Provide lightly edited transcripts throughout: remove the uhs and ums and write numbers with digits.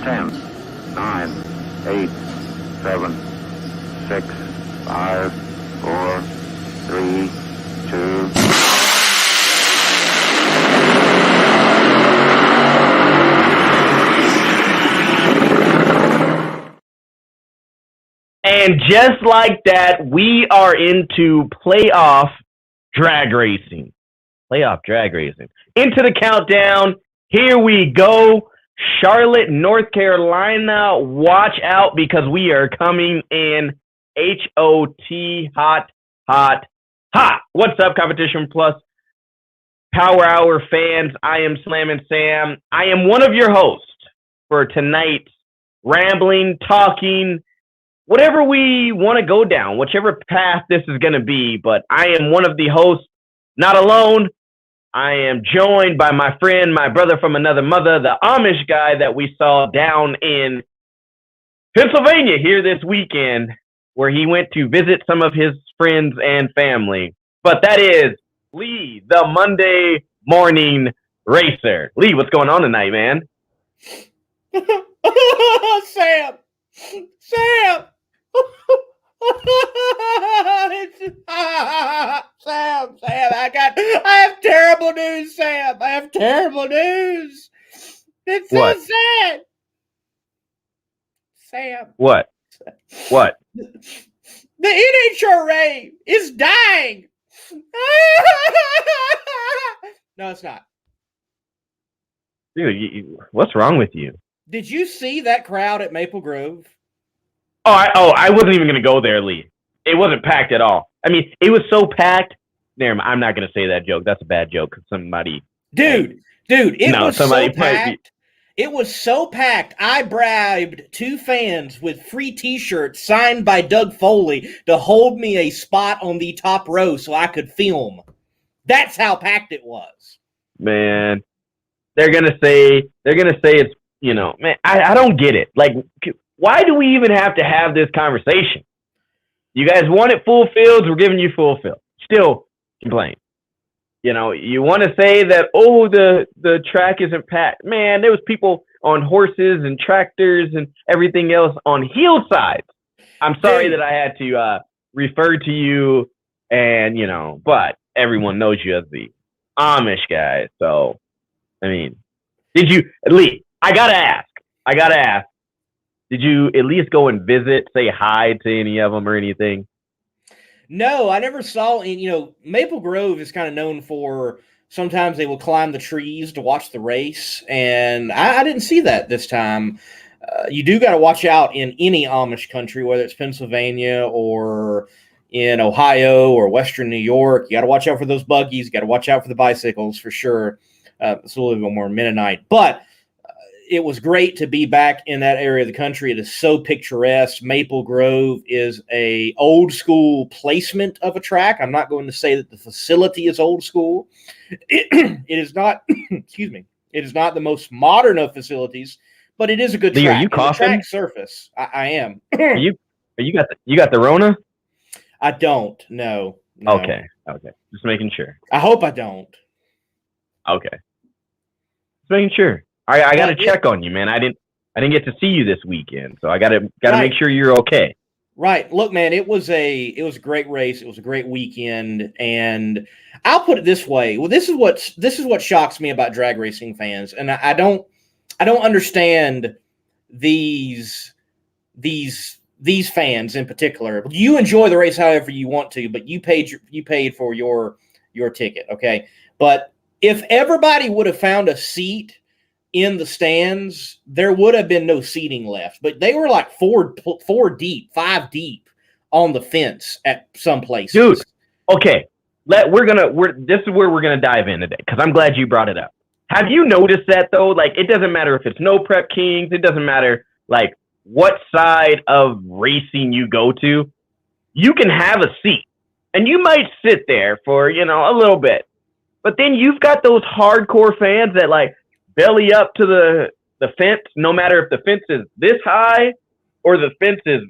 10, 9, 8, 7, 6, 5, 4, 3, 2. And just like that, we are into playoff drag racing. Playoff drag racing. Into the countdown. Here we go. Charlotte, North Carolina. Watch out because we are coming in hot, hot, hot. What's up, Competition Plus Power Hour fans? I am Slammin' Sam. I am one of your hosts for tonight's rambling, talking, whatever we want to go down, whichever path this is going to be. But I am one of the hosts, not alone. I am joined by my friend, my brother from another mother, the Amish guy that we saw down in Pennsylvania here this weekend, where he went to visit some of his friends and family. But that is Lee, the Monday morning racer. Lee, what's going on tonight, man? Sam! Sam, I have terrible news, Sam. I have terrible news. It's so sad. Sam. What? The NHRA is dying. No, it's not. Dude, what's wrong with you? Did you see that crowd at Maple Grove? I wasn't even going to go there, Lee. It wasn't packed at all. I mean, it was so packed. I'm not going to say that joke. That's a bad joke because somebody... Dude, it was so packed. It was so packed, I bribed 2 fans with free T-shirts signed by Doug Foley to hold me a spot on the top row so I could film. That's how packed it was. Man, they're going to say it's, man, I don't get it. Like, why do we even have to have this conversation? You guys wanted full fields, we're giving you full field. Still complain. You want to say that, the track isn't packed. Man, there was people on horses and tractors and everything else on hillsides. I'm sorry that I had to refer to you and, but everyone knows you as the Amish guy. So, I mean, Lee, I gotta ask, did you at least go and visit, say hi to any of them or anything? No, I never saw any. Maple Grove is kind of known for sometimes they will climb the trees to watch the race, and I didn't see that this time. You do got to watch out in any Amish country, whether it's Pennsylvania or in Ohio or Western New York. You got to watch out for those buggies. You got to watch out for the bicycles for sure. It's a little bit more Mennonite, but it was great to be back in that area of the country. It is so picturesque. Maple Grove is a old school placement of a track. I'm not going to say that the facility is old school. It is not, excuse me, it is not the most modern of facilities, but it is a good track. Are you coughing? Track surface. I am. you got the Rona? I don't. No. Okay. Just making sure. I hope I don't. Okay. Just making sure. I got to check on you, man. I didn't get to see you this weekend, so I got to make sure you're okay. Right. Look, man, it was a great race. It was a great weekend, and I'll put it this way. Well, this is what shocks me about drag racing fans, and I don't understand these fans in particular. You enjoy the race however you want to, but you paid for your ticket, okay? But if everybody would have found a seat in the stands, there would have been no seating left. But they were like four deep, 5 deep on the fence at some places. Dude, okay. This is where we're gonna dive in today because I'm glad you brought it up. Have you noticed that though? Like, it doesn't matter if it's No Prep Kings. It doesn't matter like what side of racing you go to. You can have a seat, and you might sit there for a little bit, but then you've got those hardcore fans that like belly up to the fence, no matter if the fence is this high or the fence is,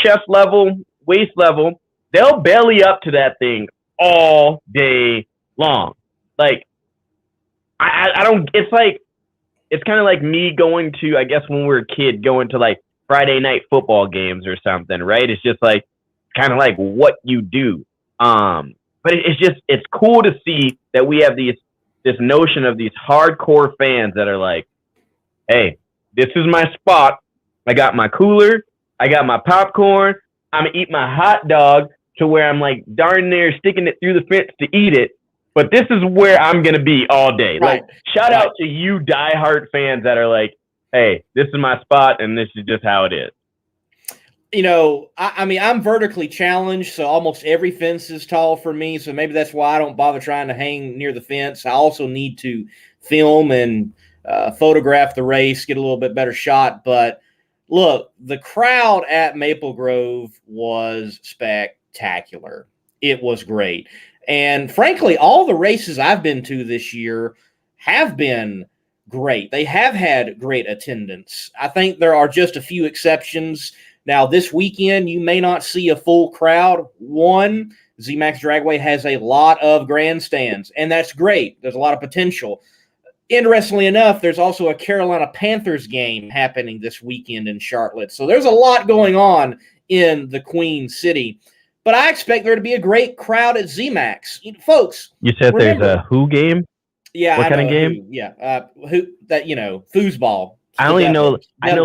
chest level, waist level, they'll belly up to that thing all day long. Like, I don't, it's like it's kind of like me going to, I guess when we were a kid, going to like Friday night football games or something, right? It's just like kind of like what you do. But it's cool to see that we have this notion of these hardcore fans that are like, hey, this is my spot. I got my cooler. I got my popcorn. I'm going to eat my hot dog to where I'm like darn near sticking it through the fence to eat it. But this is where I'm going to be all day. Right. Like, shout out to you diehard fans that are like, hey, this is my spot and this is just how it is. I mean, I'm vertically challenged, so almost every fence is tall for me. So maybe that's why I don't bother trying to hang near the fence. I also need to film and photograph the race, get a little bit better shot. But look, the crowd at Maple Grove was spectacular. It was great. And frankly, all the races I've been to this year have been great. They have had great attendance. I think there are just a few exceptions. Now, this weekend, you may not see a full crowd. One, ZMAX Dragway has a lot of grandstands, and that's great. There's a lot of potential. Interestingly enough, there's also a Carolina Panthers game happening this weekend in Charlotte. So there's a lot going on in the Queen City. But I expect there to be a great crowd at ZMAX. Folks, you said remember, there's a who game? Yeah, what I kind know, of game? Foosball. I only know, I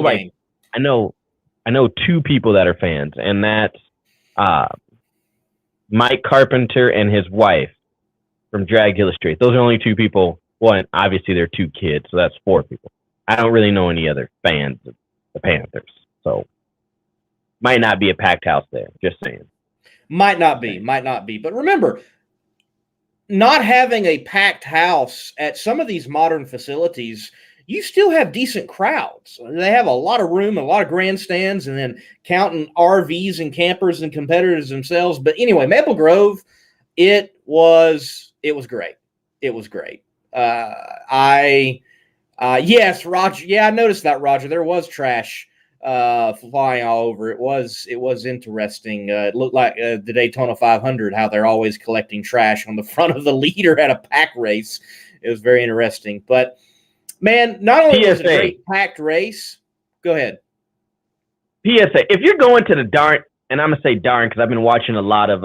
know two people that are fans, and that's Mike Carpenter and his wife from Drag Illustrate. Those are only two people. Well, obviously they're two kids, so that's four people. I don't really know any other fans of the Panthers, so might not be a packed house there. Just saying. Might not be. But remember, not having a packed house at some of these modern facilities, you still have decent crowds. They have a lot of room, a lot of grandstands, and then counting RVs and campers and competitors themselves. But anyway, Maple Grove, it was great. It was great. Yes, Roger. Yeah, I noticed that, Roger. There was trash flying all over. It was interesting. It looked like the Daytona 500, how they're always collecting trash on the front of the leader at a pack race. It was very interesting. But man, not only was it a great packed race. Go ahead. PSA: if you're going to the darn, and I'm gonna say darn because I've been watching a lot of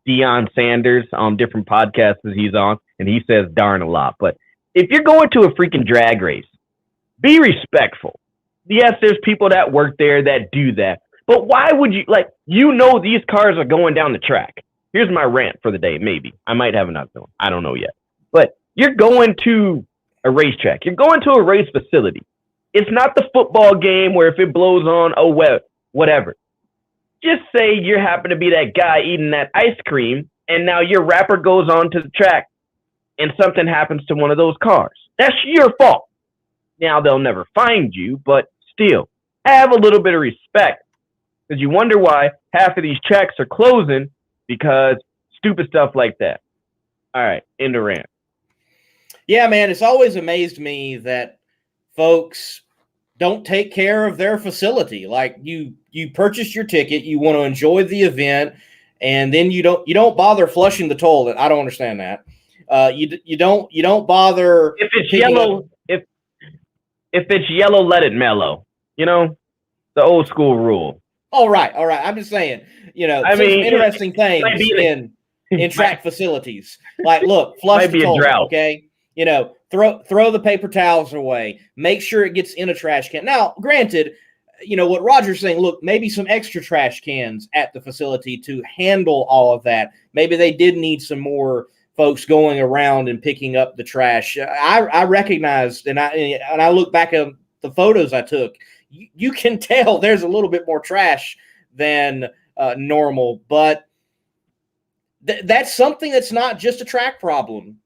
Deion Sanders on different podcasts that he's on, and he says darn a lot. But if you're going to a freaking drag race, be respectful. Yes, there's people that work there that do that. But why would you, these cars are going down the track. Here's my rant for the day, maybe. I might have another one. I don't know yet. But you're going to a racetrack. You're going to a race facility. It's not the football game where if it blows on, oh, well, whatever. Just say you happen to be that guy eating that ice cream, and now your rapper goes on to the track, and something happens to one of those cars. That's your fault. Now, they'll never find you, but still, have a little bit of respect. Because you wonder why half of these tracks are closing because stupid stuff like that. All right, end of rant. Yeah, man, it's always amazed me that folks don't take care of their facility. Like you purchased your ticket, you want to enjoy the event, and then you don't bother flushing the toilet. I don't understand that. You don't bother. If it's yellow, if it's yellow, let it mellow. The old school rule. All right. I'm just saying. I mean, some interesting things in track facilities. Like, look, flush the toilet. Okay. Throw the paper towels away. Make sure it gets in a trash can. Now, granted, what Roger's saying, look, maybe some extra trash cans at the facility to handle all of that. Maybe they did need some more folks going around and picking up the trash. I recognized, and I look back at the photos I took, you can tell there's a little bit more trash than normal, but that's something that's not just a track problem.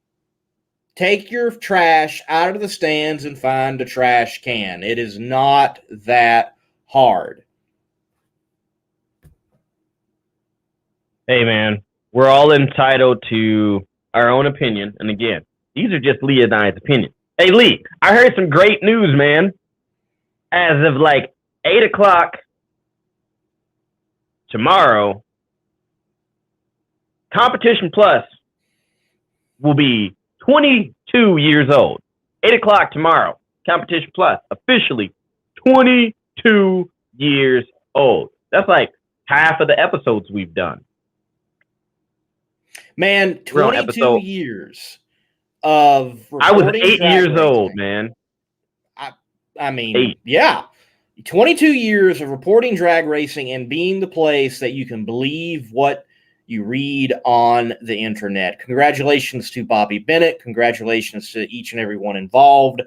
Take your trash out of the stands and find a trash can. It is not that hard. Hey, man, we're all entitled to our own opinion. And again, these are just Lee and I's opinion. Hey, Lee, I heard some great news, man. As of 8 o'clock tomorrow, Competition Plus will be 22 years old. 8 o'clock tomorrow. Competition Plus, officially 22 years old. That's like half of the episodes we've done. Man, We're on 22 years of I was reporting 8 drag years racing. old, man. I mean, 8. yeah. 22 years of reporting drag racing and being the place that you can believe what you read on the internet. Congratulations to Bobby Bennett. Congratulations to each and every one involved.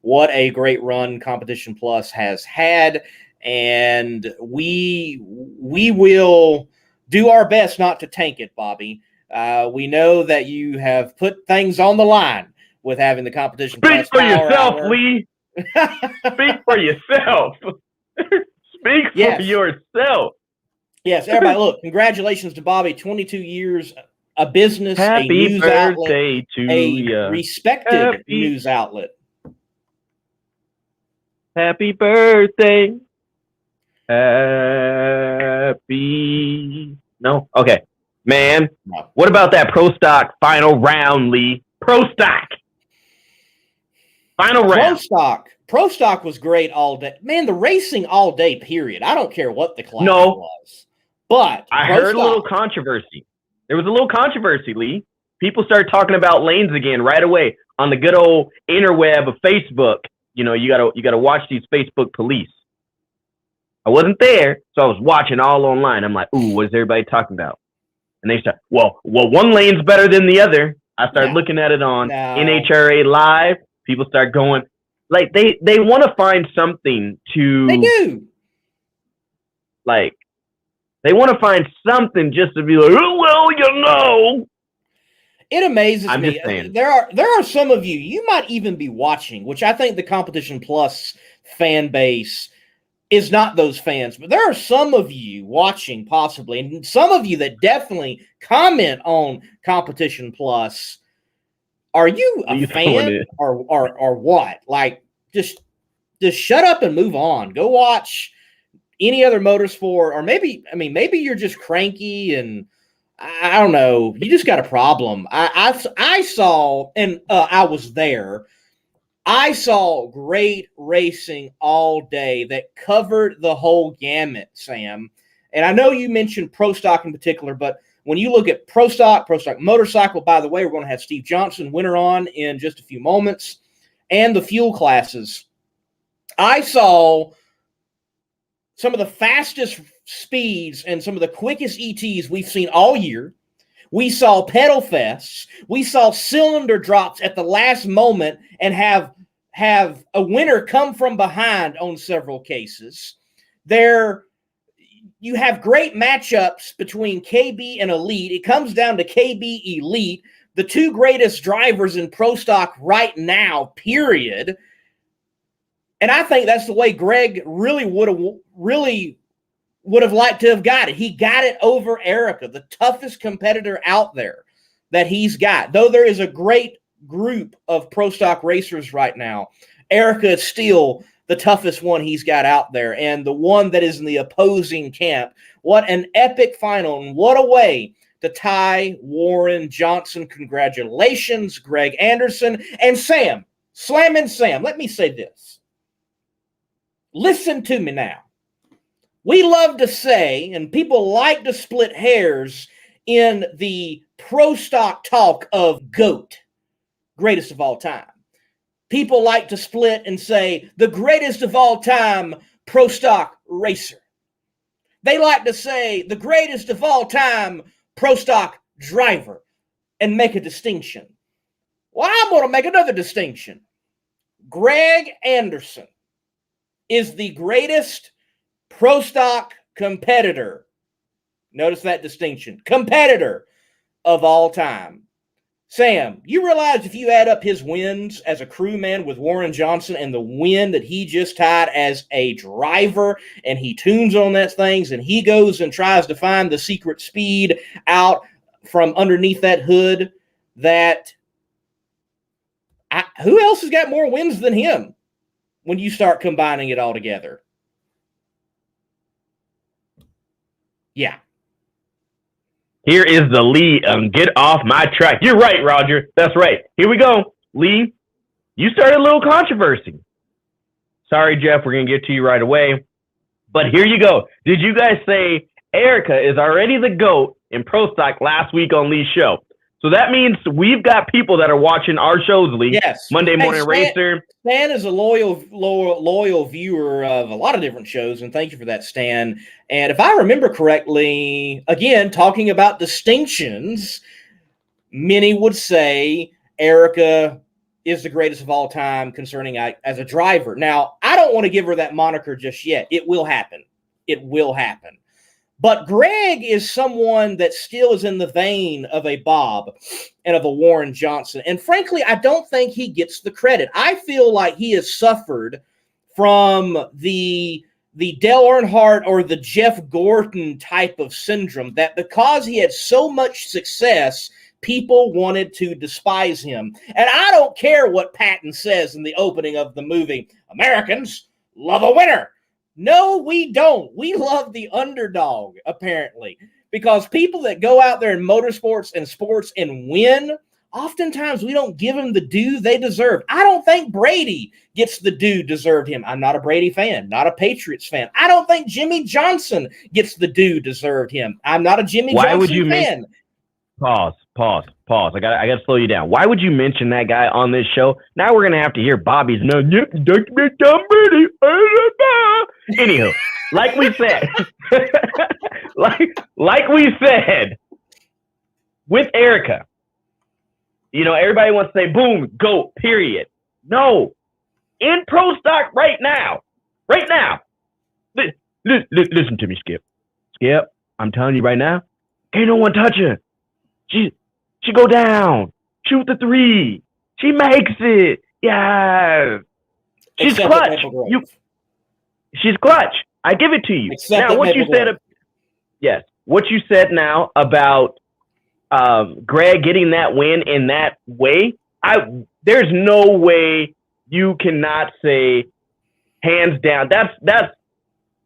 What a great run Competition Plus has had. And we will do our best not to tank it, Bobby. We know that you have put things on the line with having the Competition Plus. Speak for Power yourself, Hour. Lee. Speak for yourself. Speak for yourself. Yes, everybody, look, congratulations to Bobby. 22 years, a business, Happy a news birthday outlet, to a ya. respected news outlet. Happy birthday. Happy. No? Okay. Man, No. what about that Pro Stock final round, Lee? Pro Stock. Final round. Pro Stock was great all day. Man, the racing all day, period. I don't care what the class was. But I heard a little controversy. There was a little controversy, Lee. People started talking about lanes again right away on the good old interweb of Facebook. You know, you gotta watch these Facebook police. I wasn't there, so I was watching all online. I'm like, ooh, what is everybody talking about? And they start, well, one lane's better than the other. I started looking at it on NHRA Live. People start going, like, they want to find something to... They do. Like, they want to find something just to be like, oh, well, you know. It amazes I'm me. just saying. There are some of you might even be watching, which I think the Competition Plus fan base is not those fans, but there are some of you watching possibly, and some of you that definitely comment on Competition Plus. Are you a fan or what? Like, just shut up and move on. Go watch any other motorsport, or maybe you're just cranky and I don't know. You just got a problem. I saw, and I was there. I saw great racing all day that covered the whole gamut, Sam. And I know you mentioned Pro Stock in particular, but when you look at Pro Stock Motorcycle, by the way, we're going to have Steve Johnson, winner, on in just a few moments, and the fuel classes. I saw some of the fastest speeds and some of the quickest ETs we've seen all year. We saw pedal fests. We saw cylinder drops at the last moment and have a winner come from behind on several cases. You have great matchups between KB and Elite. It comes down to KB Elite, the two greatest drivers in Pro Stock right now, period. And I think that's the way Greg really would have liked to have got it. He got it over Erica, the toughest competitor out there that he's got. Though there is a great group of Pro Stock racers right now, Erica is still the toughest one he's got out there, and the one that is in the opposing camp. What an epic final, and what a way to tie Warren Johnson. Congratulations, Greg Anderson. And Sam, Slammin' Sam, let me say this. Listen to me now. We love to say, and people like to split hairs in the Pro Stock talk of GOAT, greatest of all time. People like to split and say the greatest of all time Pro Stock racer. They like to say the greatest of all time Pro Stock driver and make a distinction. Well, I'm going to make another distinction. Greg Anderson is the greatest Pro Stock competitor. Notice that distinction. Competitor of all time. Sam, you realize if you add up his wins as a crewman with Warren Johnson and the win that he just tied as a driver, and he tunes on that things and he goes and tries to find the secret speed out from underneath that hood, who else has got more wins than him when you start combining it all together? Yeah. Here is the Lee Get Off My Track. You're right, Roger. That's right. Here we go. Lee, you started a little controversy. Sorry, Jeff, we're going to get to you right away. But here you go. Did you guys say Erica is already the GOAT in Pro Stock last week on Lee's show? So that means we've got people that are watching our shows, Lee. Yes. Monday Morning Racer. Stan is a loyal viewer of a lot of different shows, and thank you for that, Stan. And if I remember correctly, again, talking about distinctions, many would say Erica is the greatest of all time concerning as a driver. Now, I don't want to give her that moniker just yet. It will happen. It will happen. But Greg is someone that still is in the vein of a Bob and of a Warren Johnson. And frankly, I don't think he gets the credit. I feel like he has suffered from the Dale Earnhardt or the Jeff Gordon type of syndrome, that because he had so much success, people wanted to despise him. And I don't care what Patton says in the opening of the movie. Americans love a winner. No, we don't. We love the underdog, apparently, because people that go out there in motorsports and sports and win, oftentimes we don't give them the due they deserve. I don't think Brady gets the due deserved him. I'm not a Brady fan, not a Patriots fan. I don't think Jimmy Johnson gets the due deserved him. I'm not a Jimmy Johnson fan. Pause. I gotta slow you down. Why would you mention that guy on this show? Now we're gonna have to hear Bobby's no. Anywho, like we said, like we said, with Erica, everybody wants to say boom, GOAT, period. No, in Pro Stock right now. Listen to me, Skip. I'm telling you right now, ain't no one touch her. She go down, shoot the three. She makes it. Yes. She's clutch. She's clutch. I give it to you. Now, what you said. Yes. What you said now about Greg getting that win in that way, there's no way you cannot say hands down. That's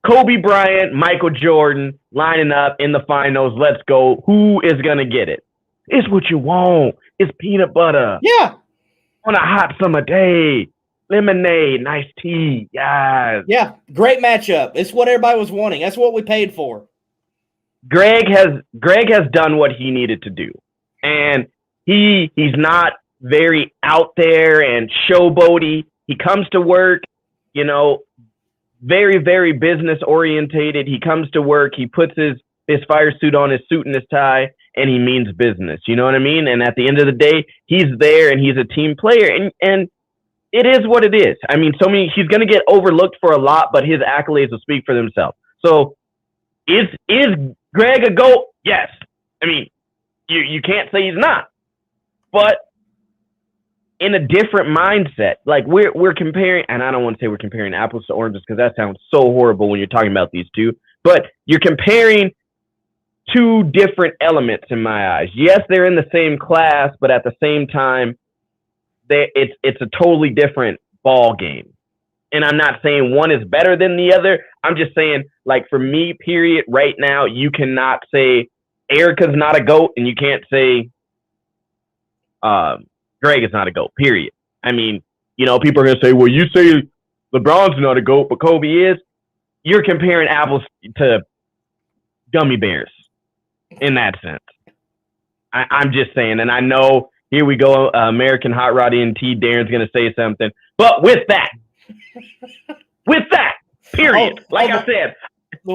Kobe Bryant, Michael Jordan lining up in the finals. Let's go. Who is gonna get it? It's what you want. It's peanut butter. Yeah. On a hot summer day. Lemonade, nice tea. Yes. Yeah. Great matchup. It's what everybody was wanting. That's what we paid for. Greg has done what he needed to do. And he's not very out there and showboaty. He comes to work, very, very business orientated. He comes to work. He puts his fire suit on, his suit and his tie, and he means business. You know what I mean? And at the end of the day, he's there and he's a team player. And it is what it is. I mean, he's going to get overlooked for a lot, but his accolades will speak for themselves. So is Greg a GOAT? Yes. I mean, you can't say he's not. But in a different mindset, like we're comparing, and I don't want to say we're comparing apples to oranges because that sounds so horrible when you're talking about these two, but you're comparing two different elements in my eyes. Yes, they're in the same class, but at the same time, it's a totally different ball game. And I'm not saying one is better than the other. I'm just saying, like, for me, period, right now, you cannot say Erica's not a GOAT, and you can't say Greg is not a GOAT, period. I mean, people are going to say, well, you say LeBron's not a GOAT, but Kobe is. You're comparing apples to gummy bears in that sense. I'm just saying, and I know, here we go, American Hot Rod NT, Darren's going to say something. But with that, period, I said,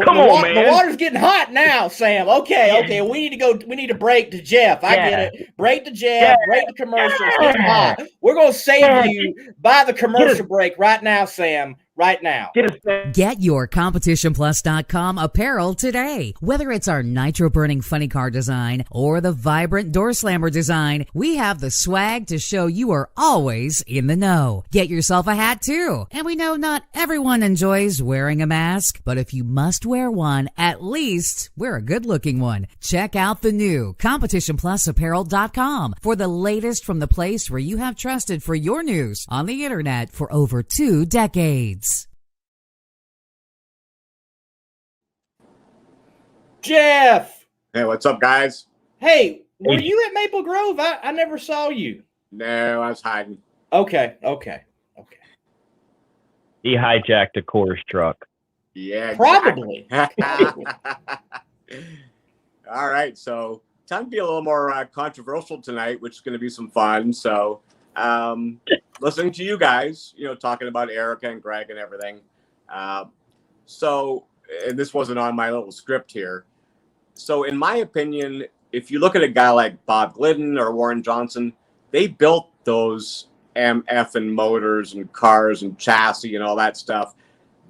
come on, man. The water's getting hot now, Sam. Okay. We need to break to Jeff. I get it. Break to Jeff, break the commercial. It's getting hot. We're going to save you by the commercial break right now, Sam. Right now. Get your CompetitionPlus.com apparel today. Whether it's our nitro burning funny car design or the vibrant door slammer design, we have the swag to show you are always in the know. Get yourself a hat too. And we know not everyone enjoys wearing a mask, but if you must wear one, at least wear a good looking one. Check out the new CompetitionPlusApparel.com for the latest from the place where you have trusted for your news on the internet for over 2 decades. Jeff. Hey, what's up, guys? Hey, were you at Maple Grove? I never saw you. No, I was hiding. Okay. He hijacked a Coors truck. Yeah, Probably. exactly. All right, so time to be a little more controversial tonight, which is going to be some fun. So, listening to you guys, talking about Erica and Greg and everything. So, and this wasn't on my little script here. So, in my opinion, if you look at a guy like Bob Glidden or Warren Johnson, they built those MF and motors and cars and chassis and all that stuff.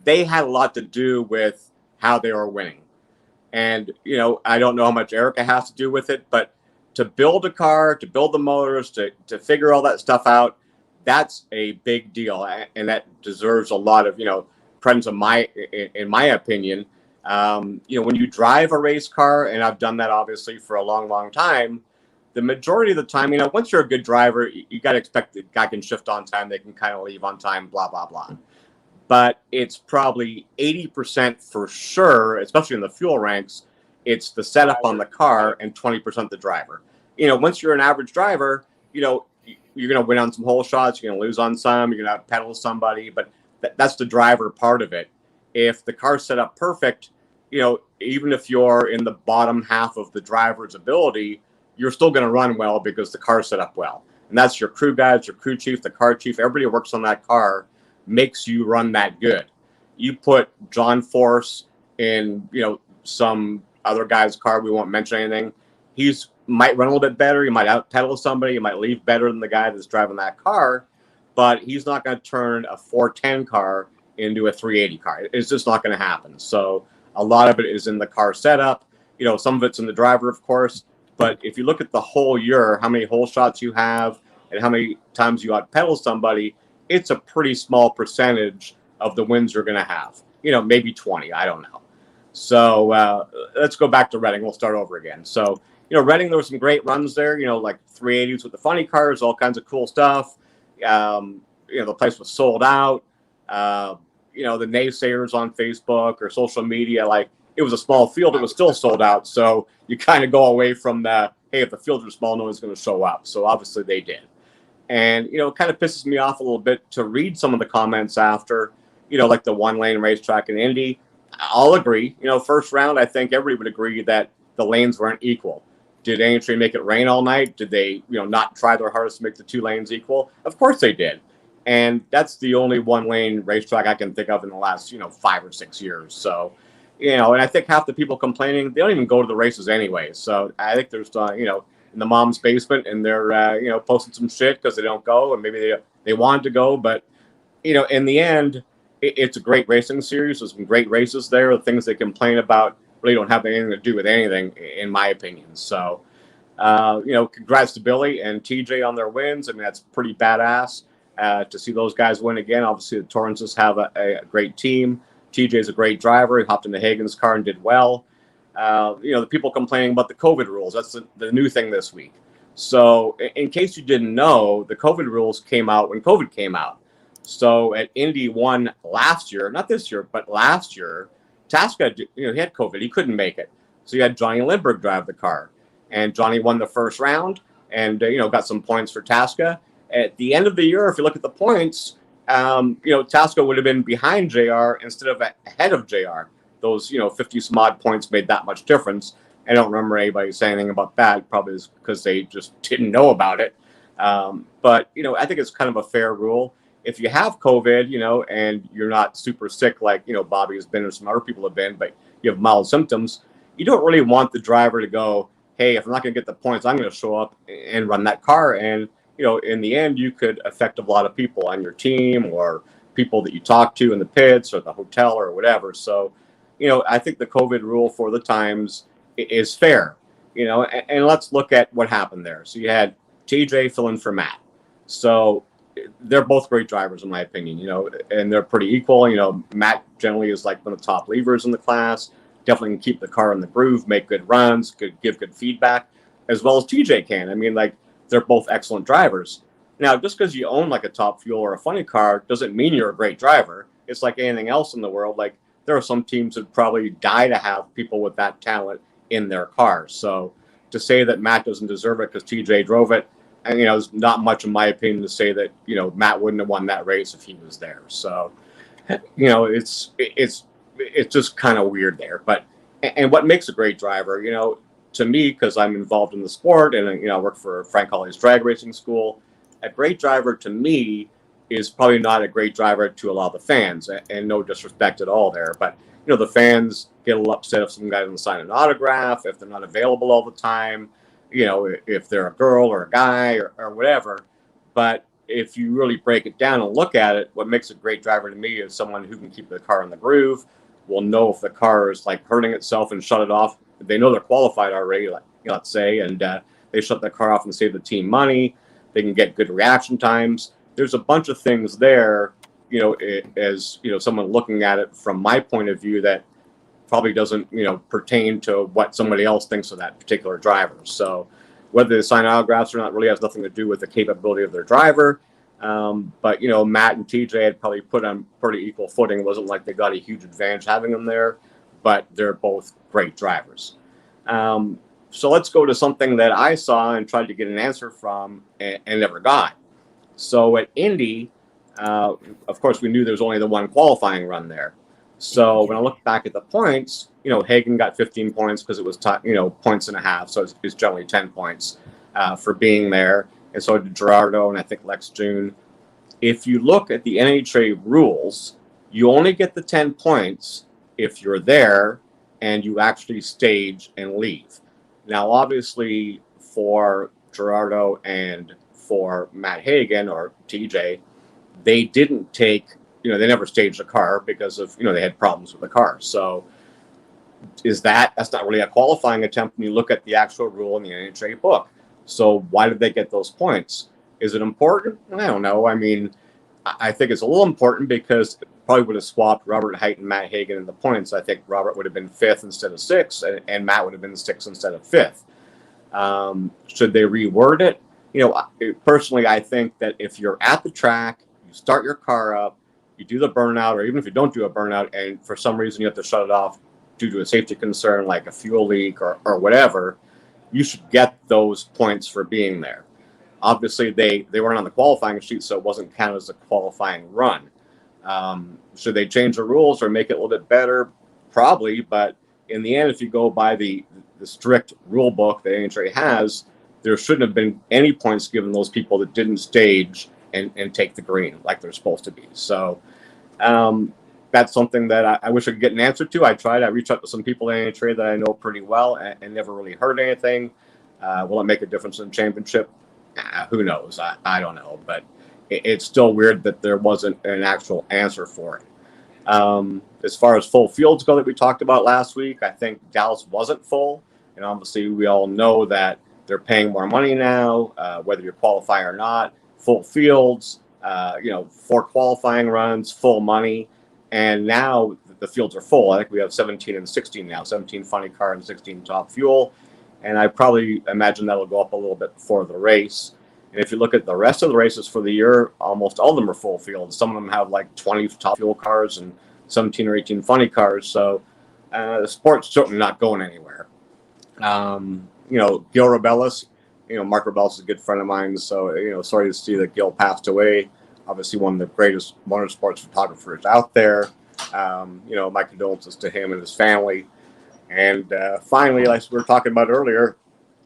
They had a lot to do with how they were winning. And, I don't know how much Erica has to do with it, but to build a car, to build the motors, to figure all that stuff out, that's a big deal. And that deserves a lot of, credence in my opinion. When you drive a race car, and I've done that obviously for a long, long time, the majority of the time, once you're a good driver, you got to expect the guy can shift on time. They can kind of leave on time, blah, blah, blah. But it's probably 80% for sure, especially in the fuel ranks, it's the setup on the car and 20% the driver. Once you're an average driver, you're going to win on some hole shots. You're going to lose on some. You're going to pedal somebody. But that's the driver part of it. If the car's set up perfect, even if you're in the bottom half of the driver's ability, you're still going to run well because the car's set up well. And that's your crew guys, your crew chief, the car chief, everybody who works on that car makes you run that good. You put John Force in, some other guy's car, we won't mention anything. He's might run a little bit better. He might out pedal somebody. He might leave better than the guy that's driving that car, but he's not going to turn a 410 car into a 380 car. It's just not going to happen. So a lot of it is in the car setup. Some of it's in the driver, of course. But if you look at the whole year, how many hole shots you have and how many times you out pedal somebody, it's a pretty small percentage of the wins you're going to have. Maybe 20. I don't know. So let's go back to Reading. We'll start over again. So, Reading, there were some great runs there, like 380s with the funny cars, all kinds of cool stuff. The place was sold out. The naysayers on Facebook or social media, like it was a small field, it was still sold out. So you kind of go away from the, hey, if the fields are small, no one's going to show up. So obviously they did. And, it kind of pisses me off a little bit to read some of the comments after, like the one-lane racetrack in Indy. I'll agree. First round, I think everybody would agree that the lanes weren't equal. Did NHRA make it rain all night? Did they, not try their hardest to make the two lanes equal? Of course they did. And that's the only one-lane racetrack I can think of in the last, 5 or 6 years. So, and I think half the people complaining, they don't even go to the races anyway. So I think there's, in the mom's basement, and they're, posting some shit because they don't go, and maybe they wanted to go. But, in the end, it's a great racing series. There's some great races there. The things they complain about really don't have anything to do with anything, in my opinion. So, congrats to Billy and TJ on their wins. I mean, that's pretty badass to see those guys win again. Obviously, the Torrances have a great team. TJ's a great driver. He hopped into Hagen's car and did well. The people complaining about the COVID rules. That's the new thing this week. So in case you didn't know, the COVID rules came out when COVID came out. So at Indy 1 last year, not this year, but last year, Tasca, he had COVID. He couldn't make it. So you had Johnny Lindbergh drive the car. And Johnny won the first round and, got some points for Tasca. At the end of the year, if you look at the points, Tasca would have been behind JR instead of ahead of JR. Those, 50 some odd points made that much difference. I don't remember anybody saying anything about that, probably because they just didn't know about it. But, I think it's kind of a fair rule. If you have COVID, and you're not super sick like, Bobby has been or some other people have been, but you have mild symptoms, you don't really want the driver to go, hey, if I'm not going to get the points, I'm going to show up and run that car. And, in the end, you could affect a lot of people on your team or people that you talk to in the pits or the hotel or whatever. So, I think the COVID rule for the times is fair, and let's look at what happened there. So you had TJ filling for Matt. So they're both great drivers, in my opinion, and they're pretty equal. Matt generally is like one of the top levers in the class, definitely can keep the car in the groove, make good runs, could give good feedback, as well as TJ can. I mean, like, they're both excellent drivers. Now, just because you own like a Top Fuel or a funny car doesn't mean you're a great driver. It's like anything else in the world. Like, there are some teams that probably die to have people with that talent in their cars. So to say that Matt doesn't deserve it because TJ drove it, and there's not much in my opinion to say that Matt wouldn't have won that race if he was there. So it's just kind of weird there. But and what makes a great driver, to me, because I'm involved in the sport and I work for Frank Hawley's drag racing school, a great driver to me is probably not a great driver to a lot of the fans, and no disrespect at all there, but the fans get a little upset if some guy doesn't sign an autograph, if they're not available all the time, if they're a girl or a guy or whatever. But if you really break it down and look at it, what makes a great driver to me is someone who can keep the car in the groove, will know if the car is like hurting itself and shut it off. They know they're qualified already, let's say, and they shut the car off and save the team money. They can get good reaction times. There's a bunch of things there, as someone looking at it from my point of view that probably doesn't, pertain to what somebody else thinks of that particular driver. So whether they sign autographs or not really has nothing to do with the capability of their driver. But, Matt and TJ had probably put on pretty equal footing. It wasn't like they got a huge advantage having them there, but they're both great drivers. So let's go to something that I saw and tried to get an answer from and never got. So at Indy, of course, we knew there was only the one qualifying run there. So when I look back at the points, Hagen got 15 points because it was, points and a half. So it's generally 10 points for being there. And so did Gerardo and I think Lex June. If you look at the NHRA rules, you only get the 10 points if you're there and you actually stage and leave. Now, obviously, for Gerardo and for Matt Hagen or TJ, they didn't take, they never staged a car because of, they had problems with the car. So that's not really a qualifying attempt when you look at the actual rule in the NHRA book. So why did they get those points? Is it important? I don't know. I mean, I think it's a little important because it probably would have swapped Robert Height and Matt Hagen in the points. I think Robert would have been 5th instead of 6th, and Matt would have been 6th instead of 5th. Should they reword it? Personally, I think that if you're at the track, you start your car up, you do the burnout, or even if you don't do a burnout and for some reason you have to shut it off due to a safety concern like a fuel leak or whatever, you should get those points for being there. Obviously, they weren't on the qualifying sheet, so it wasn't counted as a qualifying run. Should they change the rules or make it a little bit better? Probably, but in the end, if you go by the strict rule book that NHRA has, there shouldn't have been any points given those people that didn't stage and take the green like they're supposed to be. So that's something that I wish I could get an answer to. I tried. I reached out to some people in NHRA that I know pretty well and never really heard anything. Will it make a difference in the championship? Who knows? I don't know. But it's still weird that there wasn't an actual answer for it. As far as full fields go that we talked about last week, I think Dallas wasn't full. And obviously, we all know that they're paying more money now, whether you qualify or not. Full fields, 4 qualifying runs, full money. And now the fields are full. I think we have 17 and 16 now, 17 funny car and 16 top fuel. And I probably imagine that'll go up a little bit before the race. And if you look at the rest of the races for the year, almost all of them are full fields. Some of them have like 20 top fuel cars and 17 or 18 funny cars. So the sport's certainly not going anywhere. Gil Rebellis, Mark Rebellis is a good friend of mine. So, sorry to see that Gil passed away. Obviously one of the greatest motorsports photographers out there. My condolences to him and his family. And finally, like we were talking about earlier,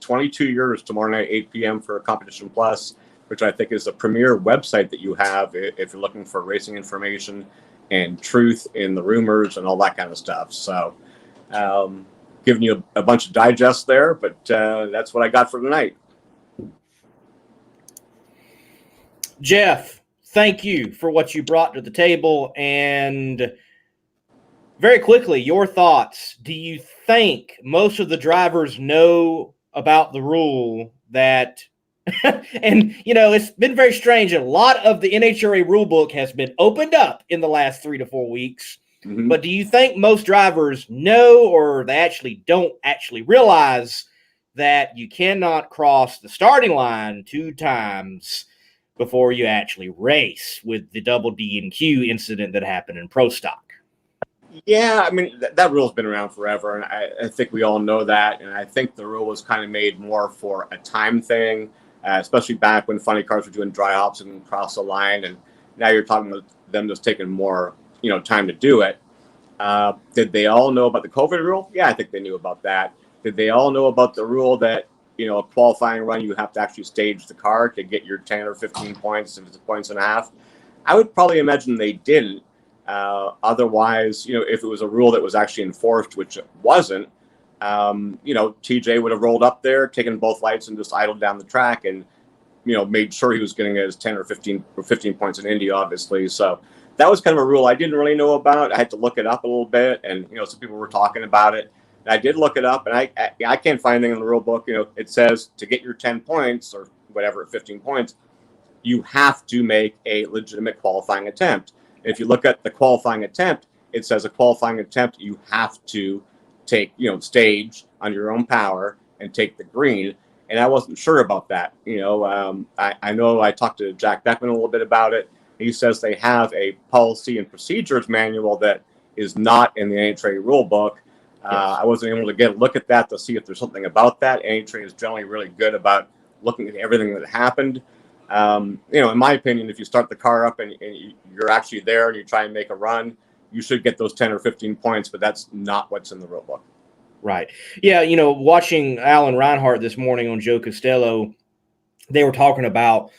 22 years tomorrow night, 8 p.m. for Competition Plus, which I think is the premier website that you have if you're looking for racing information and truth in the rumors and all that kind of stuff. So giving you a bunch of digests there, but that's what I got for tonight. Jeff, thank you for what you brought to the table. And very quickly, your thoughts. Do you think most of the drivers know about the rule that, and, it's been very strange. A lot of the NHRA rule book has been opened up in the last 3 to 4 weeks. Mm-hmm. But do you think most drivers know or they actually don't actually realize that you cannot cross the starting line 2 times before you actually race with the double D&Q incident that happened in Pro Stock? Yeah, I mean, that rule's been around forever, and I think we all know that. And I think the rule was kind of made more for a time thing, especially back when funny cars were doing dry hops and cross the line. And now you're talking about them just taking more time to do it. Did they all know about the COVID rule? Yeah, I think they knew about that. Did they all know about the rule that, a qualifying run, you have to actually stage the car to get your 10 or 15 points if it's a points and a half? I would probably imagine they didn't. Otherwise, if it was a rule that was actually enforced, which it wasn't, TJ would have rolled up there, taken both lights and just idled down the track and, made sure he was getting his 10 or 15 points in Indy, obviously. So that was kind of a rule I didn't really know about. I had to look it up a little bit, and, some people were talking about it. I did look it up, and I can't find anything in the rule book. It says to get your 10 points or whatever, 15 points, you have to make a legitimate qualifying attempt. If you look at the qualifying attempt, it says a qualifying attempt, you have to take, stage on your own power and take the green. And I wasn't sure about that. I know I talked to Jack Beckman a little bit about it. He says they have a policy and procedures manual that is not in the NHRA rule book. I wasn't able to get a look at that to see if there's something about that. NHRA is generally really good about looking at everything that happened. In my opinion, if you start the car up and you're actually there and you try and make a run, you should get those 10 or 15 points, but that's not what's in the rule book. Right. Yeah, watching Alan Reinhart this morning on Joe Costello, they were talking about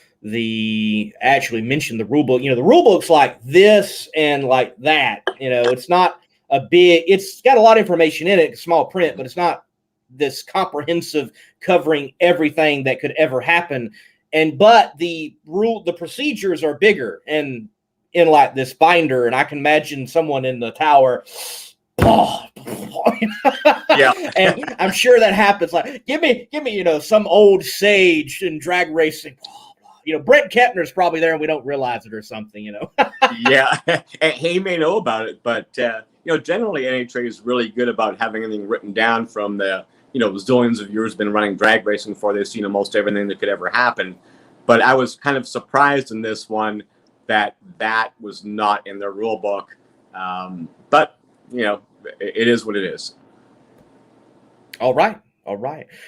actually mentioned the rule book. The rule book's like this and like that. It's not it's got a lot of information in it, small print, but it's not this comprehensive covering everything that could ever happen. But the procedures are bigger and in like this binder, and I can imagine someone in the tower. Yeah, and I'm sure that happens. Like, give me, some old sage in drag racing. Brent Kepner's probably there and we don't realize it or something. Yeah, he may know about it, but generally NHRA is really good about having anything written down from the zillions of years been running drag racing for. They've seen almost everything that could ever happen. But I was kind of surprised in this one that was not in their rule book. But it is what it is. All right.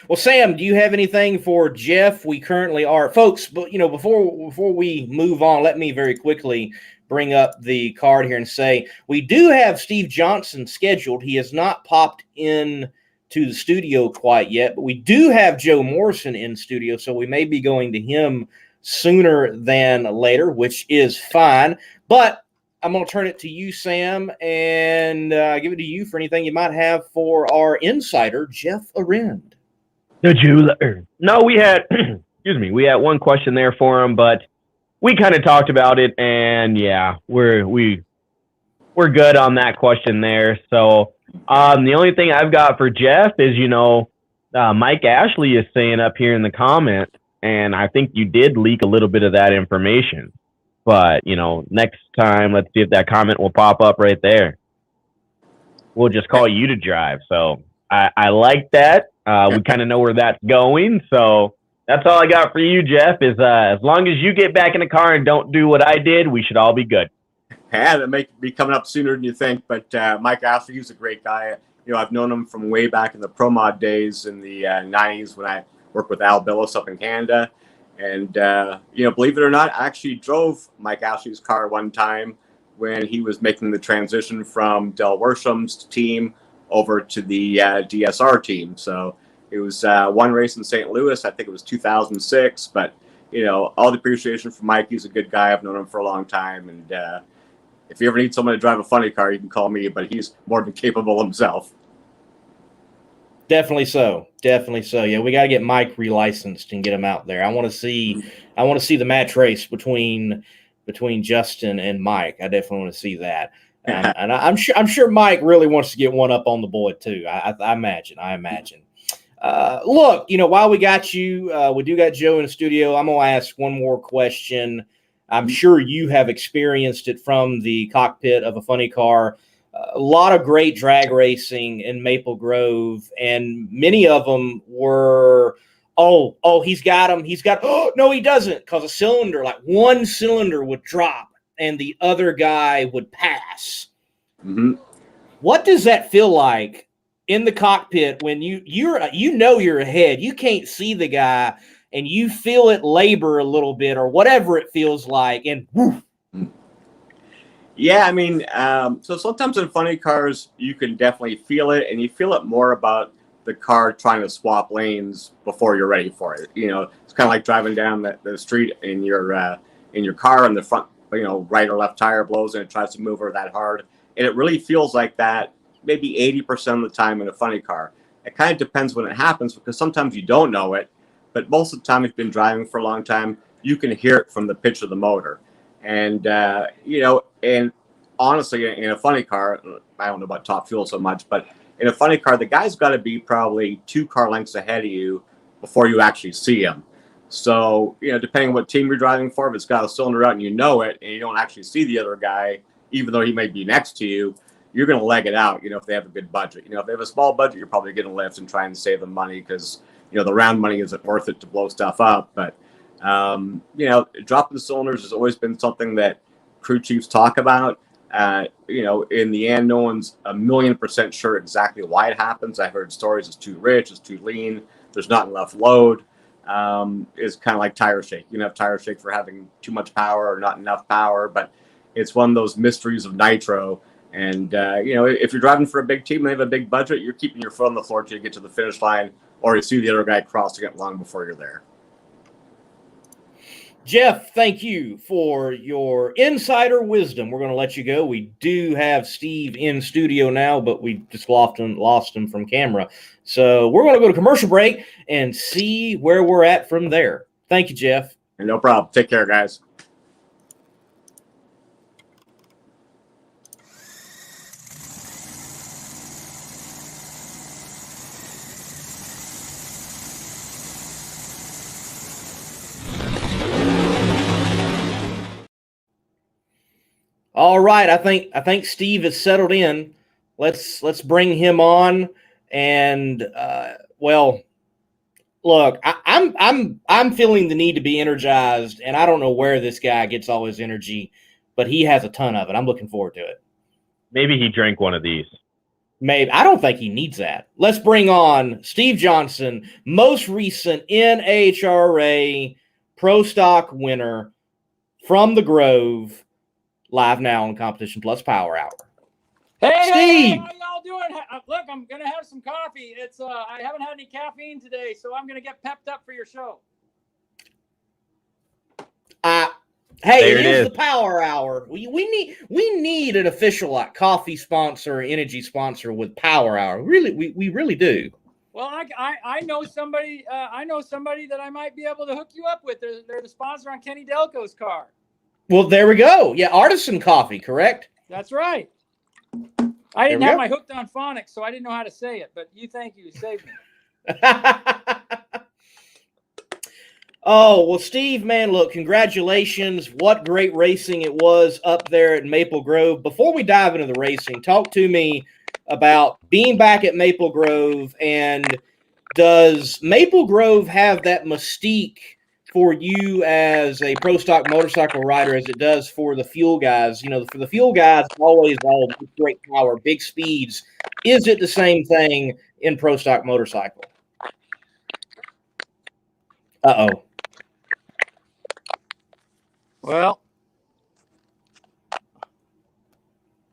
Well, Sam, do you have anything for Jeff? We currently are, folks. But before we move on, let me very quickly bring up the card here and say we do have Steve Johnson scheduled. He has not popped in to the studio quite yet, but we do have Joe Morrison in studio, so we may be going to him sooner than later, which is fine. But I'm going to turn it to you, Sam, and give it to you for anything you might have for our insider, Jeff Arend. The jeweler. No, we had, we had one question there for him, but we kind of talked about it, and yeah, we're good on that question there. So the only thing I've got for Jeff is, Mike Ashley is saying up here in the comment, and I think you did leak a little bit of that information. But, next time, let's see if that comment will pop up right there. We'll just call you to drive. So I like that. We kind of know where that's going. So that's all I got for you, Jeff, is as long as you get back in the car and don't do what I did, we should all be good. Yeah, that may be coming up sooner than you think. But Mike Ashley, he's a great guy. I've known him from way back in the Pro Mod days in the 90s when I worked with Al Billis up in Canada. And, believe it or not, I actually drove Mike Ashley's car one time when he was making the transition from Del Worsham's team over to the DSR team. So it was one race in St. Louis. I think it was 2006. But, all the appreciation for Mike. He's a good guy. I've known him for a long time. And if you ever need someone to drive a funny car, you can call me. But he's more than capable himself. Definitely so. Yeah, we got to get Mike relicensed and get him out there. I want to see the match race between Justin and Mike. I definitely want to see that. And I'm sure Mike really wants to get one up on the boy too. I imagine. Look, while we got you, we do got Joe in the studio. I'm gonna ask one more question. I'm sure you have experienced it from the cockpit of a funny car. A lot of great drag racing in Maple Grove, and many of them were, he's got him. No, he doesn't, because a cylinder, like one cylinder would drop and the other guy would pass. Mm-hmm. What does that feel like in the cockpit when you're ahead? You can't see the guy and you feel it labor a little bit or whatever it feels like, and woof. Yeah, I mean, so sometimes in funny cars, you can definitely feel it, and you feel it more about the car trying to swap lanes before you're ready for it. You know, it's kind of like driving down the street in your car, and the front, right or left tire blows, and it tries to move her that hard, and it really feels like that maybe 80% of the time in a funny car. It kind of depends when it happens, because sometimes you don't know it, but most of the time, if you've been driving for a long time, you can hear it from the pitch of the motor. And, and honestly, in a funny car, I don't know about Top Fuel so much, but in a funny car, the guy's got to be probably 2 car lengths ahead of you before you actually see him. So, depending on what team you're driving for, if it's got a cylinder out and you know it, and you don't actually see the other guy, even though he may be next to you, you're going to leg it out, if they have a good budget. If they have a small budget, you're probably going to lift and try and save them money because, the round money isn't worth it to blow stuff up. But dropping the cylinders has always been something that crew chiefs talk about. In the end, no one's 1,000,000% sure exactly why it happens. I heard stories it's too rich, it's too lean, there's not enough load. It's kind of like tire shake. You can have tire shake for having too much power or not enough power, but it's one of those mysteries of nitro. And, if you're driving for a big team and they have a big budget, you're keeping your foot on the floor till you get to the finish line, or you see the other guy crossing it long before you're there. Jeff, thank you for your insider wisdom. We're going to let you go. We do have Steve in studio now, but we just lost him from camera. So we're going to go to commercial break and see where we're at from there. Thank you, Jeff. No problem. Take care, guys. All right, I think Steve is settled in. Let's bring him on. And look, I'm feeling the need to be energized, and I don't know where this guy gets all his energy, but he has a ton of it. I'm looking forward to it. Maybe he drank one of these. Maybe. I don't think he needs that. Let's bring on Steve Johnson, most recent NHRA Pro Stock winner from the Grove. Live now on Competition Plus Power Hour. Hey, Steve! Hey, how y'all doing? Look, I'm going to have some coffee. I haven't had any caffeine today, so I'm going to get pepped up for your show. Hey, it is the Power Hour. We need an official coffee sponsor, energy sponsor with Power Hour. Really, we really do. Well, I know somebody. I know somebody that I might be able to hook you up with. They're the sponsor on Kenny Delco's car. Well, there we go. Yeah, Artisan Coffee, correct? That's right. I didn't have my hooked on phonics, so I didn't know how to say it. But you saved me. Oh, well, Steve, man, look, congratulations. What great racing it was up there at Maple Grove. Before we dive into the racing, talk to me about being back at Maple Grove, and does Maple Grove have that mystique for you as a pro stock motorcycle rider as it does for the fuel guys? For the fuel guys, always all great power, big speeds. Is it the same thing in pro stock motorcycle? Uh-oh. Well,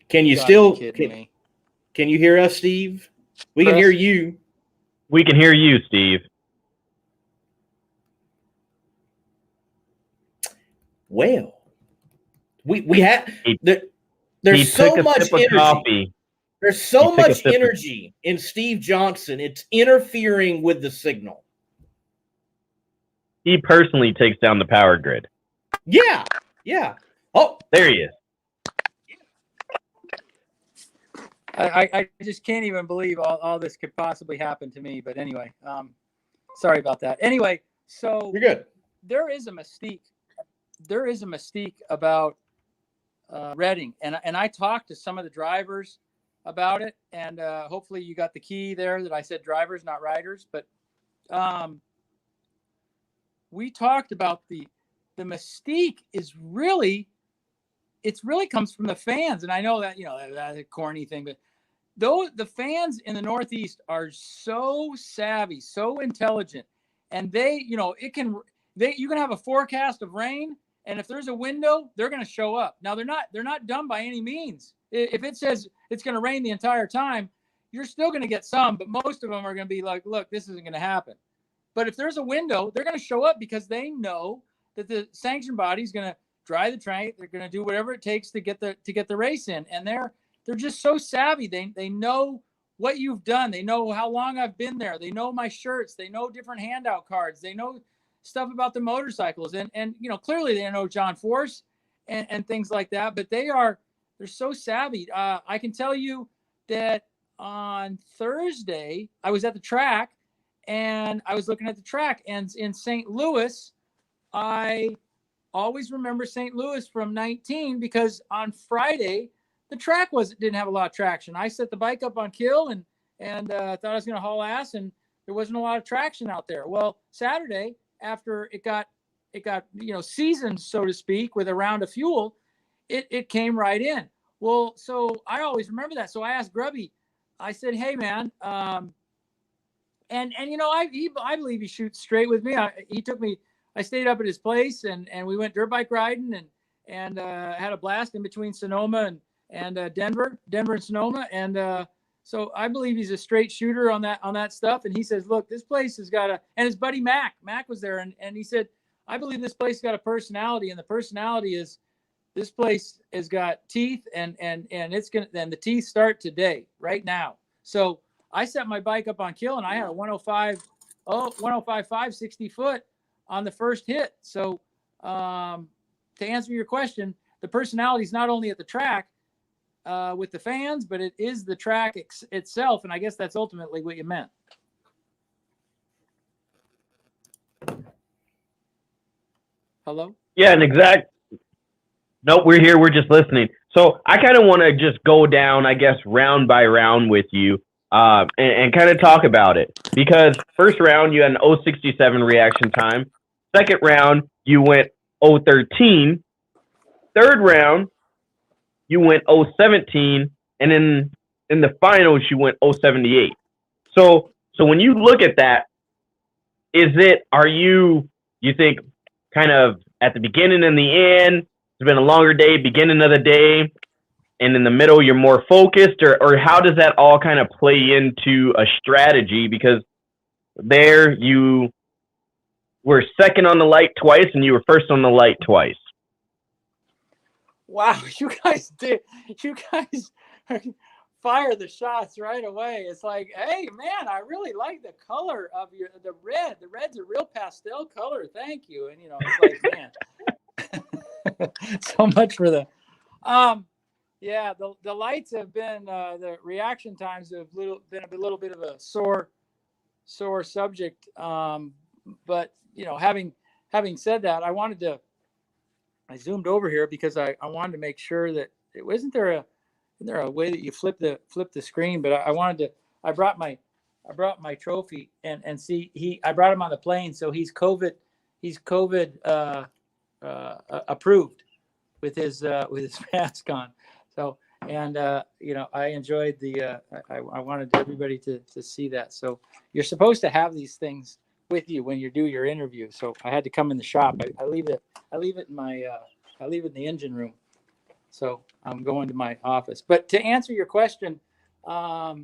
can you still can you hear us, Steve? We can hear you. We can hear you, Steve. Well, we have there's so much energy. There's so much energy in Steve Johnson. It's interfering with the signal. He personally takes down the power grid. Yeah. Oh, there he is. I just can't even believe all this could possibly happen to me. But anyway, sorry about that. Anyway, so you're good. There is a mystique. There is a mystique about Reading, and I talked to some of the drivers about it, and hopefully you got the key there that I said drivers, not riders. But we talked about the mystique is really, it's really comes from the fans, and I know that that's a corny thing, but the fans in the Northeast are so savvy, so intelligent, and you can have a forecast of rain, And if there's a window, they're going to show up. Now they're not dumb by any means. If it says it's going to rain the entire time, you're still going to get some, but most of them are going to be like, look, this isn't going to happen. But if there's a window, they're going to show up because they know that the sanction body is going to dry the track. They're going to do whatever it takes to get the race in. And they're just so savvy. They know what you've done. They know how long I've been there. They know my shirts. They know different handout cards. They know stuff about the motorcycles. And clearly they know John Force and things like that. But they're so savvy. I can tell you that on Thursday, I was at the track and I was looking at the track. And in St. Louis, I always remember St. Louis from 19 because on Friday, the track didn't have a lot of traction. I set the bike up on kill and thought I was going to haul ass, and there wasn't a lot of traction out there. Well, Saturday, after it got seasoned, so to speak, with a round of fuel, it came right in. Well, so I always remember that. So I asked Grubby, I said, hey man, I believe he shoots straight with me. He took me. I stayed up at his place and we went dirt bike riding and had a blast in between Sonoma and Denver and Sonoma. And so I believe he's a straight shooter on that stuff. And he says, look, this place has got and his buddy Mac was there. And he said, I believe this place got a personality, and the personality is this place has got teeth and the teeth start today, right now. So I set my bike up on kill and I had a 105.5 60 foot on the first hit. So to answer your question, the personality is not only at the track with the fans, but it is the track itself. And I guess that's ultimately what you meant. Hello? Yeah, an exact. Nope, we're here. We're just listening. So I kind of want to just go down, I guess, round by round with you and kind of talk about it. Because first round, you had an 067 reaction time. Second round, you went 013. Third round, you went 017. And then in the finals, you went 078. So when you look at that, you think kind of at the beginning and the end, it's been a longer day, beginning of the day, and in the middle, you're more focused, or how does that all kind of play into a strategy? Because there you were second on the light twice, and you were first on the light twice. Wow, you guys fire the shots right away. It's like, hey man, I really like the color of the red. The red's a real pastel color. Thank you. And it's like, man. So much for the the lights have been the reaction times have been a little bit of a sore subject, but having said that, I zoomed over here because I wanted to make sure that isn't there a way that you flip the screen, but I brought my trophy and see I brought him on the plane, so he's COVID approved with his mask on. So, and I enjoyed I wanted everybody to see that. So you're supposed to have these things with you when you do your interview. So I had to come in the shop. I leave it in my I leave it in the engine room. So I'm going to my office. But to answer your question, I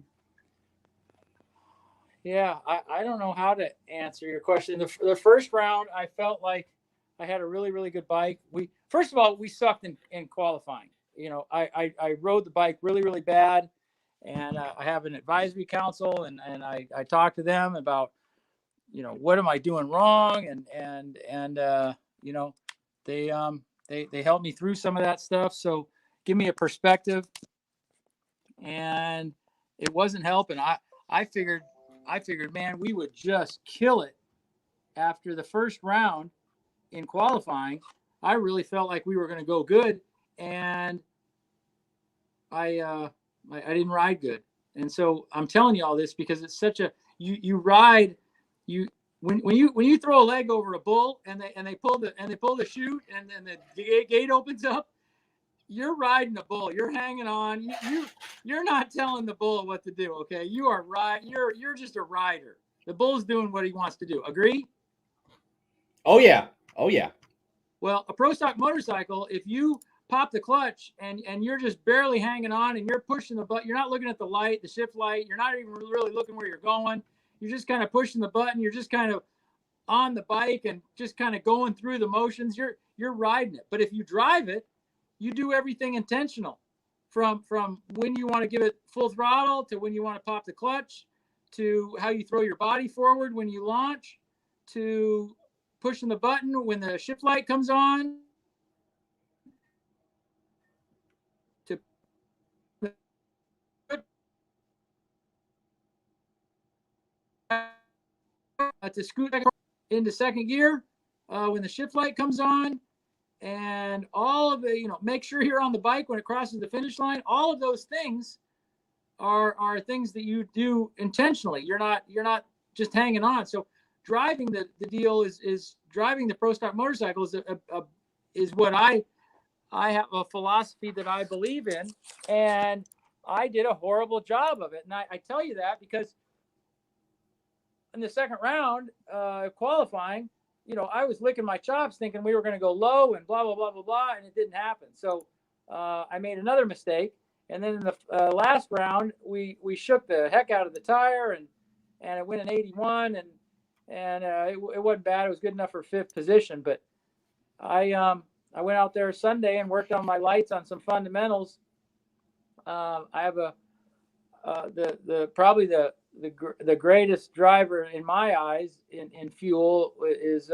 don't know how to answer your question. The first round, I felt like I had a really, really good bike. First of all, we sucked in qualifying. I rode the bike really, really bad, and I have an advisory council, and I talked to them about, what am I doing wrong, and they helped me through some of that stuff. So give me a perspective, and it wasn't helping. I figured, man, we would just kill it after the first round in qualifying. I really felt like we were going to go good, and I didn't ride good. And so I'm telling you all this because it's such a you ride when you throw a leg over a bull and they pull the chute and then the gate opens up. You're riding a bull. You're hanging on. You're not telling the bull what to do. Okay, you are You're just a rider. The bull's doing what he wants to do. Agree? Oh yeah. Oh yeah. Well, a pro stock motorcycle, if you pop the clutch and you're just barely hanging on and you're pushing the button, you're not looking at the light, the shift light, you're not even really looking where you're going. You're just kind of pushing the button. You're just kind of on the bike and just kind of going through the motions. You're riding it. But if you drive it, you do everything intentional, from when you want to give it full throttle to when you want to pop the clutch, to how you throw your body forward when you launch, to pushing the button when the shift light comes on, to scoot into second gear when the shift light comes on, and all of the, make sure you're on the bike when it crosses the finish line. All of those things are things that you do intentionally. You're not just hanging on. So driving the deal is driving the pro stock motorcycle is what I have a philosophy that I believe in, and I did a horrible job of it. And I tell you that because in the second round qualifying, I was licking my chops thinking we were going to go low and blah, blah, blah, blah, blah. And it didn't happen. So I made another mistake. And then in the last round, we shook the heck out of the tire and it went an 81 and it wasn't bad. It was good enough for fifth position. But I went out there Sunday and worked on my lights on some fundamentals. I have probably the greatest driver in my eyes in fuel is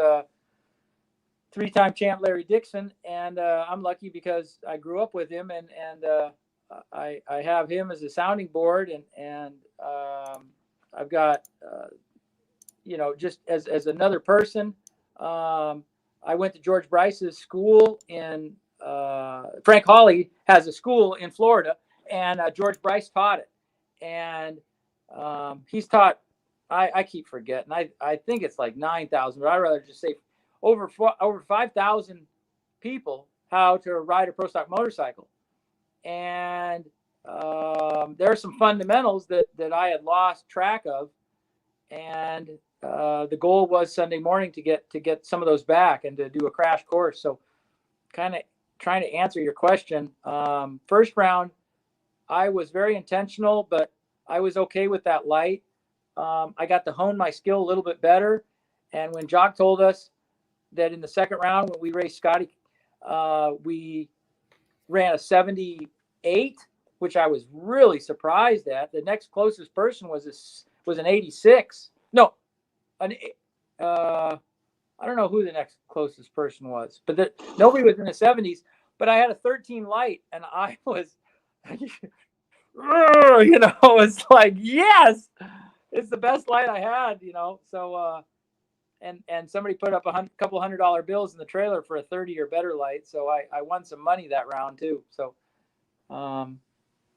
three-time champ Larry Dixon, and I'm lucky because I grew up with him, and I have him as a sounding board, and I've got just as another person. I went to George Bryce's school in Frank Hawley has a school in Florida, and George Bryce taught it, and he's taught, I keep forgetting, I think it's like 9,000, but I'd rather just say over 5,000 people how to ride a pro stock motorcycle. And there are some fundamentals that I had lost track of, and the goal was Sunday morning to get some of those back and to do a crash course. So kind of trying to answer your question, first round I was very intentional, but I was okay with that light. I got to hone my skill a little bit better. And when Jock told us that in the second round, when we raced Scotty, we ran a 78, which I was really surprised at. The next closest person was an 86. No, I don't know who the next closest person was, but nobody was in the 70s. But I had a 13 light, and I was, it's like, yes, it's the best light I had, So, and somebody put up a couple $100 bills in the trailer for a 30 or better light, so I won some money that round too. So, I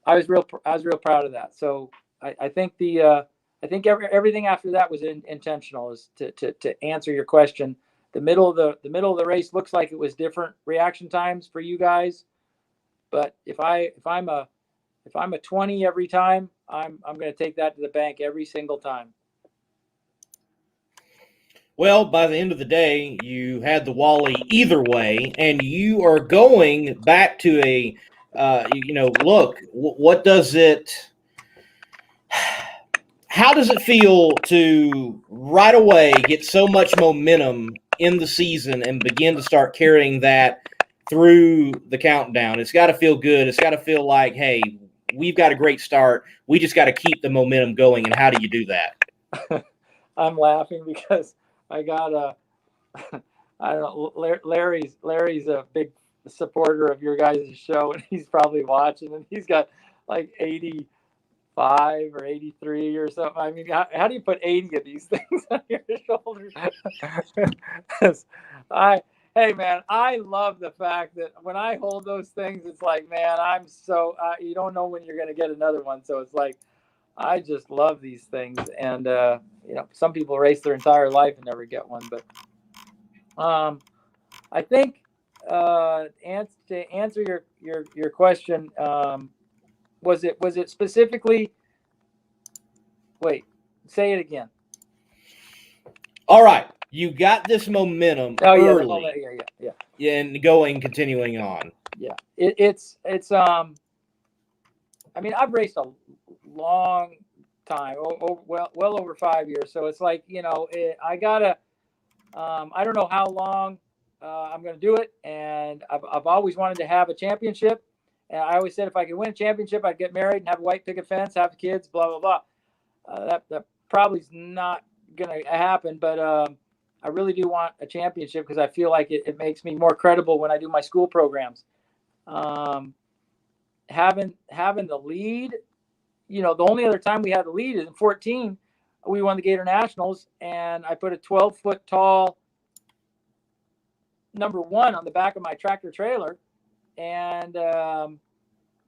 was real proud of that. So I think I think everything after that was intentional. Is to answer your question. The middle of the race looks like it was different reaction times for you guys, but if I'm a 20 every time, I'm going to take that to the bank every single time. Well, by the end of the day, you had the Wally either way, and you are going back to a, look, what does it, how does it feel to right away get so much momentum in the season and begin to start carrying that through the countdown? It's got to feel good. It's got to feel like, hey, we've got a great start. We just got to keep the momentum going. And how do you do that? I'm laughing because I got I don't know, Larry's a big supporter of your guys' show, and he's probably watching, and he's got like 85 or 83 or something. I mean, how do you put 80 of these things on your shoulders? Hey man, I love the fact that when I hold those things, it's like, man, I'm so, you don't know when you're going to get another one. So it's like, I just love these things. And, some people race their entire life and never get one. But I think to answer your question, was it specifically, wait, say it again. All right. You got this momentum early. Yeah. and continuing on. Yeah, it's I mean, I've raced a long time, well over 5 years. So it's like, I gotta, I don't know how long I'm going to do it. And I've always wanted to have a championship. And I always said if I could win a championship, I'd get married and have a white picket fence, have kids, blah, blah, blah. That probably is not going to happen. But I really do want a championship because I feel like it makes me more credible when I do my school programs. Having the lead, the only other time we had the lead is in 14. We won the Gator Nationals, and I put a 12-foot tall number 1 on the back of my tractor trailer, and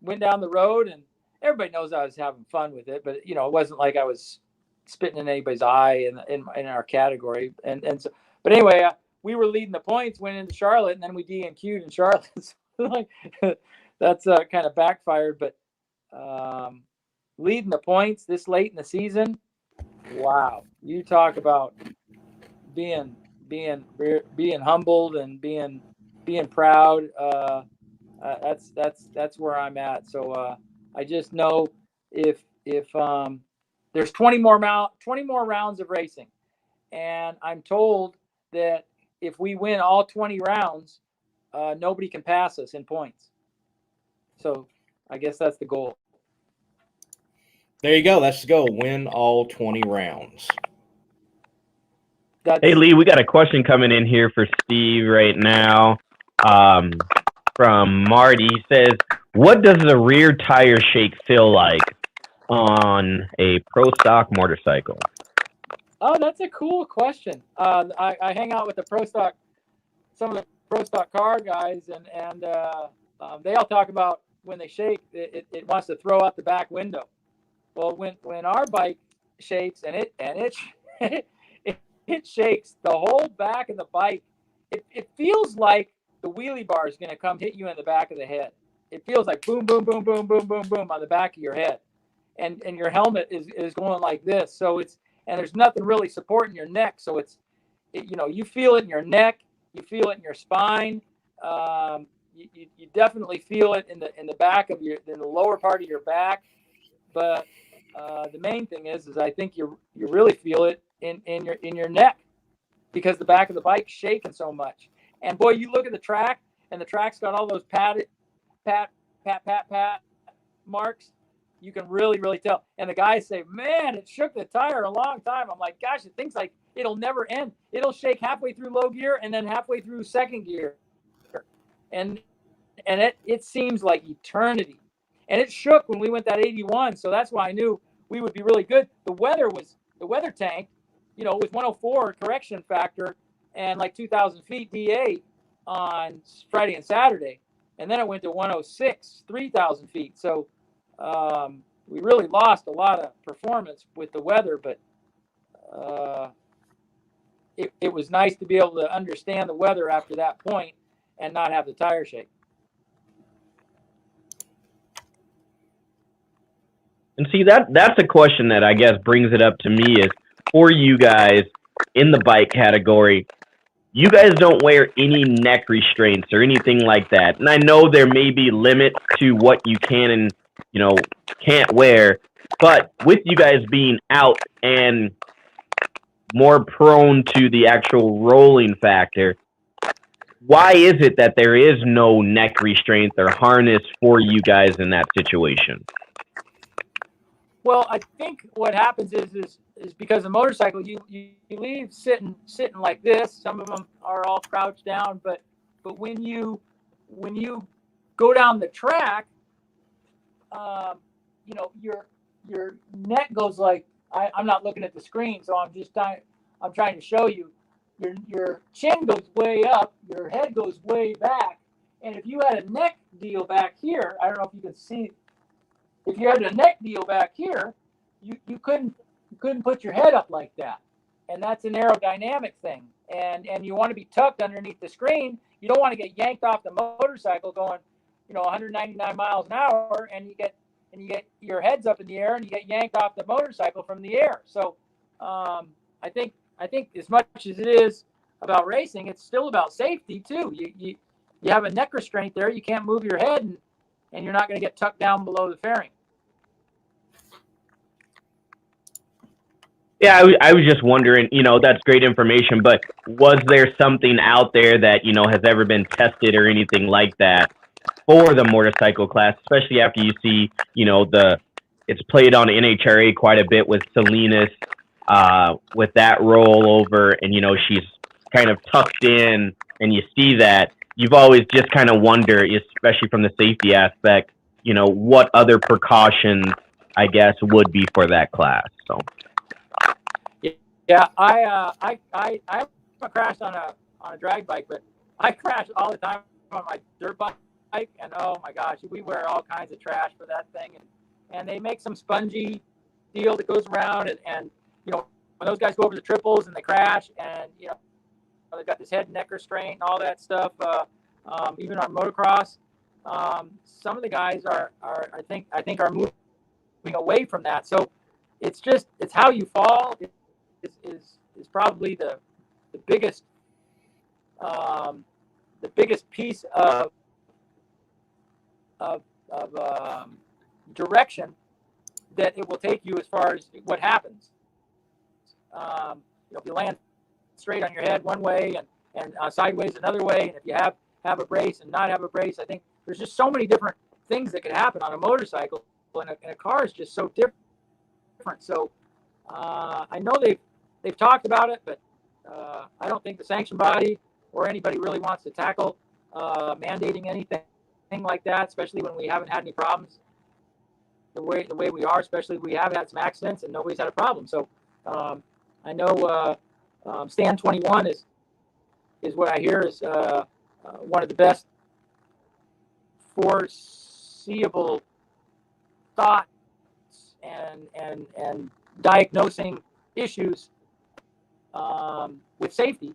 went down the road. And everybody knows I was having fun with it, but it wasn't like I was spitting in anybody's eye in our category. And so, but anyway, we were leading the points, went into Charlotte, and then we DNQ'd in Charlotte. Like, that's kind of backfired, but leading the points this late in the season, wow! You talk about being humbled and being proud. That's where I'm at. So I just know if there's 20 more rounds of racing, and I'm told that if we win all 20 rounds, nobody can pass us in points. So I guess that's the goal. There you go. That's the goal. Win all 20 rounds. Hey, Lee, we got a question coming in here for Steve right now from Marty. He says, what does the rear tire shake feel like on a pro stock motorcycle? Oh, that's a cool question. I hang out with some of the pro stock car guys, and they all talk about when they shake, it wants to throw out the back window. Well, when our bike shakes and it shakes the whole back of the bike, it feels like the wheelie bar is going to come hit you in the back of the head. It feels like boom, boom, boom, boom, boom, boom, boom on the back of your head, and your helmet is going like this. So and there's nothing really supporting your neck. So you feel it in your neck, you feel it in your spine. You definitely feel it in the back of in the lower part of your back. But the main thing is I think you really feel it in your neck, because the back of the bike's shaking so much. And boy, you look at the track, and the track's got all those pat marks. You can really, really tell. And the guys say, man, it shook the tire a long time. I'm like, gosh, it thinks like it'll never end. It'll shake halfway through low gear and then halfway through second gear. And it seems like eternity. And it shook when we went that 81. So that's why I knew we would be really good. The weather tanked, with 104 correction factor and like 2,000 feet D8 on Friday and Saturday. And then it went to 106, 3,000 feet. So we really lost a lot of performance with the weather, but it was nice to be able to understand the weather after that point and not have the tire shake. And see, that's a question that I guess brings it up to me is, for you guys in the bike category, you guys don't wear any neck restraints or anything like that. And I know there may be limits to what you can and, can't wear, but with you guys being out and more prone to the actual rolling factor, why is it that there is no neck restraint or harness for you guys in that situation? Well, I think what happens is because the motorcycle, you leave sitting like this. Some of them are all crouched down, but when you go down the track, your neck goes like, I'm not looking at the screen, so I'm trying to show you. Your chin goes way up, your head goes way back, and if you had a neck deal back here, I don't know if you can see. If you had a neck deal back here, you couldn't put your head up like that, and that's an aerodynamic thing. And you want to be tucked underneath the screen. You don't want to get yanked off the motorcycle going, 199 miles an hour, and you get your head's up in the air and you get yanked off the motorcycle from the air. So I think as much as it is about racing, it's still about safety too. You have a neck restraint there. You can't move your head, and you're not going to get tucked down below the fairing. Yeah, I was just wondering, that's great information, but was there something out there that, has ever been tested or anything like that for the motorcycle class, especially after you see, it's played on NHRA quite a bit with Salinas, with that rollover, and, she's kind of tucked in, and you see that, you've always just kind of wonder, especially from the safety aspect, what other precautions, I guess, would be for that class. So. Yeah, I haven't crashed on a drag bike, but I crash all the time on my dirt bike, and oh my gosh, we wear all kinds of trash for that thing, and they make some spongy deal that goes around, and when those guys go over the triples and they crash, and they've got this head and neck restraint and all that stuff. Even on motocross, some of the guys are I think are moving away from that. So it's how you fall. Is probably the biggest piece of direction that it will take you as far as what happens. If you land straight on your head one way and sideways another way, and if you have a brace and not have a brace, I think there's just so many different things that could happen on a motorcycle, and a car is just so different. So I know they've talked about it, but I don't think the sanction body or anybody really wants to tackle mandating anything like that, especially when we haven't had any problems the way we are, especially we have had some accidents and nobody's had a problem. So I know Stand 21 is what I hear is one of the best foreseeable thoughts and diagnosing issues with safety.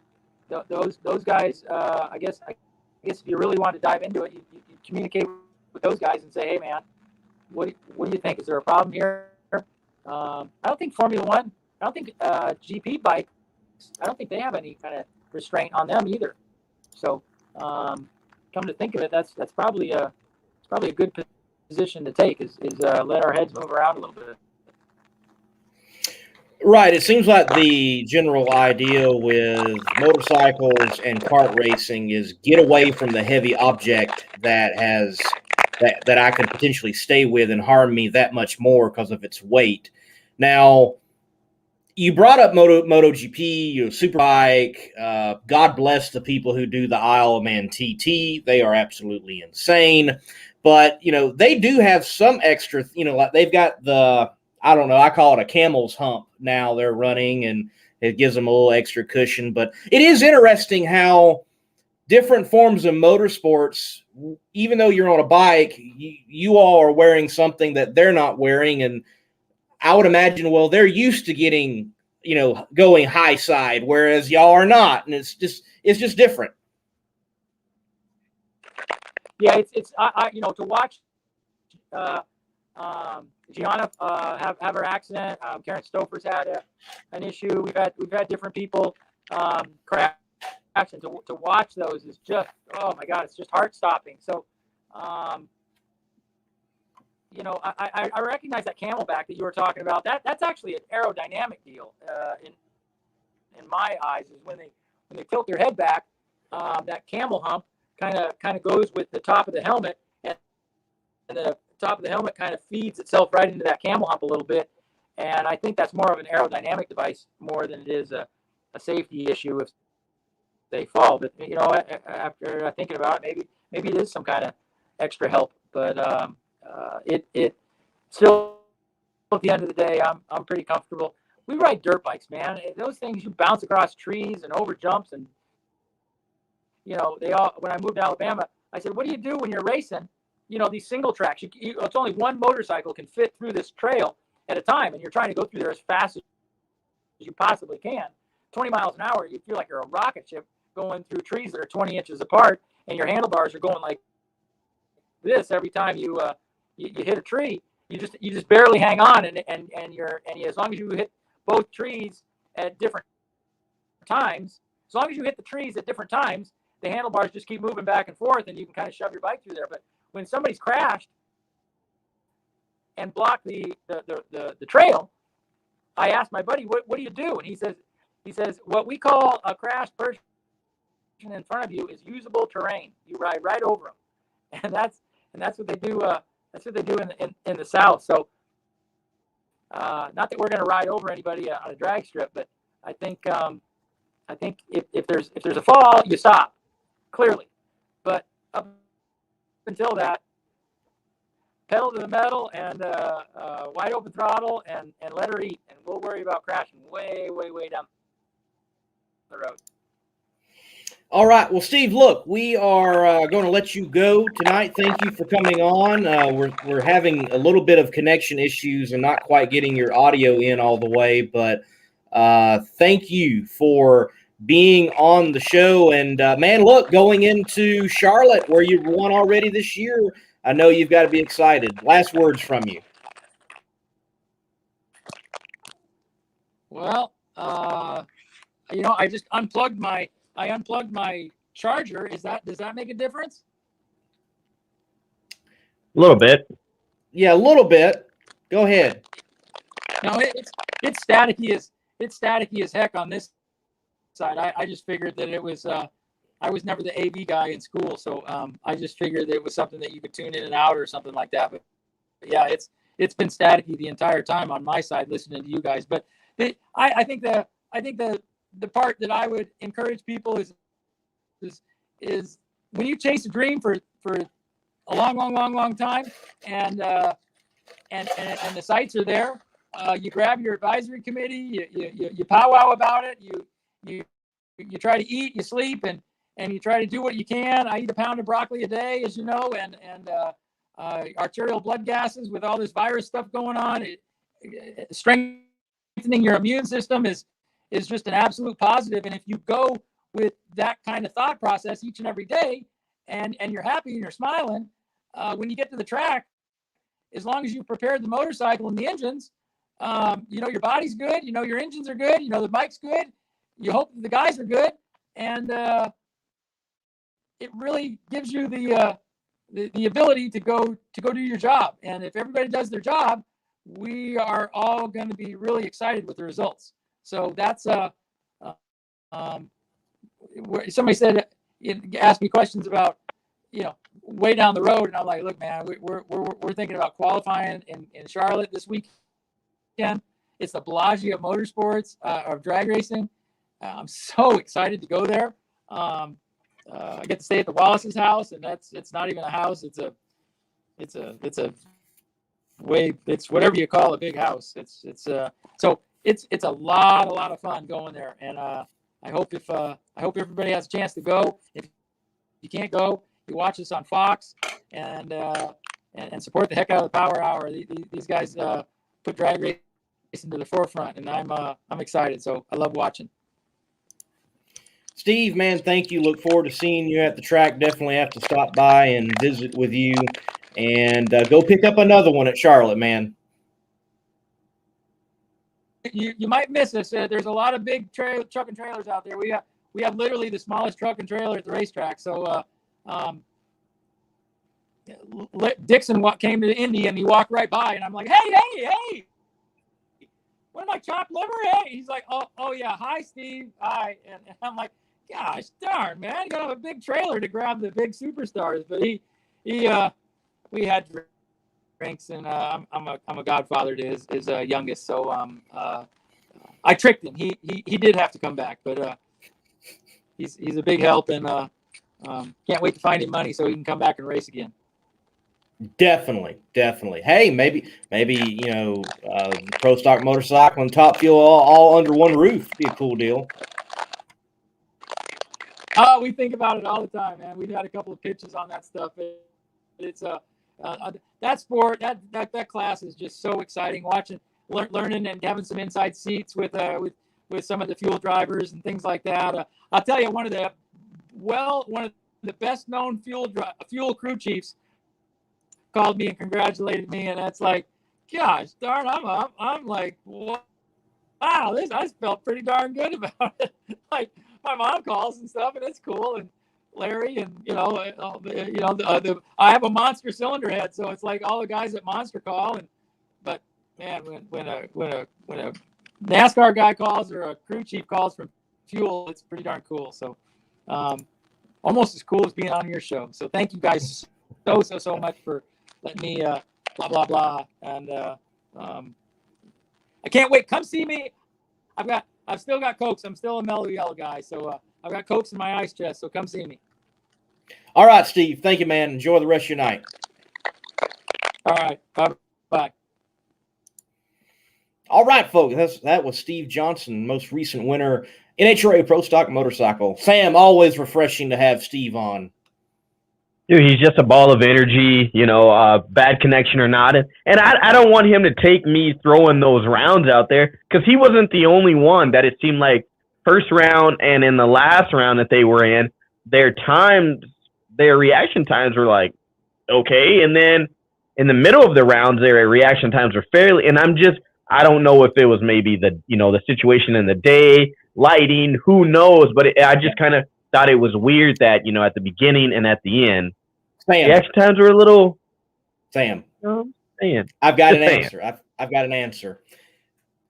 Those guys, I guess if you really want to dive into it, you communicate with those guys and say, hey man, what do you think? Is there a problem here? I don't think Formula One, I don't think GP bikes, I don't think they have any kind of restraint on them either. So come to think of it, that's probably a good position to take is let our heads move around a little bit. Right. It seems like the general idea with motorcycles and kart racing is get away from the heavy object that I could potentially stay with and harm me that much more because of its weight. Now, you brought up MotoGP, Superbike. God bless the people who do the Isle of Man TT. They are absolutely insane. But, they do have some extra, like they've got I don't know, I call it a camel's hump now they're running, and it gives them a little extra cushion. But it is interesting how different forms of motorsports, even though you're on a bike, you all are wearing something that they're not wearing. And I would imagine, well, they're used to getting, going high side, whereas y'all are not. And it's just different. Yeah, it's to watch Gianna have her accident. Karen Stouffer's had an issue. We've had different people crash, and to watch those is just, oh my God, it's just heart stopping. So I recognize that camelback that you were talking about. That's actually an aerodynamic deal in my eyes. Is when they tilt their head back, that camel hump kind of goes with the top of the helmet, and the top of the helmet kind of feeds itself right into that camel hump a little bit. And I think that's more of an aerodynamic device more than it is a safety issue if they fall. But after thinking about it, maybe it is some kind of extra help. But it still, at the end of the day, I'm pretty comfortable. We ride dirt bikes, man. Those things, you bounce across trees and over jumps, and they all. When I moved to Alabama, I said, "What do you do when you're racing? These single tracks. It's only one motorcycle can fit through this trail at a time, and you're trying to go through there as fast as you possibly can. 20 miles an hour, you feel like you're a rocket ship going through trees that are 20 inches apart, and your handlebars are going like this every time you hit a tree. You just barely hang on, and as long as you hit both trees at different times, as long as you hit the trees at different times, the handlebars just keep moving back and forth, and you can kind of shove your bike through there. But when somebody's crashed and blocked the trail, I asked my buddy, what do you do? And he says, what we call a crashed person in front of you is usable terrain. You ride right over them, and that's what they do. That's what they do in the South. So, not that we're going to ride over anybody on a drag strip, but I think if there's a fall, you stop clearly. But up until that, pedal to the metal and wide open throttle and let her eat, and we'll worry about crashing way down the road. All right. Well, Steve, look, we are going to let you go tonight. Thank you for coming on. We're having a little bit of connection issues and not quite getting your audio in all the way, but thank you for being on the show. And man, look, going into Charlotte, where you've won already this year, I know you've got to be excited. Last words from you. Well, I just unplugged my charger. Does that make a difference? A little bit. Yeah, a little bit. Go ahead. No, it's staticky as heck on this side. I just figured that it was. I was never the AV guy in school, so I just figured that it was something that you could tune in and out or something like that. But yeah, it's been staticky the entire time on my side listening to you guys. But I think the part that I would encourage people is when you chase a dream for a long time, and the sites are there, you grab your advisory committee, you powwow about it, you try to eat, you sleep, and you try to do what you can. I eat a pound of broccoli a day, as you know, and arterial blood gases with all this virus stuff going on. Strengthening your immune system is just an absolute positive. And if you go with that kind of thought process each and every day, and you're happy and you're smiling, when you get to the track, as long as you've prepared the motorcycle and the engines, your body's good, your engines are good, the bike's good, you hope the guys are good, and it really gives you the ability to go do your job. And if everybody does their job, we are all going to be really excited with the results. So that's somebody said, asked me questions about, way down the road, and I'm like, look, man, we're thinking about qualifying in Charlotte this weekend. It's the Bellagio of motorsports, of drag racing. I'm so excited to go there. I get to stay at the Wallace's house, and it's not even a house. It's whatever you call a big house. It's a lot of fun going there, and I hope everybody has a chance to go. If you can't go, you watch us on Fox and support the heck out of the Power Hour. These guys put drag racing to the forefront, and I'm excited. So I love watching. Steve, man, thank you. Look forward to seeing you at the track. Definitely have to stop by and visit with you, and go pick up another one at Charlotte, man. You might miss us. There's a lot of big truck and trailers out there. We have literally the smallest truck and trailer at the racetrack. So Dixon came to Indy, and he walked right by, and I'm like, hey, what am I, chopped liver? Hey, he's like, oh yeah, hi Steve, hi, and I'm like, gosh darn, man, you gotta have a big trailer to grab the big superstars. But we had drinks, and I'm a godfather to his youngest, so I tricked him. He did have to come back, but he's a big help, and can't wait to find him money so he can come back and race again. Definitely. Hey, maybe Pro Stock Motorcycle and Top Fuel all under one roof. Be a cool deal. Oh, we think about it all the time, man. We've had a couple of pitches on that stuff. It's that sport, that class is just so exciting. Watching, learning, and having some inside seats with some of the fuel drivers and things like that. I'll tell you, one of the best known fuel crew chiefs called me and congratulated me, and that's like, gosh darn, I'm like, wow, I felt pretty darn good about it. Like, my mom calls and stuff, and it's cool. And Larry, and I have a Monster cylinder head, so it's like all the guys at Monster call. But man, when a NASCAR guy calls or a crew chief calls from Fuel, it's pretty darn cool. So almost as cool as being on your show. So thank you guys so much for letting me blah blah blah. And I can't wait. Come see me. I've still got Cokes. I'm still a mellow yellow guy. So I've got Cokes in my ice chest. So come see me. All right, Steve. Thank you, man. Enjoy the rest of your night. All right. Bye. All right, folks. That was Steve Johnson, most recent winner, NHRA Pro Stock Motorcycle. Sam, always refreshing to have Steve on. Dude, he's just a ball of energy, bad connection or not. And I don't want him to take me throwing those rounds out there, because he wasn't the only one that it seemed like first round and in the last round that they were in, their reaction times were like, okay. And then in the middle of the rounds, their reaction times were fairly, and I don't know if it was maybe the situation in the day, lighting, who knows, but I just kind of thought it was weird that, at the beginning and at the end, reaction times were a little. Sam, saying. I've got an answer. I've got an answer.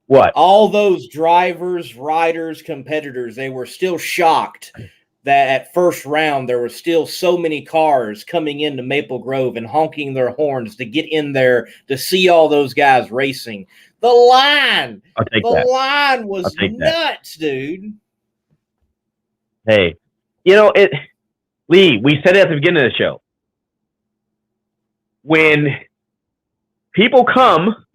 What? All those drivers, riders, competitors, they were still shocked that at first round there were still so many cars coming into Maple Grove and honking their horns to get in there to see all those guys racing. The line was nuts, dude. Hey, Lee, we said it at the beginning of the show. When people come,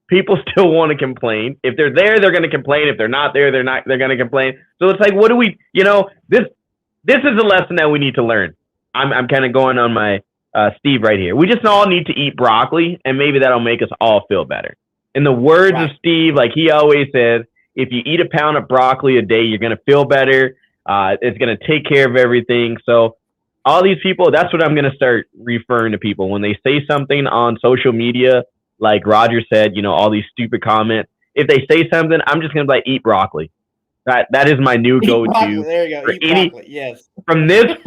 people still want to complain. If they're there, they're going to complain. If they're not there, they're going to complain. So it's like, what do we, this is a lesson that we need to learn. I'm kind of going on my Steve right here. We just all need to eat broccoli, and maybe that'll make us all feel better. In the words of Steve, like he always says, if you eat a pound of broccoli a day, you're going to feel better. It's going to take care of everything. So all these people, that's what I'm going to start referring to people when they say something on social media. Like Roger said, all these stupid comments. If they say something, I'm just going to be like, eat broccoli. That is my new go-to. There you go. Eat broccoli. Yes. From this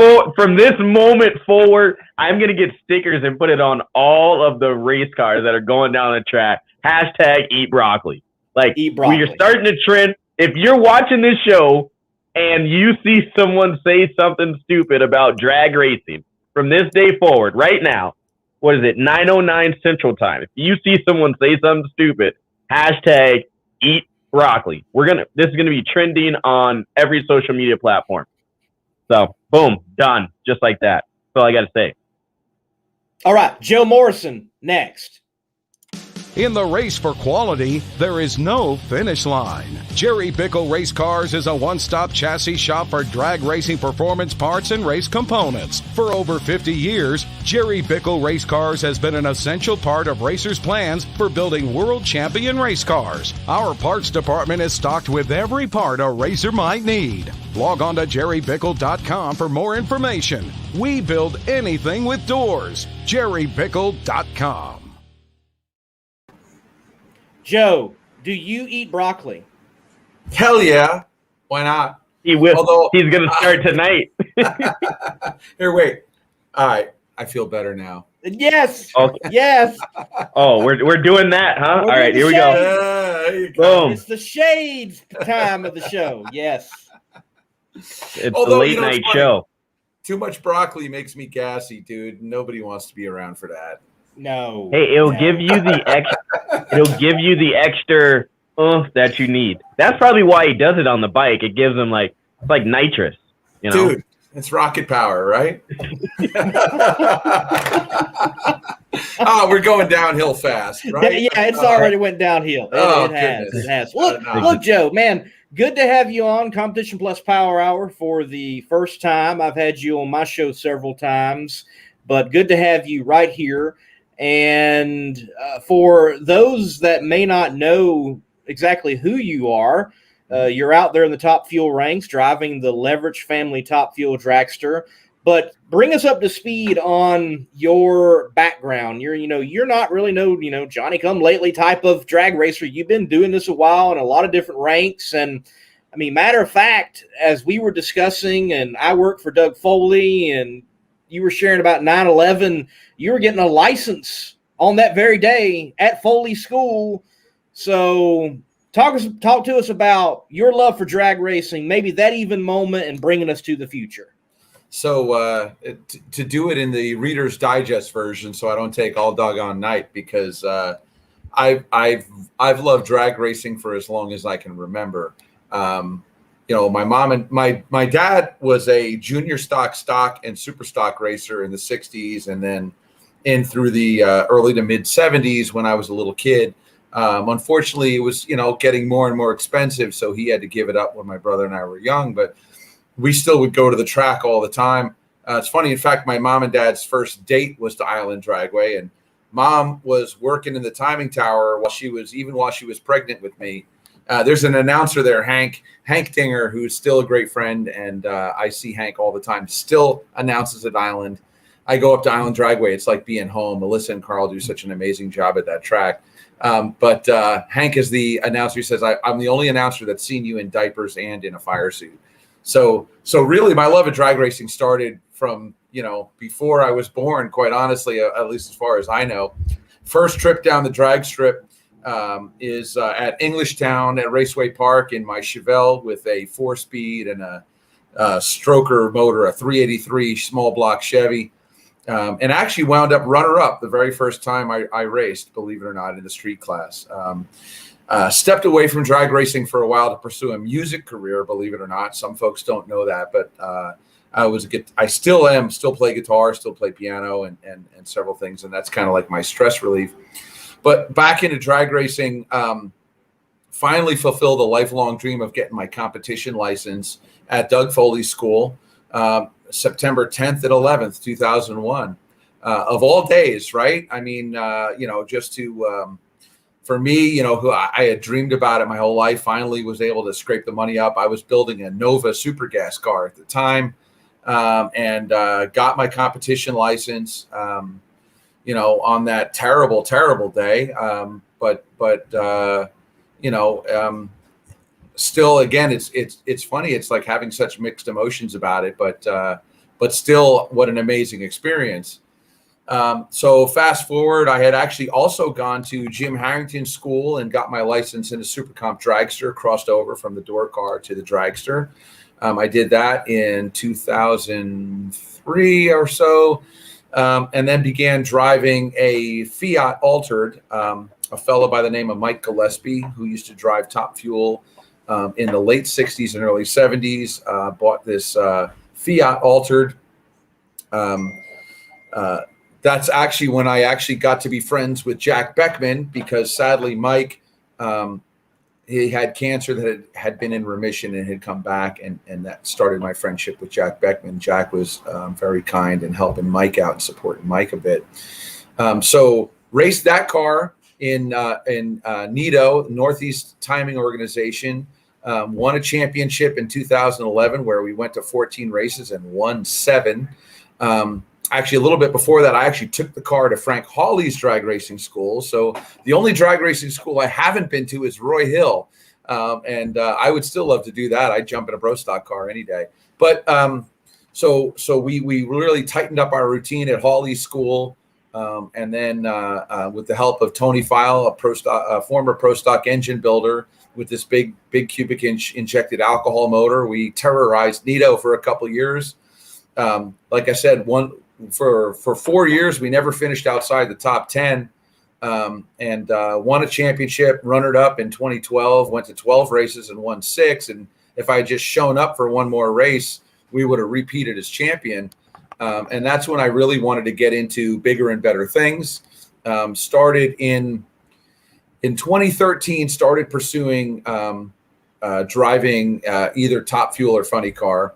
moment forward, I'm going to get stickers and put it on all of the race cars that are going down the track. # eat broccoli. Like, eat broccoli. We're starting to trend. If you're watching this show and you see someone say something stupid about drag racing from this day forward, right now, what is it, 9:09 Central Time? If you see someone say something stupid, # eat broccoli. This is gonna be trending on every social media platform. So boom, done, just like that. That's all I gotta say. All right, Joe Morrison next. In the race for quality, there is no finish line. Jerry Bickle Race Cars is a one-stop chassis shop for drag racing performance parts and race components. For over 50 years, Jerry Bickle Race Cars has been an essential part of racers' plans for building world champion race cars. Our parts department is stocked with every part a racer might need. Log on to jerrybickle.com for more information. We build anything with doors. jerrybickle.com. Joe, do you eat broccoli? Hell yeah. Why not? He will. Although, he's going to start tonight. Here, wait. All right. I feel better now. Yes. Okay. Yes. Oh, we're doing that, huh? All right, here we go. Boom. It's the shades time of the show. Yes. It's the late night show. Too much broccoli makes me gassy, dude. Nobody wants to be around for that. No. Hey, it'll give you the extra. It'll give you the extra that you need. That's probably why he does it on the bike. It gives him it's like nitrous, Dude, it's rocket power, right? We're going downhill fast, right? Yeah, it's already went downhill. It has. It has. Look, Joe, man, good to have you on Competition Plus Power Hour for the first time. I've had you on my show several times, but good to have you right here. And for those that may not know exactly who you are, you're out there in the Top Fuel ranks driving the Leverage family Top Fuel dragster. But bring us up to speed on your background. You're not really no Johnny come lately type of drag racer. You've been doing this a while in a lot of different ranks. And I mean, matter of fact, as we were discussing, and I work for Doug Foley, and you were sharing about 9/11, you were getting a license on that very day at Foley School. So talk to us about your love for drag racing, maybe that even moment, and bringing us to the future. So to do it in the Reader's Digest version, so I don't take all doggone night, because I've loved drag racing for as long as I can remember. My mom and my dad was a junior stock and super stock racer in the 60s, and then in through the early to mid 70s when I was a little kid. Unfortunately, it was getting more and more expensive, so he had to give it up when my brother and I were young. But we still would go to the track all the time. It's funny. In fact, my mom and dad's first date was to Island Dragway, and Mom was working in the timing tower while she was pregnant with me. There's an announcer there, Hank Dinger, who's still a great friend, and I see Hank all the time. Still announces at Island. I go up to Island Dragway. It's like being home. Melissa and Carl do such an amazing job at that track. But Hank is the announcer. He says, I'm the only announcer that's seen you in diapers and in a fire suit. So really, my love of drag racing started from, before I was born, quite honestly, at least as far as I know. First trip down the drag strip is at Englishtown at Raceway Park in my Chevelle with a 4-speed and a stroker motor, a 383 small block Chevy. And actually wound up runner-up the very first time I raced, believe it or not, in the street class. Stepped away from drag racing for a while to pursue a music career, believe it or not. Some folks don't know that, but I still play guitar, still play piano, and several things, and that's kind of like my stress relief. But back into drag racing, finally fulfilled a lifelong dream of getting my competition license at Doug Foley School, September 10th and 11th, 2001. Of all days, right? I mean, just to for me, who I had dreamed about it my whole life, finally was able to scrape the money up. I was building a Nova super gas car at the time, and got my competition license, on that terrible, terrible day. Still, again, it's funny. It's like having such mixed emotions about it, but still, what an amazing experience. So fast forward, I had actually also gone to Jim Harrington's school and got my license in a Super Comp dragster, crossed over from the door car to the dragster. I did that in 2003 or so, and then began driving a Fiat Altered, a fellow by the name of Mike Gillespie, who used to drive Top Fuel in the late 60s and early 70s, bought this Fiat Altered. That's actually when I actually got to be friends with Jack Beckman, because sadly Mike, he had cancer that had been in remission and had come back, and that started my friendship with Jack Beckman. Jack was very kind and helping Mike out and supporting Mike a bit. So raced that car in NITO, Northeast Timing Organization. Won a championship in 2011 where we went to 14 races and won 7. Actually, a little bit before that, I actually took the car to Frank Hawley's drag racing school. So the only drag racing school I haven't been to is Roy Hill. And I would still love to do that. I'd jump in a bro stock car any day. But so we really tightened up our routine at Hawley's school. And then with the help of Tony File, a former pro stock engine builder with this big cubic inch injected alcohol motor, we terrorized NITO for a couple years. Like I said, for 4 years, we never finished outside the top 10, and won a championship, runner-up in 2012, went to 12 races and won 6. And if I had just shown up for one more race, we would have repeated as champion. And that's when I really wanted to get into bigger and better things. Started in 2013, started pursuing driving either Top Fuel or Funny Car.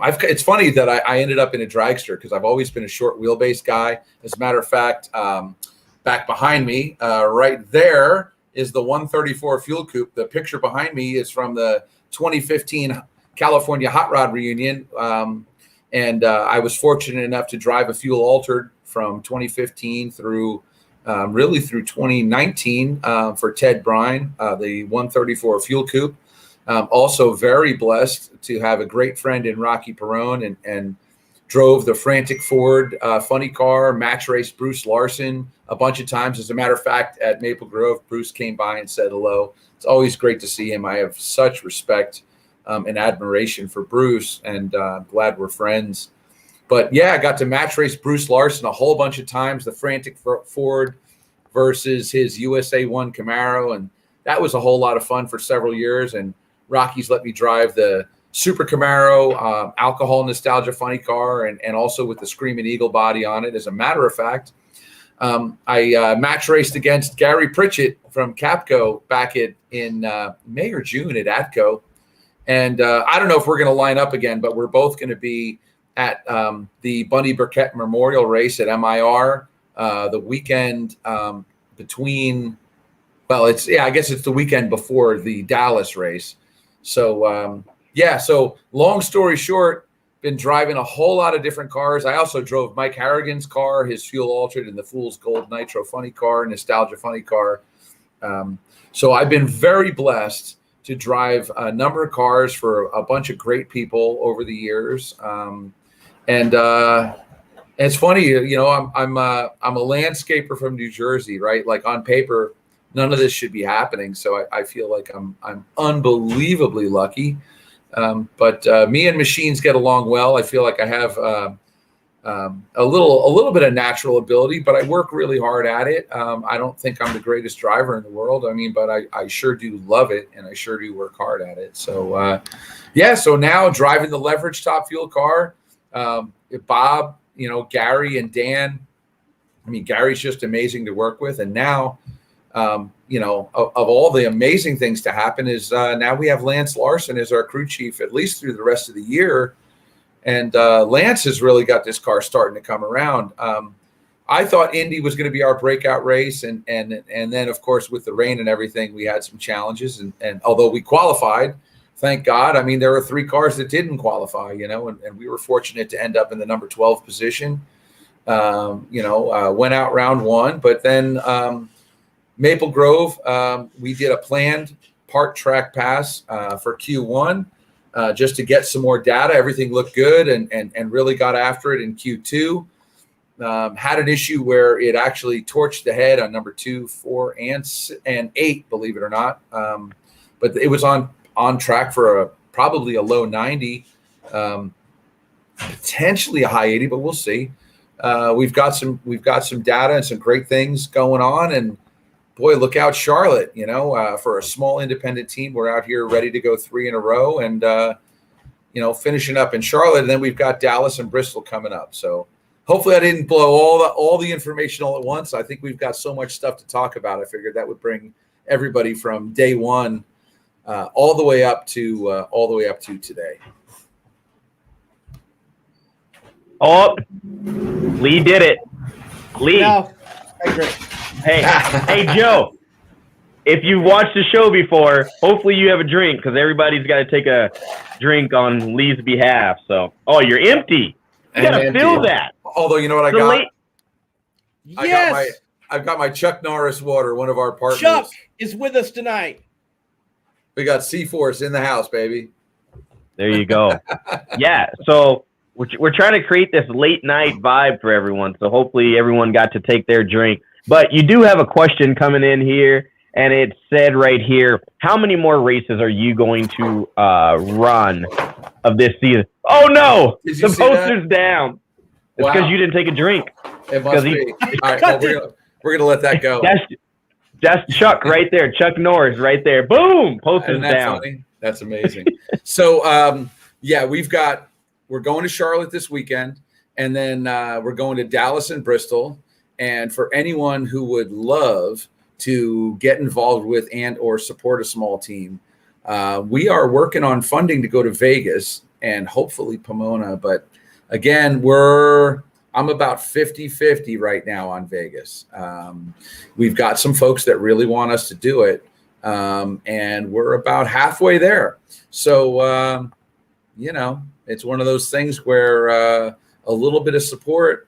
It's funny that I ended up in a dragster because I've always been a short wheelbase guy. As a matter of fact, back behind me, right there, is the 134 Fuel Coupe. The picture behind me is from the 2015 California Hot Rod Reunion. And I was fortunate enough to drive a Fuel Altered from 2015 through 2019 for Ted Brine, the 134 Fuel Coupe. Also very blessed to have a great friend in Rocky Perone, and drove the Frantic Ford funny car, match race Bruce Larson a bunch of times. As a matter of fact, at Maple Grove, Bruce came by and said hello. It's always great to see him. I have such respect and admiration for Bruce, and glad we're friends. But yeah, I got to match race Bruce Larson a whole bunch of times, the Frantic Ford versus his USA 1 Camaro. And that was a whole lot of fun for several years. And Rocky's let me drive the Super Camaro, alcohol nostalgia funny car, and also with the Screaming Eagle body on it. As a matter of fact, I match raced against Gary Pritchett from Capco back in May or June at ATCO. And I don't know if we're going to line up again, but we're both going to be at the Bunny Burkett Memorial Race at MIR the weekend between, well, I guess it's the weekend before the Dallas race. So, so long story short, been driving a whole lot of different cars. I also drove Mike Harrigan's car, his fuel altered, and the Fool's Gold Nitro funny car, nostalgia funny car. So I've been very blessed to drive a number of cars for a bunch of great people over the years. And it's funny, you know, I'm a landscaper from New Jersey, right? Like on paper, none of this should be happening. So I feel like I'm unbelievably lucky. But me and machines get along well. I feel like I have a little bit of natural ability, but I work really hard at it. I don't think I'm the greatest driver in the world. I mean, but I sure do love it, and I sure do work hard at it. So so now driving the leverage top fuel car, Bob, you know, Gary and Dan. I mean, Gary's just amazing to work with, and now. You know, of all the amazing things to happen is now we have Lance Larson as our crew chief, at least through the rest of the year. And Lance has really got this car starting to come around. I thought Indy was going to be our breakout race. And then, of course, with the rain and everything, we had some challenges. And although we qualified, thank God, I mean, there were 3 cars that didn't qualify, you know, and we were fortunate to end up in the number 12 position. Went out round 1, but then Maple Grove, we did a planned part track pass for Q1 just to get some more data. Everything looked good and really got after it in Q2. Had an issue where it actually torched the head on number 2, 4, and 8, believe it or not. But it was on track for probably a low 90, potentially a high 80, but we'll see. We've got some data and some great things going on, and boy, look out, Charlotte, you know, for a small independent team. We're out here ready to go 3 in a row and, finishing up in Charlotte. And then we've got Dallas and Bristol coming up. So hopefully I didn't blow all the information all at once. I think we've got so much stuff to talk about. I figured that would bring everybody from day one all the way up to today. Oh, Lee did it. Lee. No, I agree. Hey, Joe, if you've watched the show before, hopefully you have a drink because everybody's got to take a drink on Lee's behalf. So, you're empty. You got to fill that. Although, you know what I got? Yes. I've got my Chuck Norris water, one of our partners. Chuck is with us tonight. We got C-Force in the house, baby. There you go. Yeah, so we're trying to create this late night vibe for everyone. So hopefully everyone got to take their drink. But you do have a question coming in here, and it said right here, how many more races are you going to run of this season? Oh, no! The poster's down. It's because you didn't take a drink. It must be. All right, well, we're going to let that go. That's Chuck right there. Chuck Norris right there. Boom! Poster's down. Funny? That's amazing. So, we're going to Charlotte this weekend, and then we're going to Dallas and Bristol. And for anyone who would love to get involved with and or support a small team, we are working on funding to go to Vegas and hopefully Pomona. But again, I'm about 50-50 right now on Vegas. We've got some folks that really want us to do it, and we're about halfway there. So, it's one of those things where a little bit of support,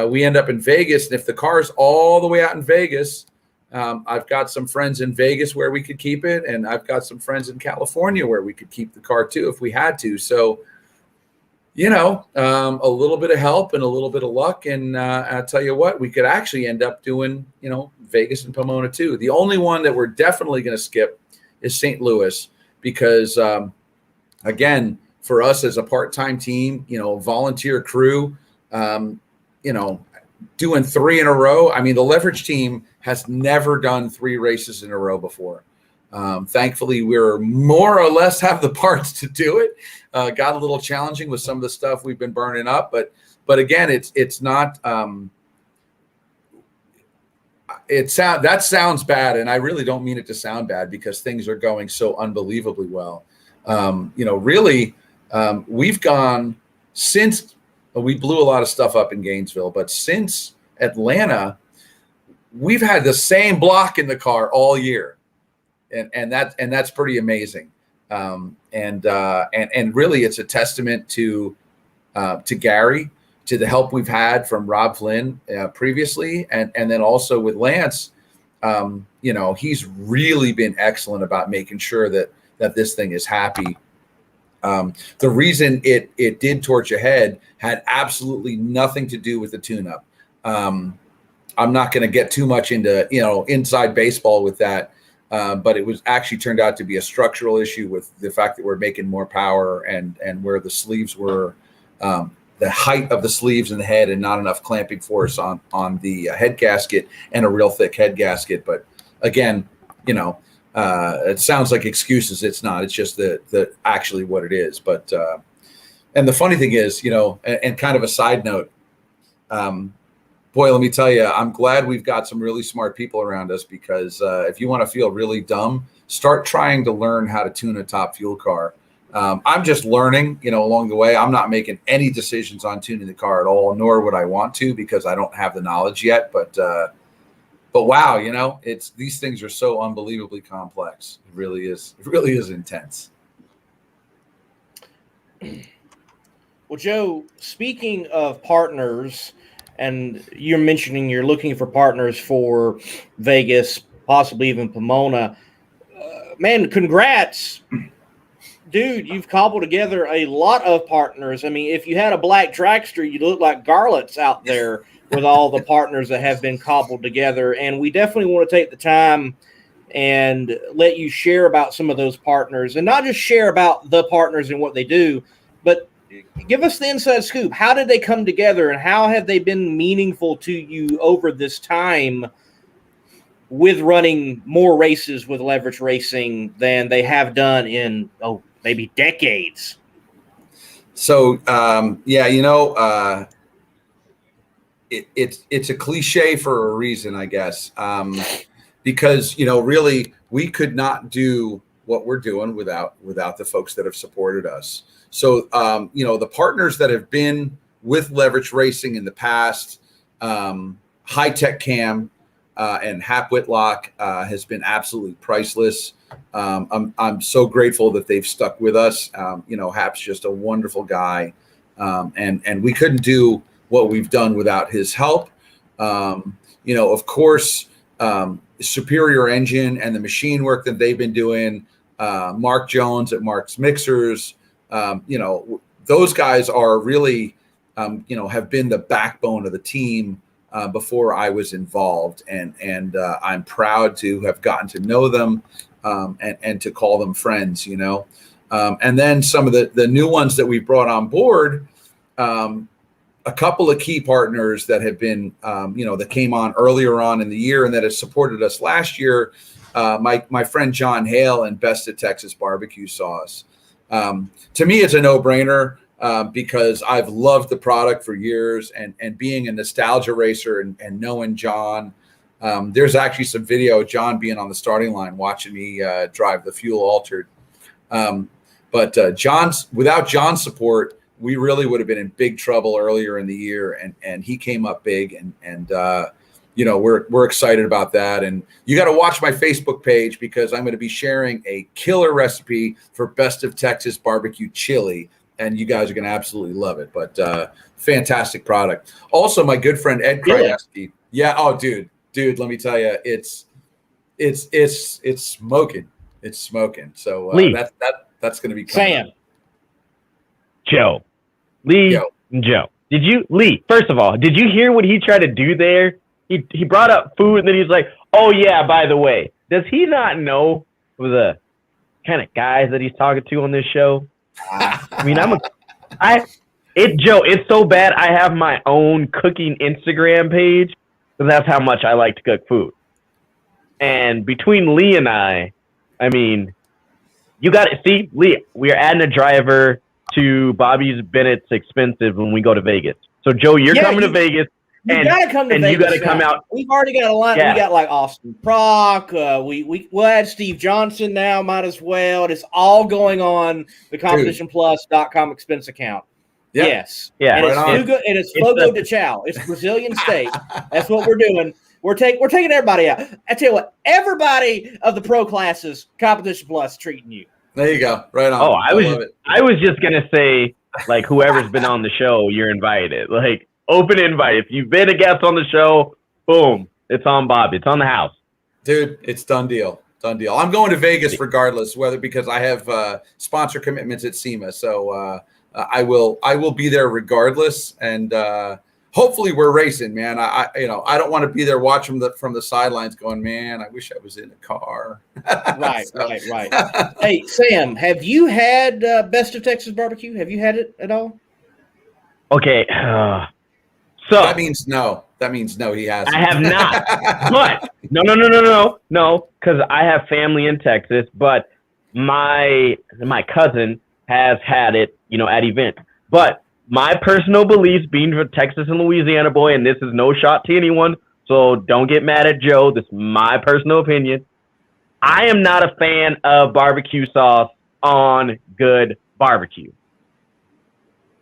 we end up in Vegas, and if the car's all the way out in Vegas, I've got some friends in Vegas where we could keep it, and I've got some friends in California where we could keep the car too if we had to. So, a little bit of help and a little bit of luck, and I'll tell you what, we could actually end up doing, Vegas and Pomona too. The only one that we're definitely going to skip is St. Louis because, again, for us as a part-time team, volunteer crew, doing 3 in a row. I mean, the Leverage team has never done 3 races in a row before. Thankfully, we're more or less have the parts to do it. Got a little challenging with some of the stuff we've been burning up, but again, it's not. That sounds bad, and I really don't mean it to sound bad because things are going so unbelievably well. We've gone since. We blew a lot of stuff up in Gainesville, but since Atlanta, we've had the same block in the car all year, and that's pretty amazing. And really, it's a testament to Gary, to the help we've had from Rob Flynn previously, and then also with Lance. He's really been excellent about making sure that this thing is happy. The reason it did torch ahead had absolutely nothing to do with the tune-up. I'm not going to get too much into inside baseball with that, but it was actually turned out to be a structural issue with the fact that we're making more power and where the sleeves were, the height of the sleeves and the head, and not enough clamping force on the head gasket and a real thick head gasket. But again, it sounds like excuses. It's not. It's just the actually what it is. But and the funny thing is, and kind of a side note, boy, let me tell you, I'm glad we've got some really smart people around us because if you want to feel really dumb, start trying to learn how to tune a top fuel car. I'm just learning, along the way. I'm not making any decisions on tuning the car at all, nor would I want to because I don't have the knowledge yet. But wow, these things are so unbelievably complex. It really is. It really is intense. Well, Joe, speaking of partners, and you're mentioning you're looking for partners for Vegas, possibly even Pomona. Man, congrats. Dude, you've cobbled together a lot of partners. I mean, if you had a black dragster, you'd look like garlets out there with all the partners that have been cobbled together. And we definitely want to take the time and let you share about some of those partners, and not just share about the partners and what they do, but give us the inside scoop. How did they come together, and how have they been meaningful to you over this time with running more races with Leverage Racing than they have done in, maybe decades? So, it's a cliche for a reason, I guess, because really we could not do what we're doing without the folks that have supported us. So the partners that have been with Leverage Racing in the past, High Tech Cam and Hap Whitlock has been absolutely priceless. I'm so grateful that they've stuck with us. Hap's just a wonderful guy, and we couldn't do what we've done without his help. Of course, Superior Engine and the machine work that they've been doing, Mark Jones at Mark's Mixers, those guys are really, have been the backbone of the team before I was involved. And I'm proud to have gotten to know them and to call them friends, and then some of the new ones that we brought on board, a couple of key partners that have been, that came on earlier on in the year and that have supported us last year. My friend John Hale and Best of Texas Barbecue Sauce. To me, it's a no-brainer because I've loved the product for years, and being a nostalgia racer and knowing John. There's actually some video of John being on the starting line watching me drive the Fuel Altered. But without John's support, we really would have been in big trouble earlier in the year, and he came up big, and we're excited about that. And you got to watch my Facebook page because I'm going to be sharing a killer recipe for Best of Texas Barbecue Chili, and you guys are going to absolutely love it. But fantastic product. Also, my good friend Ed Krajewski. Yeah. Oh, dude, let me tell you, it's It's smoking. It's smoking. So Lee. that's going to be coming Sam. up. Joe. Lee Yo. and Joe. Lee, first of all, did you hear what he tried to do there? He brought up food and then he's like, oh yeah, by the way, does he not know the kind of guys that he's talking to on this show? I mean, Joe, it's so bad I have my own cooking Instagram page because that's how much I like to cook food. And between Lee and I mean, you got to see, Lee, we are adding a driver to Bobby's Bennett's Expensive when we go to Vegas. So Joe, you're coming to Vegas. You gotta come to Vegas. You gotta come out. We've already got a line. Yeah. We got like Austin Prock. We'll add Steve Johnson now. Might as well. It's all going on the CompetitionPlus.com expense account. Yep. Yes. Yeah. And it's Fogo de Chao. It's Brazilian steak. That's what we're doing. We're taking everybody out. I tell you what, everybody of the pro classes, Competition Plus treating you. There you go. Right on. Oh, I was just gonna say, like, whoever's been on the show, you're invited. Like, open invite. If you've been a guest on the show, boom, it's on Bobby. It's on the house. Dude, it's done deal. Done deal. I'm going to Vegas regardless, because I have sponsor commitments at SEMA. So I will be there regardless. And hopefully we're racing, man. I don't want to be there watching from the sidelines going, man, I wish I was in a car. Right. Hey, Sam, have you had Best of Texas Barbecue? Have you had it at all? Okay. So that means no. That means no, he hasn't. I have not. But no, because I have family in Texas. But my cousin has had it, at events. But my personal beliefs, being a Texas and Louisiana boy, and this is no shot to anyone, so don't get mad at Joe. This is my personal opinion. I am not a fan of barbecue sauce on good barbecue.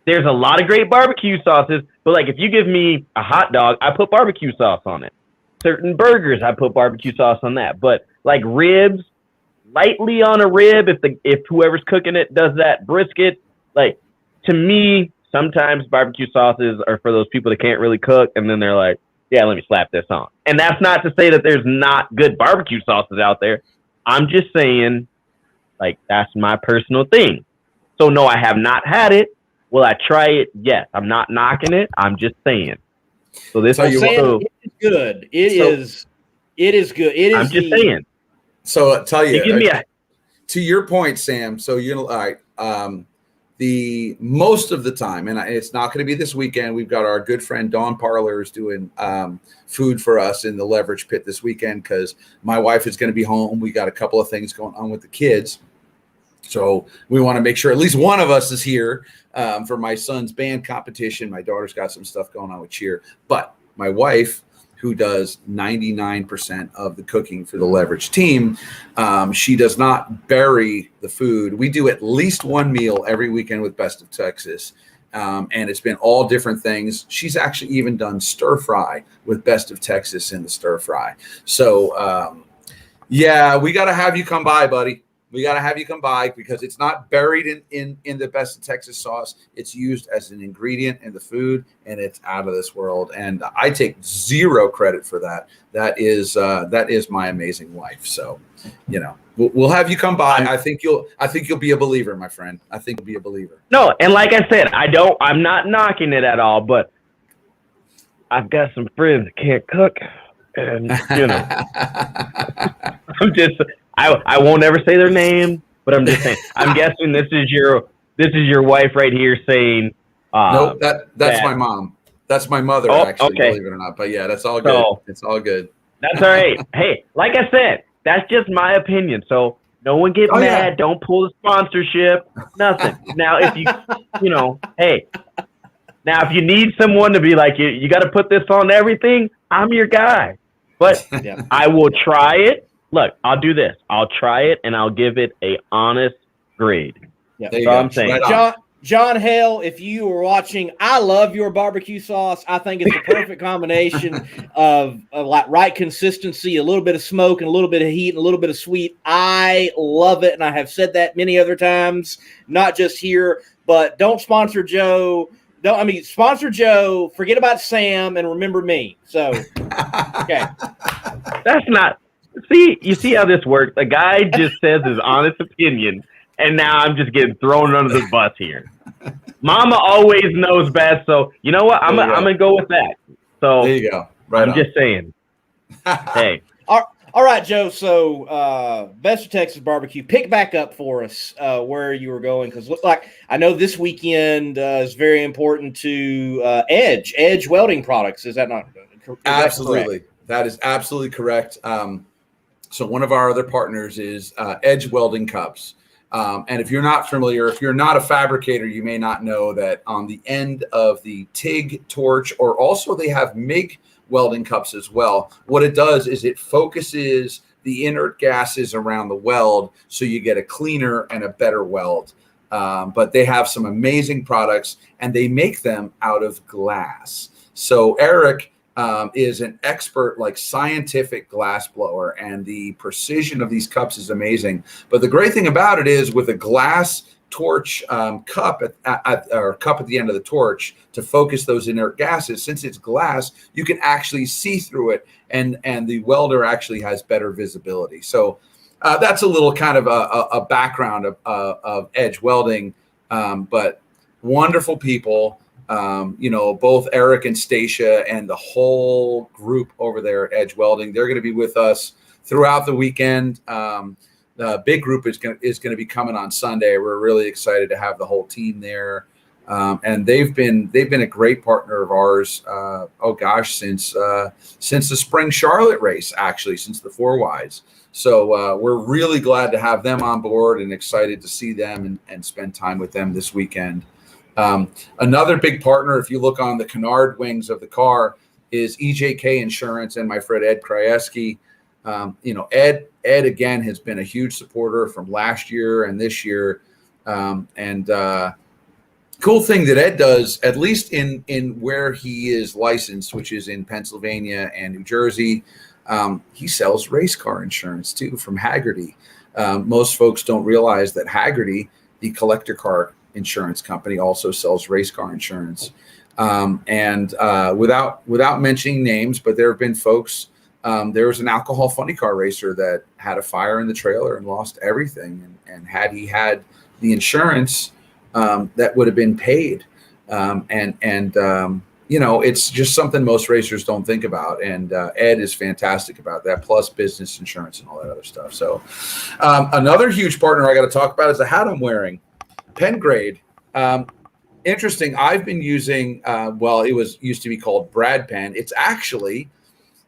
There's a lot of great barbecue sauces, but like if you give me a hot dog, I put barbecue sauce on it. Certain burgers, I put barbecue sauce on that. But like ribs, lightly on a rib, if whoever's cooking it does that, brisket, like to me, sometimes barbecue sauces are for those people that can't really cook, and then they're like, yeah, let me slap this on. And that's not to say that there's not good barbecue sauces out there. I'm just saying, like, that's my personal thing. So no, I have not had it. Will I try it? Yes. I'm not knocking it. I'm just saying. So this is good. It is good. I'm just saying. So I'll tell you, to your point, Sam. So all right. The most of the time, and it's not going to be this weekend. We've got our good friend Dawn Parlors doing food for us in the Leverage Pit this weekend because my wife is going to be home. We got a couple of things going on with the kids. So we want to make sure at least one of us is here for my son's band competition. My daughter's got some stuff going on with cheer. But my wife, who does 99% of the cooking for the Leverage team, she does not bury the food. We do at least one meal every weekend with Best of Texas. And it's been all different things. She's actually even done stir fry with Best of Texas in the stir fry. So, we got to have you come by, buddy. We got to have you come by because it's not buried in the Best of Texas sauce. It's used as an ingredient in the food, and it's out of this world. And I take zero credit for that. That is my amazing wife. So, we'll have you come by. I think you'll be a believer, my friend. I think you'll be a believer. No, and like I said, I'm not knocking it at all, but I've got some friends that can't cook, and I'm just. I won't ever say their name, but I'm just saying. I'm guessing this is your wife right here saying. Nope, that's my mom. That's my mother, actually, believe it or not. But yeah, that's all good. It's all good. That's all right. Hey, like I said, that's just my opinion. So no one get mad. Yeah. Don't pull the sponsorship. Nothing. Now, if if you need someone to be like, you got to put this on everything, I'm your guy. But I will try it. Look, I'll do this. I'll try it, and I'll give it a honest grade. Yeah, that's all I'm saying. Right John Hale, if you were watching, I love your barbecue sauce. I think it's a perfect combination of like right consistency, a little bit of smoke, and a little bit of heat, and a little bit of sweet. I love it, and I have said that many other times, not just here. But don't sponsor Joe. Sponsor Joe. Forget about Sam, and remember me. So, okay. That's not See, you see how this works? A guy just says his honest opinion, and now I'm just getting thrown under the bus here. Mama always knows best, so you know what? I'm gonna go with that. So there you go. Right. I'm just saying. Hey. All right, Joe. So, Best of Texas Barbecue, pick back up for us where you were going, because look like I know this weekend is very important to Edge Welding Products. Is that not? Absolutely, that is absolutely correct. So one of our other partners is Edge Welding Cups. And if you're not familiar, if you're not a fabricator, you may not know that on the end of the TIG torch, or also they have MIG welding cups as well. What it does is it focuses the inert gases around the weld, so you get a cleaner and a better weld. But they have some amazing products, and they make them out of glass. So Eric is an expert, like scientific glass blower, and the precision of these cups is amazing. But the great thing about it is, with a glass torch cup at the end of the torch to focus those inert gases, since it's glass, you can actually see through it, and the welder actually has better visibility. So that's a little kind of a background of Edge Welding, but wonderful people. Both Eric and Stacia and the whole group over there at Edge Welding, they're going to be with us throughout the weekend. The big group is going to be coming on Sunday. We're really excited to have the whole team there. And they've been a great partner of ours. Since the spring Charlotte race, actually, since the 4 Ys. So we're really glad to have them on board, and excited to see them and spend time with them this weekend. Another big partner, if you look on the canard wings of the car, is EJK Insurance and my friend Ed Krajewski. Ed again has been a huge supporter from last year and this year. Cool thing that Ed does, at least in where he is licensed, which is in Pennsylvania and New Jersey, he sells race car insurance too from Haggerty. Most folks don't realize that Haggerty, the collector car insurance company, also sells race car insurance. Without mentioning names, but there have been folks. There was an alcohol funny car racer that had a fire in the trailer and lost everything. And had he had the insurance, that would have been paid. It's just something most racers don't think about. And Ed is fantastic about that, plus business insurance and all that other stuff. So another huge partner I got to talk about is the hat I'm wearing. Pengrade. Interesting. I've been using, it used to be called Brad Pen. It's actually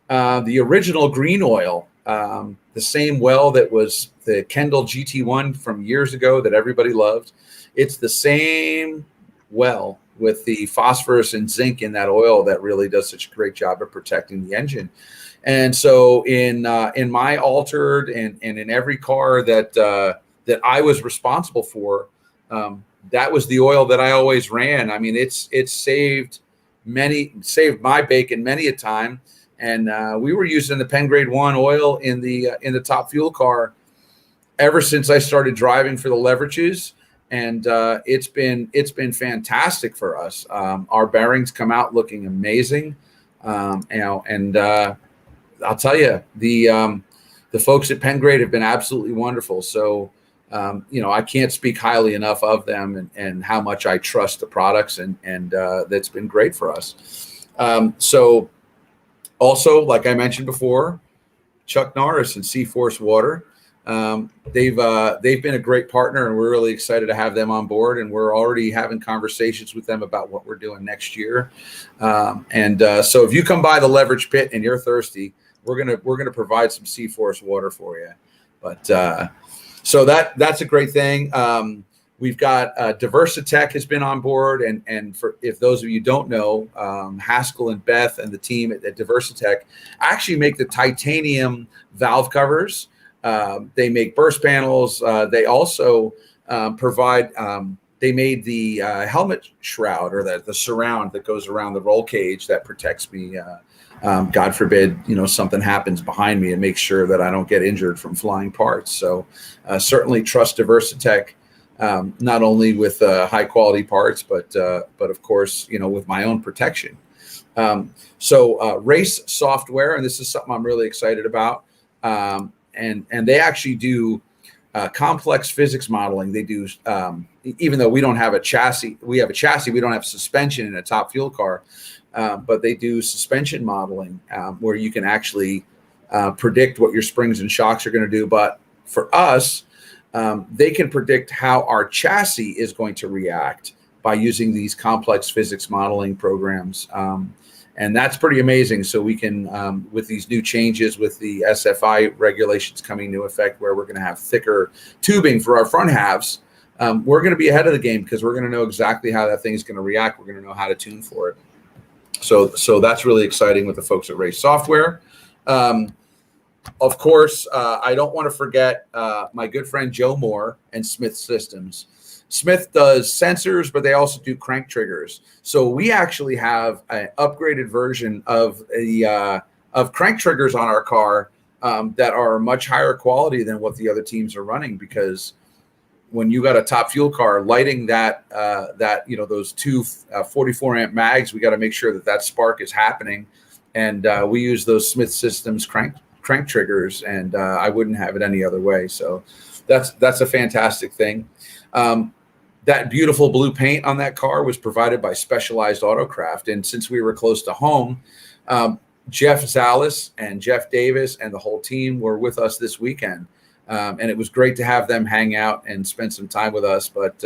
the original green oil, the same well that was the Kendall GT1 from years ago that everybody loved. It's the same well with the phosphorus and zinc in that oil that really does such a great job of protecting the engine. And so in my altered and in every car that I was responsible for, that was the oil that I always ran. I mean, it's saved my bacon many a time. And we were using the Pengrade 1 oil in the top fuel car ever since I started driving for the Leverages. And it's been fantastic for us. Our bearings come out looking amazing. I'll tell you, the folks at Pengrade have been absolutely wonderful. So, I can't speak highly enough of them and how much I trust the products, and that's been great for us. So also, like I mentioned before, Chuck Norris and C-Force Water. They've been a great partner, and we're really excited to have them on board. And we're already having conversations with them about what we're doing next year. So if you come by the Leverage Pit and you're thirsty, we're gonna provide some C-Force water for you. But so that's a great thing. We've got Diversitech has been on board, and for if those of you don't know, Haskell and Beth and the team at Diversitech actually make the titanium valve covers. They make burst panels. They also provide. They made the helmet shroud, or the surround that goes around the roll cage that protects me. God forbid, something happens behind me, and makes sure that I don't get injured from flying parts. So certainly trust Diversitech, not only with high quality parts, but of course, with my own protection. So race software, and this is something I'm really excited about. and they actually do complex physics modeling. They do, even though we don't have a chassis, we have a chassis, we don't have suspension in a top fuel car, but they do suspension modeling where you can actually predict what your springs and shocks are going to do. But for us, they can predict how our chassis is going to react by using these complex physics modeling programs. And that's pretty amazing. So we can, with these new changes, with the SFI regulations coming into effect, where we're going to have thicker tubing for our front halves, we're going to be ahead of the game because we're going to know exactly how that thing is going to react. We're going to know how to tune for it. So that's really exciting with the folks at Race Software. Of course, I don't want to forget my good friend Joe Moore and Smith Systems. Smith does sensors, but they also do crank triggers. So we actually have an upgraded version of crank triggers on our car that are much higher quality than what the other teams are running. Because when you got a top fuel car, lighting that those two 44 amp mags, we got to make sure that spark is happening. And we use those Smith Systems crank triggers, and I wouldn't have it any other way. So that's a fantastic thing. That beautiful blue paint on that car was provided by Specialized Autocraft. And since we were close to home, Jeff Zales and Jeff Davis and the whole team were with us this weekend. And it was great to have them hang out and spend some time with us. But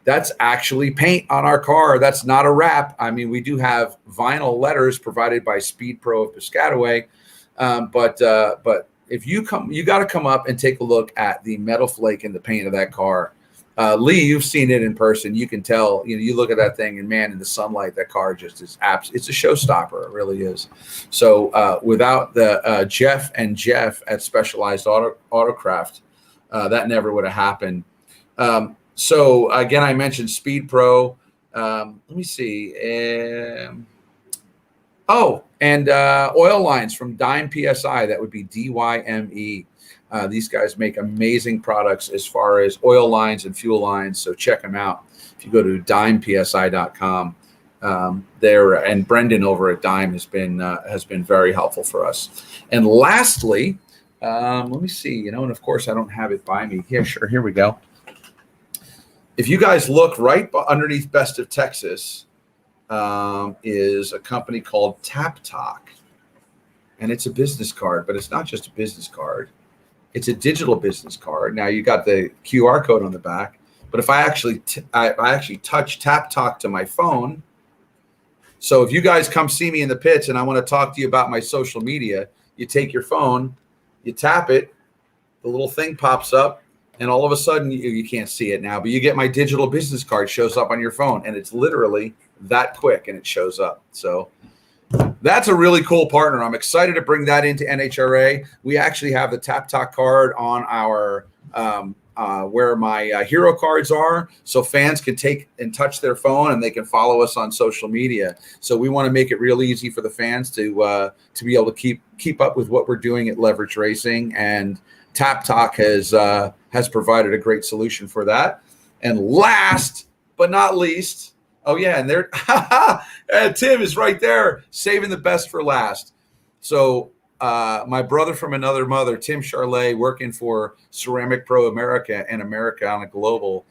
that's actually paint on our car. That's not a wrap. I mean, we do have vinyl letters provided by Speed Pro of Piscataway. But if you come, you got to come up and take a look at the metal flake in the paint of that car. Lee, you've seen it in person. You can tell, you look at that thing and man, in the sunlight, that car just is it's a showstopper. It really is. So without the Jeff at Specialized Autocraft, that never would have happened. So again, I mentioned Speed Pro. Let me see. And oil lines from Dime PSI. That would be DYME. These guys make amazing products as far as oil lines and fuel lines. So check them out. If you go to dimepsi.com, and Brendan over at Dime has been very helpful for us. And lastly, let me see. And of course I don't have it by me. Yeah, sure. Here we go. If you guys look right underneath Best of Texas, is a company called Tap Talk, and it's a business card, but it's not just a business card. It's a digital business card. Now you got the QR code on the back, but if I actually touch Tap Talk to my phone. So if you guys come see me in the pits and I want to talk to you about my social media, you take your phone, you tap it, the little thing pops up, and all of a sudden you can't see it now, but you get my digital business card shows up on your phone, and it's literally that quick and it shows up. So that's a really cool partner. I'm excited to bring that into NHRA. We actually have the Tap Talk card on our where my hero cards are, so fans can take and touch their phone and they can follow us on social media. So we want to make it real easy for the fans to be able to keep up with what we're doing at Leverage Racing, and Tap Talk has provided a great solution for that. And last but not least, oh yeah, and there, Tim is right there, saving the best for last. So my brother from another mother, Tim Charlet, working for Ceramic Pro America and Americana Global,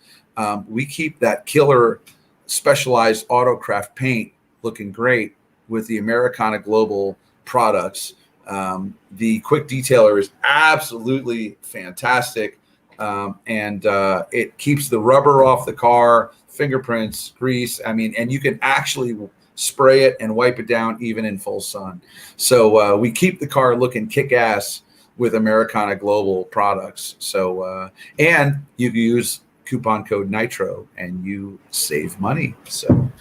we keep that killer Specialized Autocraft paint looking great with the Americana Global products. The quick detailer is absolutely fantastic, and it keeps the rubber off the car, fingerprints, grease. I mean, and you can actually spray it and wipe it down even in full sun. So we keep the car looking kick-ass with Americana Global products. So and you can use coupon code Nitro and you save money. So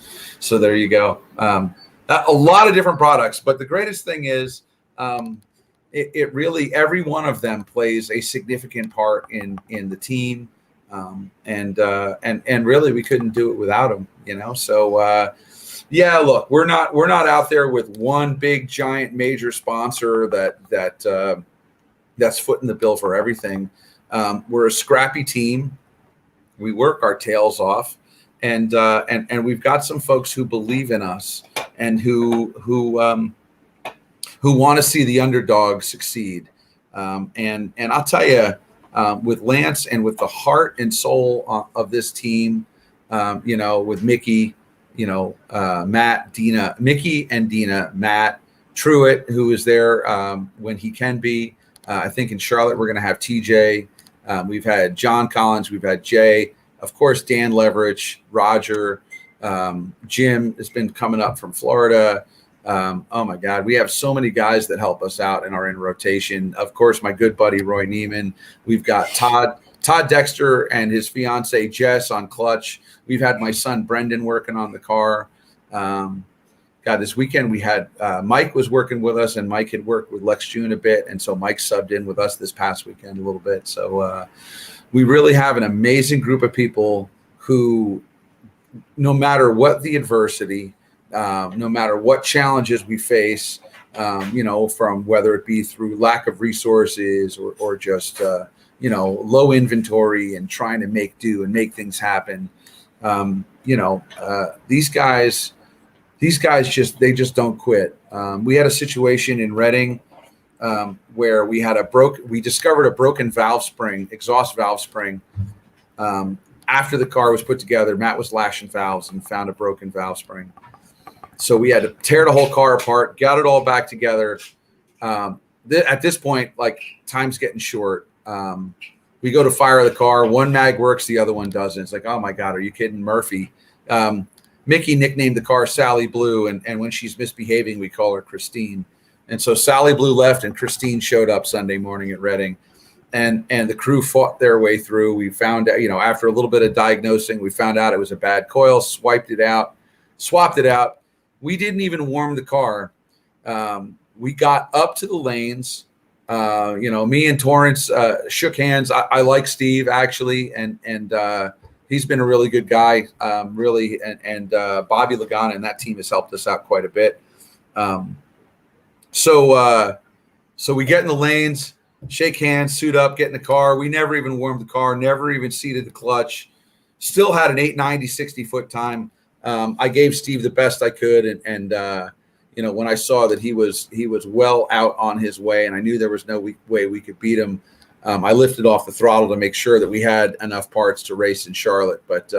there you go. A lot of different products, but the greatest thing is it really, every one of them plays a significant part in the team. And really we couldn't do it without them, So yeah, look, we're not out there with one big giant major sponsor that's footing the bill for everything. We're a scrappy team. We work our tails off, and we've got some folks who believe in us and who want to see the underdog succeed. And I'll tell you, with Lance and with the heart and soul of this team, with Mickey, Matt, Dina, Mickey and Dina, Matt, Truitt, who is there when he can be. I think in Charlotte we're going to have TJ. We've had John Collins. We've had Jay. Of course, Dan Leverich, Roger, Jim has been coming up from Florida. Oh, my God. We have so many guys that help us out and are in rotation. Of course, my good buddy, Roy Neiman. We've got Todd Dexter and his fiance, Jess, on clutch. We've had my son, Brendan, working on the car. God, this weekend we had Mike was working with us, and Mike had worked with Lex June a bit. And so Mike subbed in with us this past weekend a little bit. So we really have an amazing group of people who, no matter what the adversity, no matter what challenges we face, from whether it be through lack of resources or just, low inventory and trying to make do and make things happen. These guys just don't quit. We had a situation in Reading where we discovered a broken exhaust valve spring. After the car was put together, Matt was lashing valves and found a broken valve spring. So we had to tear the whole car apart, got it all back together. At this point, like, time's getting short. We go to fire the car. One mag works, the other one doesn't. It's like, oh my God, are you kidding, Murphy? Mickey nicknamed the car Sally Blue, and when she's misbehaving, we call her Christine. And so Sally Blue left, and Christine showed up Sunday morning at Reading, and the crew fought their way through. We found out, after a little bit of diagnosing, we found out it was a bad coil, swapped it out. We didn't even warm the car. We got up to the lanes. Me and Torrance shook hands. I like Steve, actually, and he's been a really good guy, really, and Bobby Lagana and that team has helped us out quite a bit. So we get in the lanes, shake hands, suit up, get in the car. We never even warmed the car, never even seated the clutch. Still had an 890 60-foot time. I gave Steve the best I could, and when I saw that he was well out on his way, and I knew there was no way we could beat him, I lifted off the throttle to make sure that we had enough parts to race in Charlotte. But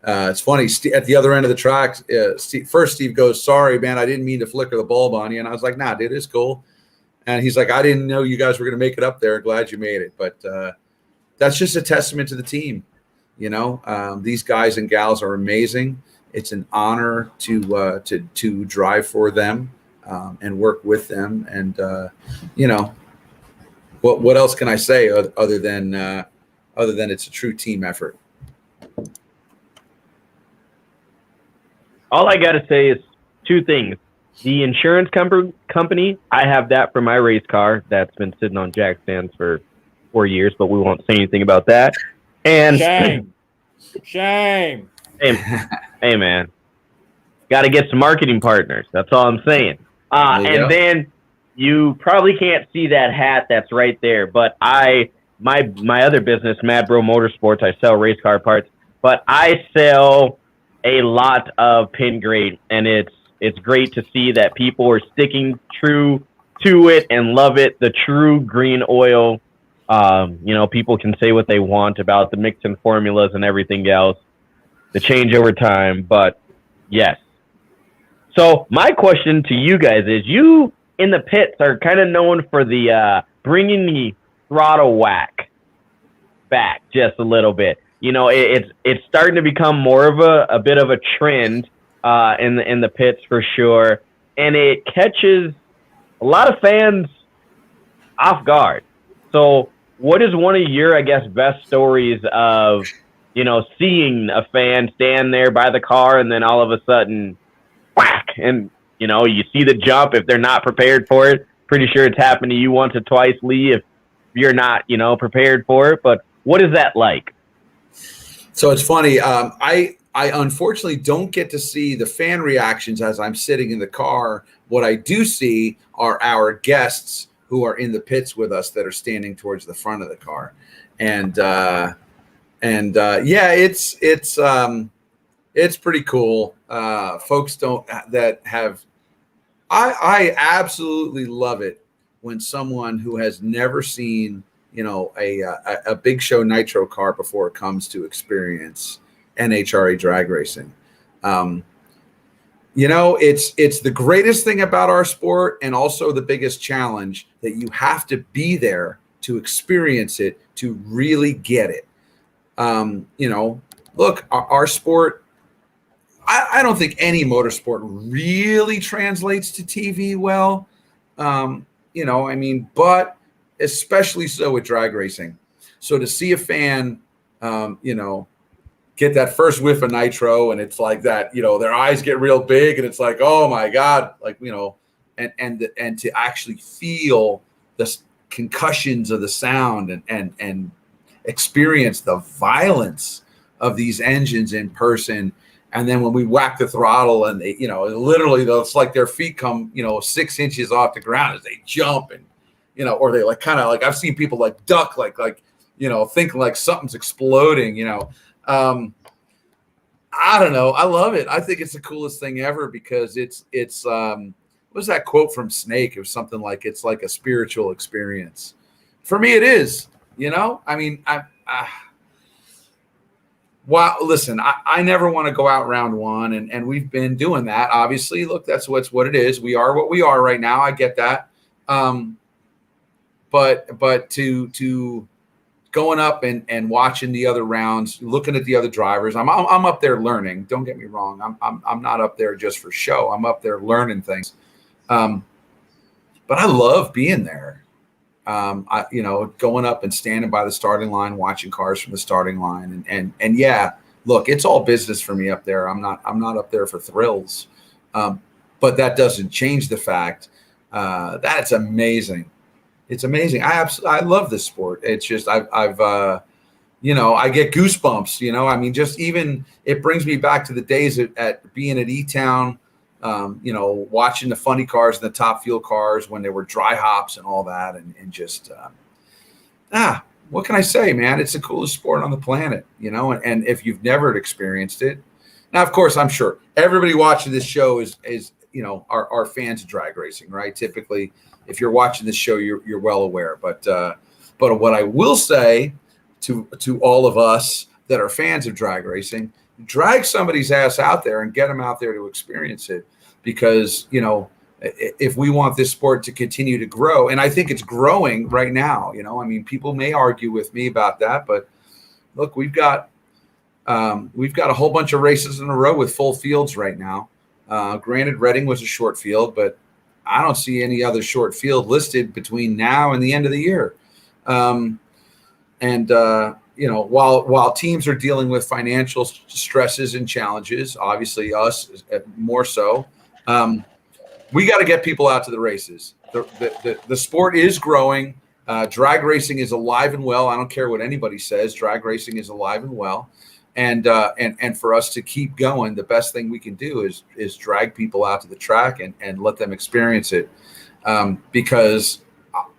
it's funny, at the other end of the track, Steve goes, "Sorry, man, I didn't mean to flicker the bulb on you." And I was like, "Nah, dude, it's cool." And he's like, "I didn't know you guys were going to make it up there. Glad you made it." But that's just a testament to the team. These guys and gals are amazing. It's an honor to drive for them and work with them. And what else can I say other than it's a true team effort? All I got to say is two things. The insurance company, I have that for my race car that's been sitting on jack stands for 4 years, but we won't say anything about that. And Shame. Hey, man, got to get some marketing partners. That's all I'm saying. Then you probably can't see that hat that's right there, but my other business, Mad Bro Motorsports, I sell race car parts, but I sell a lot of pin grade, and it's great to see that people are sticking true to it and love it. The true green oil. People can say what they want about the mixing formulas and everything else, the change over time, but yes. So my question to you guys is, you in the pits are kind of known for the bringing the throttle whack back just a little bit. It's starting to become more of a bit of a trend in the pits for sure, and it catches a lot of fans off guard. So what is one of your, I guess, best stories of seeing a fan stand there by the car and then all of a sudden, whack, and, you see the jump if they're not prepared for it? Pretty sure it's happened to you once or twice, Lee, if you're not, prepared for it. But what is that like? So it's funny. I unfortunately don't get to see the fan reactions as I'm sitting in the car. What I do see are our guests who are in the pits with us that are standing towards the front of the car. And it's pretty cool. Folks I absolutely love it when someone who has never seen, you know, a big show nitro car before it comes to experience NHRA drag racing. You know, it's the greatest thing about our sport, and also the biggest challenge, that you have to be there to experience it, to really get it. You know, look, our sport, I don't think any motorsport really translates to TV well. You know, I mean, but especially so with drag racing. So to see a fan, you know, get that first whiff of nitro, and it's like that, you know, their eyes get real big, and it's like, oh my God, like, you know, and to actually feel the concussions of the sound, and experience the violence of these engines in person. And then when we whack the throttle, and they, you know, literally, it's like their feet come, you know, 6 inches off the ground as they jump, and, you know, or they like kind of like, I've seen people like duck, like, you know, think like something's exploding, you know. I don't know. I love it. I think it's the coolest thing ever, because it's what was that quote from Snake? It was something like, it's like a spiritual experience. For me, it is, you know, I mean, wow, listen, I never want to go out round one, and we've been doing that. Obviously, look, that's what it is. We are what we are right now. I get that. But to going up and watching the other rounds, looking at the other drivers, I'm up there learning. Don't get me wrong. I'm not up there just for show. I'm up there learning things. But I love being there. You know, going up and standing by the starting line, watching cars from the starting line, and yeah, look, it's all business for me up there. I'm not up there for thrills, but that doesn't change the fact that it's amazing. It's amazing. I love this sport. It's just I've you know, I get goosebumps. You know, I mean, just even it brings me back to the days at being at E-Town. You know, watching the funny cars and the top fuel cars when they were dry hops and all that, and just what can I say, man? It's the coolest sport on the planet, you know. And if you've never experienced it, now of course I'm sure everybody watching this show is you know, are fans of drag racing, right? Typically, if you're watching this show, you're well aware. But what I will say to all of us that are fans of drag racing, drag somebody's ass out there and get them out there to experience it, because, you know, if we want this sport to continue to grow, and I think it's growing right now, you know, I mean, people may argue with me about that, but look, we've got a whole bunch of races in a row with full fields right now. Granted, Reading was a short field, but I don't see any other short field listed between now and the end of the year. You know, while teams are dealing with financial stresses and challenges, obviously us more so, we got to get people out to the races. The sport is growing. Drag racing is alive and well. I don't care what anybody says. Drag racing is alive and well. And for us to keep going, the best thing we can do is drag people out to the track and let them experience it, because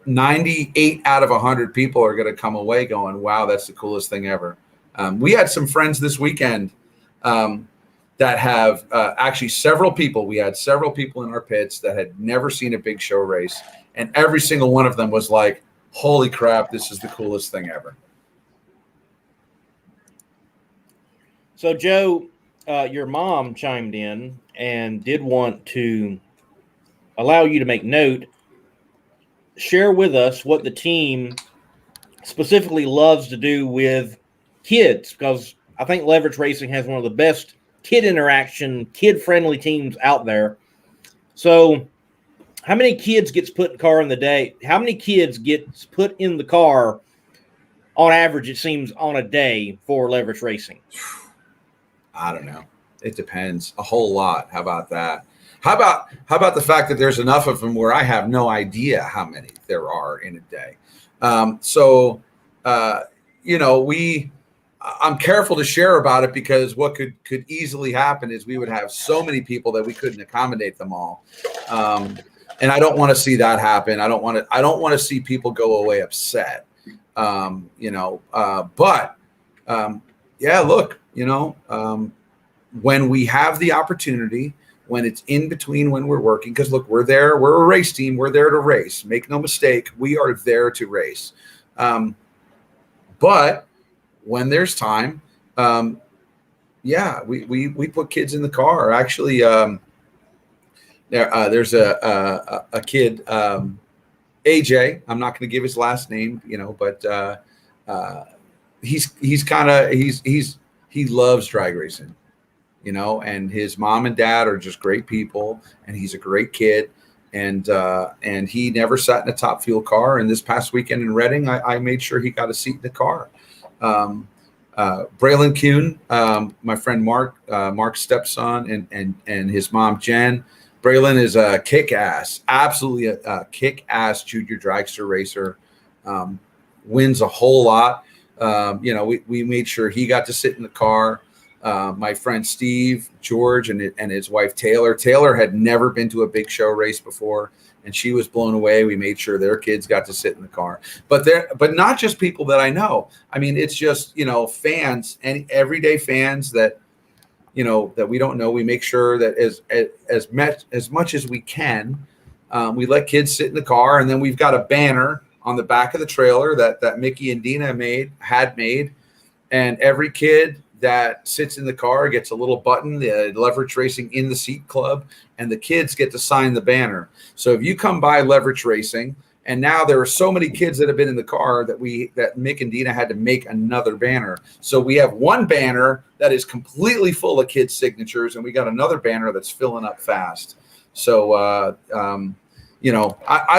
98 out of 100 people are going to come away going, wow, that's the coolest thing ever. We had some friends this weekend that have actually we had several people in our pits that had never seen a big show race, and every single one of them was like, holy crap, this is the coolest thing ever. So, Joe, your mom chimed in and did want to allow you to make note. Share with us what the team specifically loves to do with kids, because I think Leverage Racing has one of the best kid interaction, kid-friendly teams out there. So how many kids gets put in the car in the day? How many kids gets put in the car on average, it seems, on a day for Leverage Racing? I don't know. It depends a whole lot. How about that? How about the fact that there's enough of them where I have no idea how many there are in a day? You know, I'm careful to share about it, because what could easily happen is we would have so many people that we couldn't accommodate them all. And I don't want to see that happen. I don't want to see people go away upset. You know, yeah, look, you know, when we have the opportunity, when it's in between when we're working, because look, we're there, we're a race team, we're there to race. Make no mistake, we are there to race. But when there's time, we put kids in the car. Actually, there's a kid, AJ. I'm not going to give his last name, but he loves drag racing, and his mom and dad are just great people, and he's a great kid. And he never sat in a Top Fuel car. And this past weekend in Reading, I made sure he got a seat in the car. Braylon Kuhn, my friend Mark's stepson, and his mom Jen. Braylon is a kick-ass, absolutely a kick-ass junior dragster racer. Wins a whole lot. We made sure he got to sit in the car. My friend Steve, George, and his wife Taylor. Taylor had never been to a big show race before, and she was blown away. We made sure their kids got to sit in the car. But not just people that I know. I mean, it's just fans and everyday fans that that we don't know. We make sure that as much as we can, we let kids sit in the car, and then we've got a banner on the back of the trailer that Mickey and Dina had made, and every kid that sits in the car gets a little button, the Leverage Racing in the Seat Club, and the kids get to sign the banner. So if you come by Leverage Racing, and now there are so many kids that have been in the car that Mick and Dina had to make another banner. So we have one banner that is completely full of kids' signatures, and we got another banner that's filling up fast. So I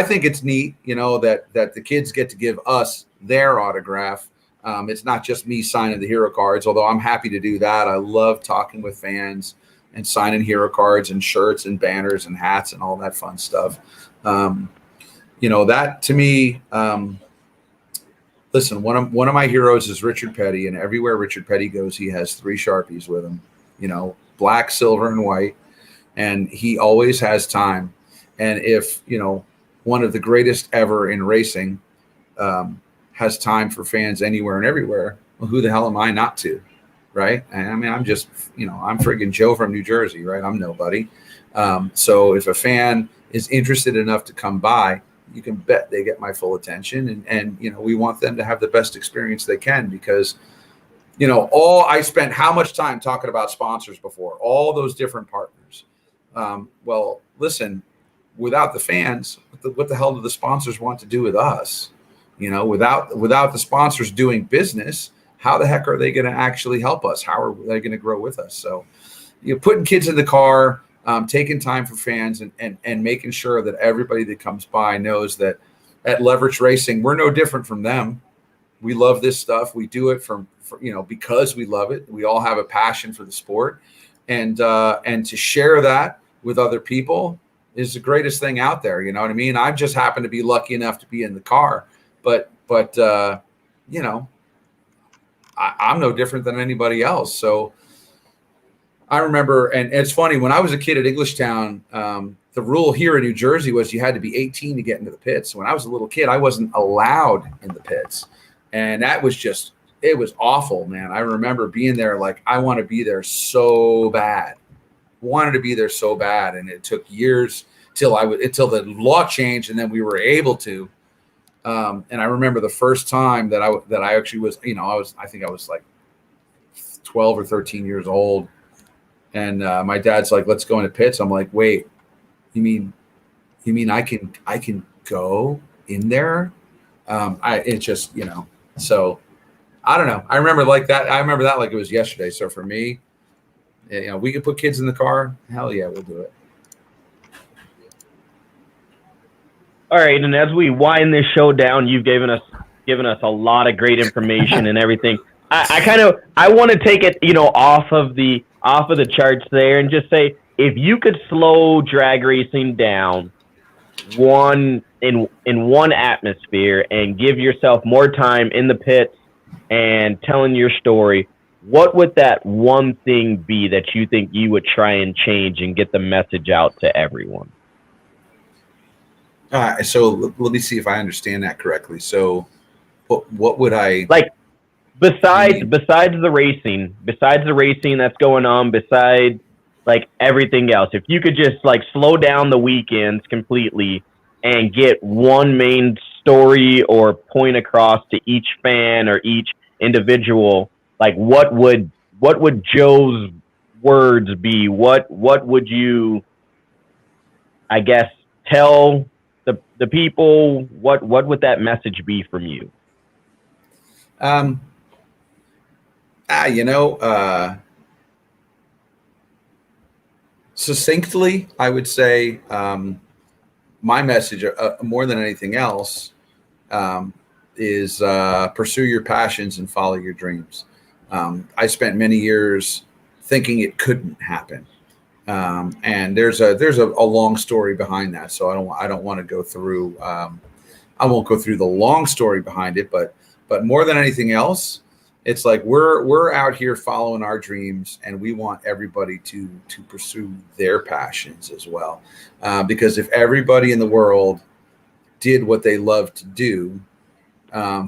think it's neat, that the kids get to give us their autograph. It's not just me signing the hero cards, although I'm happy to do that. I love talking with fans and signing hero cards and shirts and banners and hats and all that fun stuff. That to me, listen, one of my heroes is Richard Petty, and everywhere Richard Petty goes, he has 3 Sharpies with him, black, silver, and white. And he always has time. And if, one of the greatest ever in racing, has time for fans anywhere and everywhere, well, who the hell am I not to, right? And I mean, I'm just, I'm friggin' Joe from New Jersey, right? I'm nobody. So if a fan is interested enough to come by, you can bet they get my full attention. And we want them to have the best experience they can, because, I spent how much time talking about sponsors before, all those different partners. Well, listen, without the fans, what the hell do the sponsors want to do with us? Without the sponsors doing business, how the heck are they going to actually help us? How are they going to grow with us? So, putting kids in the car, taking time for fans, and making sure that everybody that comes by knows that at Leverage Racing, we're no different from them. We love this stuff. We do it because we love it. We all have a passion for the sport, and to share that with other people is the greatest thing out there. You know what I mean? I just happen to be lucky enough to be in the car. But I'm no different than anybody else. So I remember, and it's funny, when I was a kid at Englishtown, the rule here in New Jersey was you had to be 18 to get into the pits. So when I was a little kid, I wasn't allowed in the pits. And that was it was awful, man. I remember being there like, I want to be there so bad. Wanted to be there so bad. And it took years until the law changed, and then we were able to. And I remember the first time that I actually was, I think I was like 12 or 13 years old. And my dad's like, let's go into pits. I'm like, wait, you mean I can go in there? So I don't know. I remember like that. I remember that like it was yesterday. So for me, we could put kids in the car. Hell yeah, we'll do it. All right, and as we wind this show down, you've given us a lot of great information and everything. I want to take it, off of the charts there, and just say, if you could slow drag racing down in one atmosphere and give yourself more time in the pits and telling your story, what would that one thing be that you think you would try and change and get the message out to everyone? So let me see if I understand that correctly. So what would I like besides the racing that's going on, besides like everything else. If you could just like slow down the weekends completely and get one main story or point across to each fan or each individual, like what would Joe's words be? What would you, I guess, tell the people? What would that message be from you? Succinctly, I would say my message, more than anything else, is pursue your passions and follow your dreams. I spent many years thinking it couldn't happen, and there's a long story behind that. So I don't want to go through. I won't go through the long story behind it, but more than anything else, it's like we're out here following our dreams, and we want everybody to pursue their passions as well. Because if everybody in the world did what they love to do,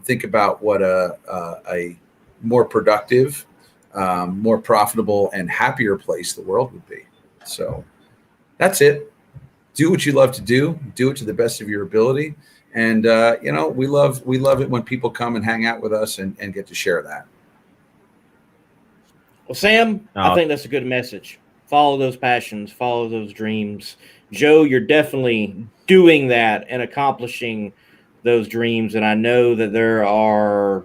think about what a more productive, more profitable, and happier place the world would be. So that's it. Do what you love to do. Do it to the best of your ability. And, we love it when people come and hang out with us and get to share that. Well, Sam, I think that's a good message. Follow those passions, follow those dreams. Joe, you're definitely doing that and accomplishing those dreams. And I know that there are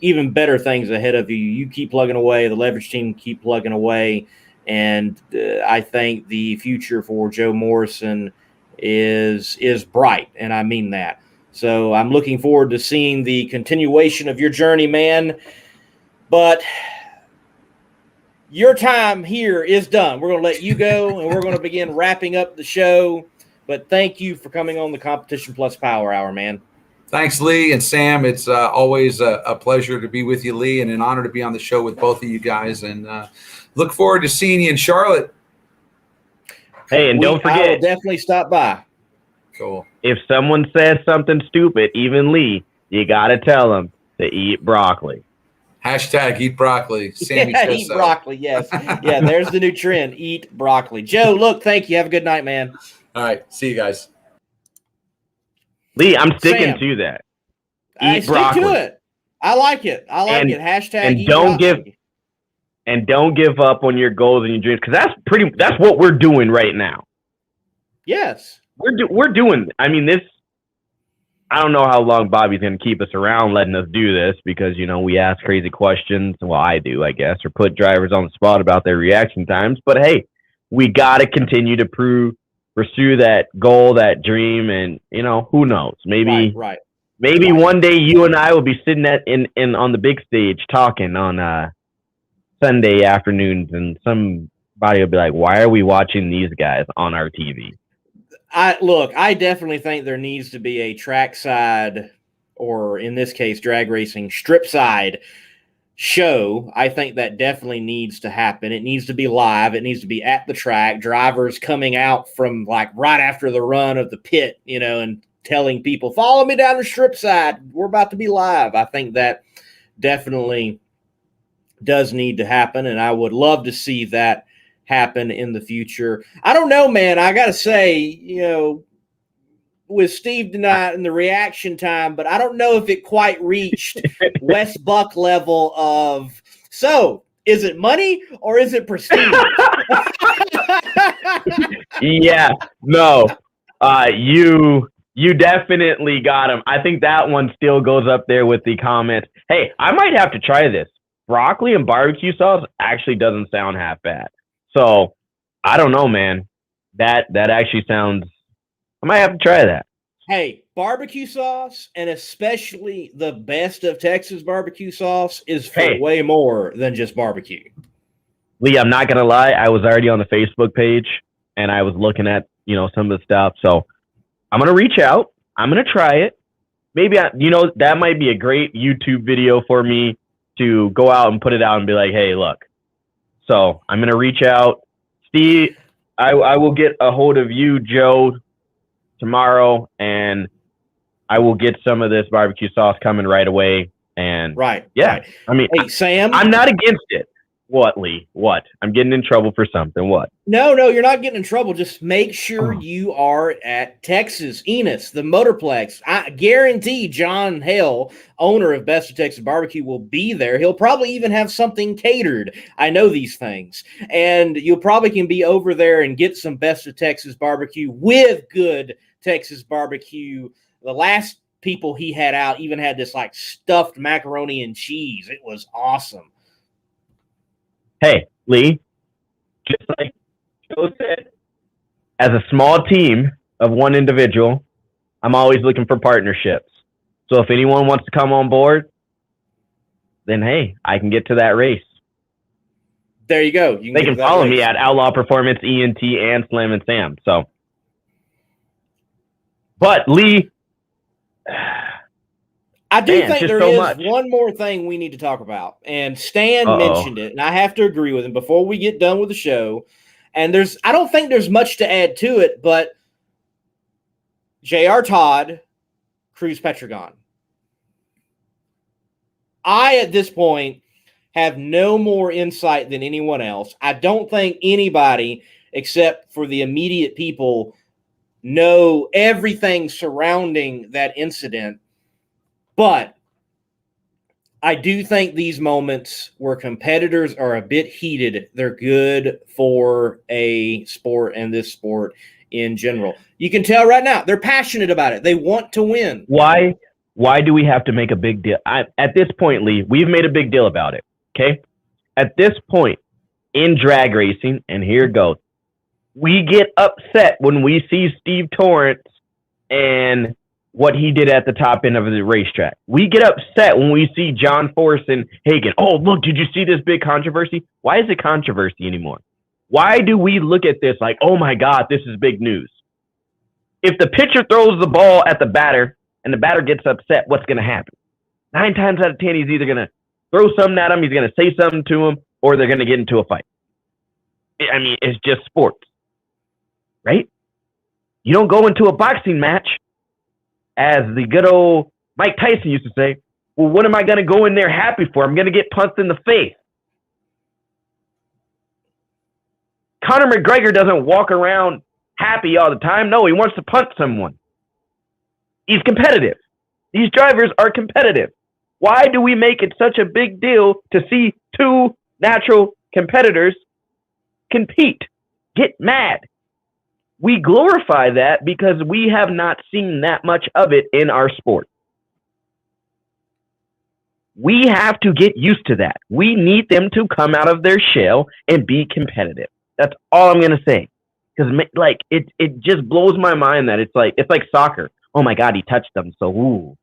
even better things ahead of you. You keep plugging away, the Leverage team keep plugging away. And I think the future for Joe Morrison is bright, and I mean that. So I'm looking forward to seeing the continuation of your journey, man. But your time here is done. We're going to let you go, and we're going to begin wrapping up the show. But thank you for coming on the Competition Plus Power Hour, man. Thanks, Lee and Sam. It's always a pleasure to be with you, Lee, and an honor to be on the show with both of you guys. And look forward to seeing you in Charlotte. Hey, and don't forget, I will definitely stop by. Cool. If someone says something stupid, even Lee, you got to tell them to eat broccoli. Hashtag eat broccoli. Sammy says eat broccoli, yes. Yeah, there's the new trend. Eat broccoli. Joe, look, thank you. Have a good night, man. All right. See you guys. Lee, I'm sticking Sam, to that. Eat broccoli. Stick to it. I like it. Hashtag and eat don't broccoli. don't give up on your goals and your dreams, because that's what we're doing right now. Yes. We're doing. I mean, this. I don't know how long Bobby's going to keep us around letting us do this, because we ask crazy questions. Well, I do, I guess, or put drivers on the spot about their reaction times. But hey, we got to continue to pursue that goal, that dream, and who knows? Maybe one day you and I will be sitting in on the big stage talking on Sunday afternoons, and somebody will be like, "Why are we watching these guys on our TV?" I definitely think there needs to be a trackside, or in this case, drag racing strip side show. I think that definitely needs to happen. It needs to be live. It needs to be at the track. Drivers coming out from like right after the run of the pit, and telling people, follow me down the strip side. We're about to be live. I think that definitely does need to happen, and I would love to see that happen in the future. I don't know, man. I got to say, with Steve tonight and the reaction time, but I don't know if it quite reached Wes Buck level of, so is it money or is it prestige? Yeah, no, you definitely got him. I think that one still goes up there with the comments. Hey, I might have to try this. Broccoli and barbecue sauce actually doesn't sound half bad. So I don't know, man. That actually sounds. I might have to try that. Hey, barbecue sauce, and especially the best of Texas barbecue sauce, is for way more than just barbecue. Lee, I'm not gonna lie. I was already on the Facebook page, and I was looking at some of the stuff. So I'm gonna reach out. I'm gonna try it. Maybe that might be a great YouTube video for me to go out and put it out and be like, hey, look. So I'm going to reach out. Steve, I will get a hold of you, Joe, tomorrow, and I will get some of this barbecue sauce coming right away. And right. I mean, hey, Sam, I'm not against it. What, Lee? What? I'm getting in trouble for something. What? No, you're not getting in trouble. Just make sure you are at Texas Enos, the Motorplex. I guarantee John Hale, owner of Best of Texas Barbecue, will be there. He'll probably even have something catered. I know these things. And you probably can be over there and get some Best of Texas Barbecue with good Texas barbecue. The last people he had out even had this like stuffed macaroni and cheese. It was awesome. Hey, Lee, just like Joe said, as a small team of one individual, I'm always looking for partnerships. So if anyone wants to come on board, then hey, I can get to that race. There you go. They can follow me at Outlaw Performance, ENT, and Slam and Sam. So, but Lee, I do think there is one more thing we need to talk about, and Stan mentioned it, and I have to agree with him before we get done with the show. And I don't think there's much to add to it, but J.R. Todd, Cruz Petragon. I, at this point, have no more insight than anyone else. I don't think anybody, except for the immediate people, know everything surrounding that incident. But I do think these moments where competitors are a bit heated, they're good for a sport and this sport in general. You can tell right now, they're passionate about it. They want to win. Why do we have to make a big deal? At this point, Lee, we've made a big deal about it, okay? At this point in drag racing, and here it goes, we get upset when we see Steve Torrance and what he did at the top end of the racetrack. We get upset when we see John Forrest Hagen. Oh, look, did you see this big controversy? Why is it controversy anymore? Why do we look at this like, oh my God, this is big news? If the pitcher throws the ball at the batter and the batter gets upset, what's going to happen? 9 times out of 10, he's either going to throw something at him, he's going to say something to him, or they're going to get into a fight. I mean, it's just sports, right? You don't go into a boxing match, as the good old Mike Tyson used to say, well, what am I going to go in there happy for? I'm going to get punched in the face. Conor McGregor doesn't walk around happy all the time. No, he wants to punch someone. He's competitive. These drivers are competitive. Why do we make it such a big deal to see 2 natural competitors compete, get mad? We glorify that because we have not seen that much of it in our sport. We have to get used to that. We need them to come out of their shell and be competitive. That's all I'm going to say. Because like it just blows my mind that it's like soccer. Oh my God, he touched them. So ooh.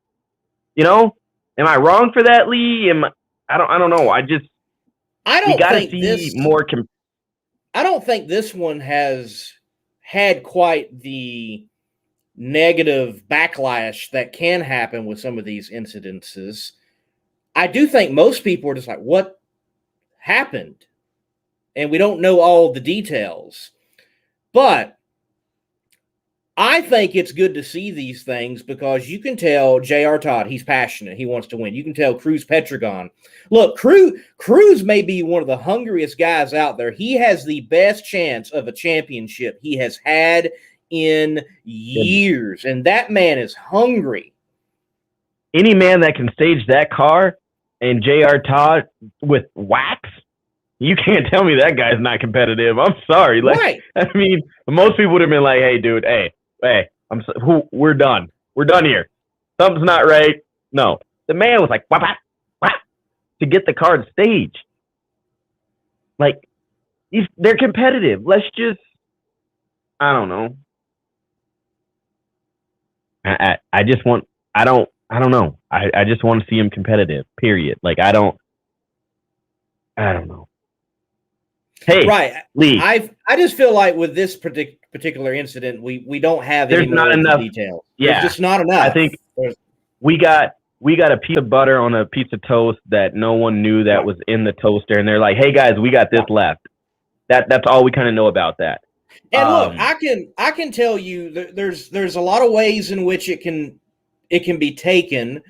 You know? Am I wrong for that, Lee? I don't know. I don't think this one has had quite the negative backlash that can happen with some of these incidences. I do think most people are just like, what happened? And we don't know all the details. But I think it's good to see these things because you can tell J.R. Todd, he's passionate. He wants to win. You can tell Cruz Petragon. Look, Cruz may be one of the hungriest guys out there. He has the best chance of a championship he has had in years. And that man is hungry. Any man that can stage that car and J.R. Todd with wax, you can't tell me that guy's not competitive. I'm sorry. Like, right. I mean, most people would have been like, hey, dude, hey, we're done. We're done here. Something's not right. No. The man was like, wah, wah, to get the car staged. Like, they're competitive. Let's just, I don't know. I just want, I don't know. I just want to see him competitive, period. Like, I don't know. Hey, right, Lee. I just feel like with this particular incident, we don't have there's any not enough details. Yeah, there's just not enough. I think we got a piece of butter on a piece of toast that no one knew that was in the toaster, and they're like, "Hey guys, we got this left." That's all we kind of know about that. And look, I can tell you there's a lot of ways in which it can be taken,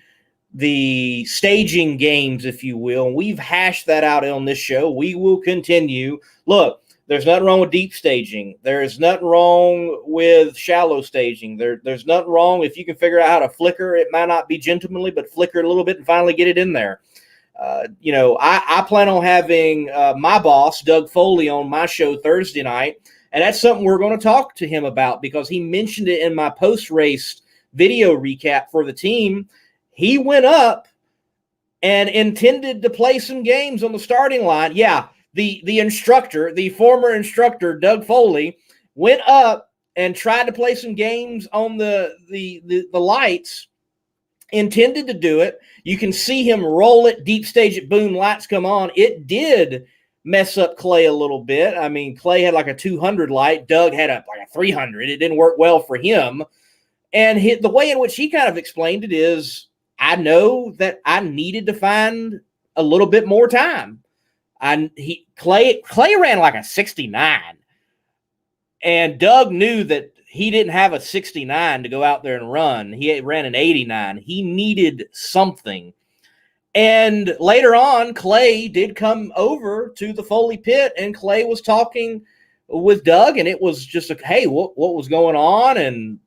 the staging games, if you will. And we've hashed that out on this show. We will continue. Look, there's nothing wrong with deep staging. There's nothing wrong with shallow staging. There's nothing wrong if you can figure out how to flicker. It might not be gentlemanly, but flicker a little bit and finally get it in there. I plan on having my boss, Doug Foley, on my show Thursday night. And that's something we're going to talk to him about because he mentioned it in my post-race video recap for the team. He went up and intended to play some games on the starting line. Yeah, the instructor, the former instructor, Doug Foley, went up and tried to play some games on the lights, intended to do it. You can see him roll it, deep stage it, boom, lights come on. It did mess up Clay a little bit. I mean, Clay had like a 200 light. Doug had like a 300. It didn't work well for him. And the way in which he kind of explained it is, I know that I needed to find a little bit more time. Clay ran like a 69. And Doug knew that he didn't have a 69 to go out there and run. He ran an 89. He needed something. And later on, Clay did come over to the Foley pit, and Clay was talking with Doug, and it was just hey, what was going on? And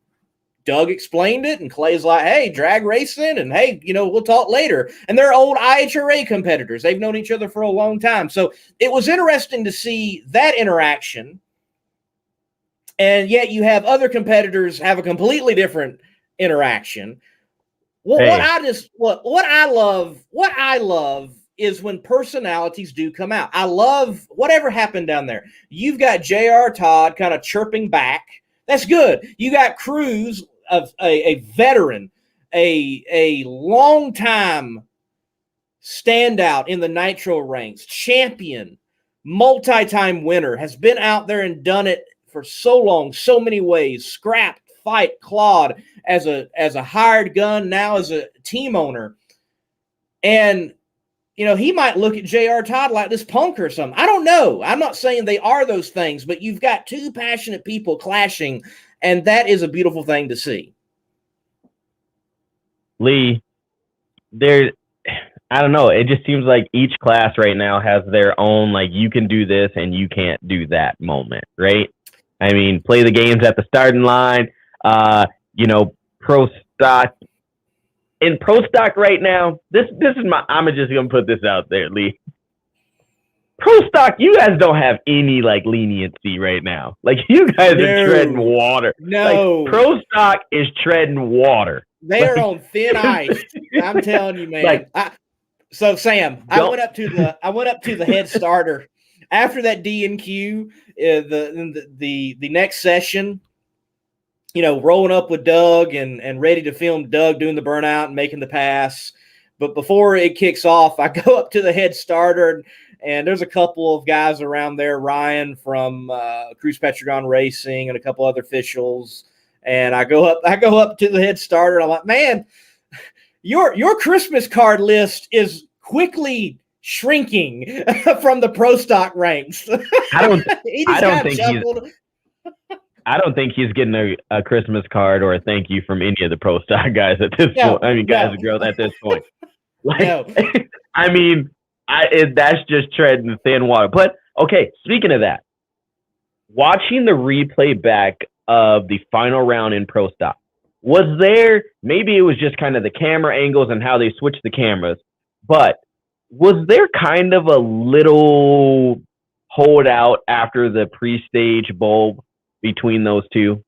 Doug explained it, and Clay's like, hey, drag racing, and hey, we'll talk later. And they're old NHRA competitors. They've known each other for a long time. So it was interesting to see that interaction. And yet you have other competitors have a completely different interaction. Well, hey. what I love is when personalities do come out. I love whatever happened down there. You've got J.R. Todd kind of chirping back. That's good. You got Cruz, of a veteran, a long-time standout in the nitro ranks, champion, multi-time winner, has been out there and done it for so long, so many ways, scrapped, fight, clawed as a hired gun, now as a team owner. And, he might look at J.R. Todd like this punk or something. I don't know. I'm not saying they are those things, but you've got two passionate people clashing, and that is a beautiful thing to see. Lee, I don't know. It just seems like each class right now has their own, like, you can do this and you can't do that moment, right? I mean, play the games at the starting line, pro stock. In pro stock right now, this is I'm just going to put this out there, Lee. Pro stock, you guys don't have any, like, leniency right now. Like, you guys are treading water. No. Like, pro stock is treading water. They are on thin ice. I'm telling you, man. So Sam, I went up to the head starter after that D&Q. The next session, rolling up with Doug and ready to film Doug doing the burnout and making the pass. But before it kicks off, I go up to the head starter, and there's a couple of guys around there, Ryan from Cruz Petragon Racing and a couple other officials. And I go up to the head starter, and I'm like, man, your Christmas card list is quickly shrinking from the pro stock ranks. I don't think he's getting a Christmas card or a thank you from any of the pro stock guys at this point. I mean, guys and girls at this point. I mean, that's just treading thin water. But okay, speaking of that, watching the replay back of the final round in pro stock, was there, maybe it was just kind of the camera angles and how they switched the cameras, but was there kind of a little holdout after the pre-stage bulb between those two?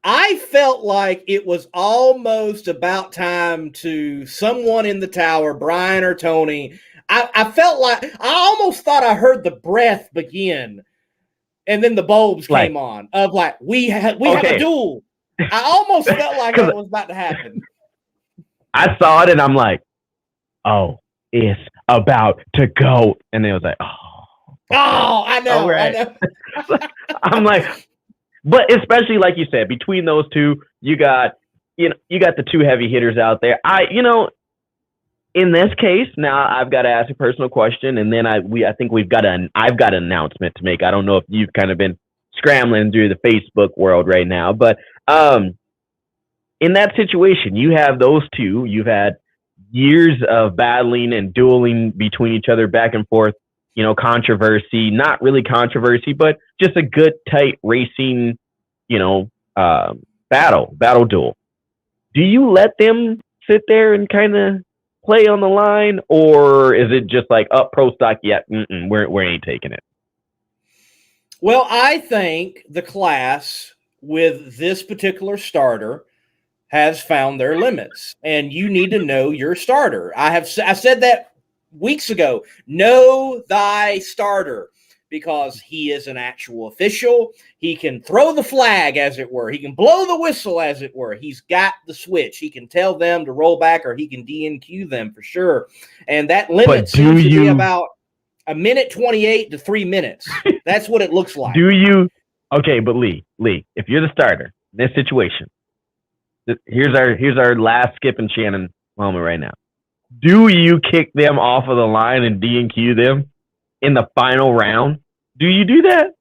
I felt like it was almost about time to someone in the tower, Brian or Tony. I felt like I almost thought I heard the breath begin, and then the bulbs came on of like we have a duel. I almost felt like it was about to happen. I saw it and I'm like, oh, it's about to go, and then it was like, I know. Right. I know. I'm like, but especially like you said, between those two, you got the two heavy hitters out there. In this case, now I've got to ask a personal question, and then I've got an announcement to make. I don't know if you've kind of been scrambling through the Facebook world right now, but in that situation, you have those two. You've had years of battling and dueling between each other back and forth, controversy, not really controversy, but just a good, tight racing, battle duel. Do you let them sit there and kind of play on the line, or is it just like, pro stock? Yeah, we ain't taking it. Well, I think the class with this particular starter has found their limits, and you need to know your starter. I said that weeks ago. Know thy starter, because he is an actual official. He can throw the flag, as it were. He can blow the whistle, as it were. He's got the switch. He can tell them to roll back, or he can DNQ them for sure. And that limit seems to be about a minute 28 to 3 minutes. That's what it looks like. Okay, but Lee, if you're the starter in this situation, here's our last Skip and Shannon moment right now. Do you kick them off of the line and DNQ them in the final round? Do you do that?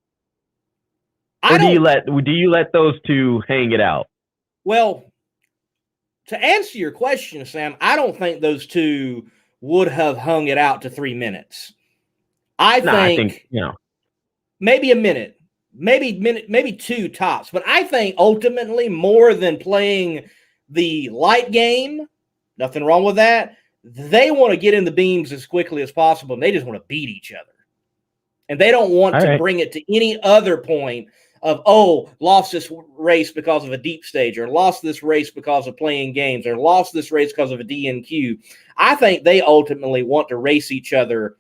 Or do you let those two hang it out? Well, to answer your question, Sam, I don't think those two would have hung it out to 3 minutes. I think maybe a minute, maybe two tops. But I think ultimately, more than playing the light game, nothing wrong with that, they want to get in the beams as quickly as possible, and they just want to beat each other. And they don't want to bring it to any other point of, lost this race because of a deep stage, or lost this race because of playing games, or lost this race because of a DNQ. I think they ultimately want to race each other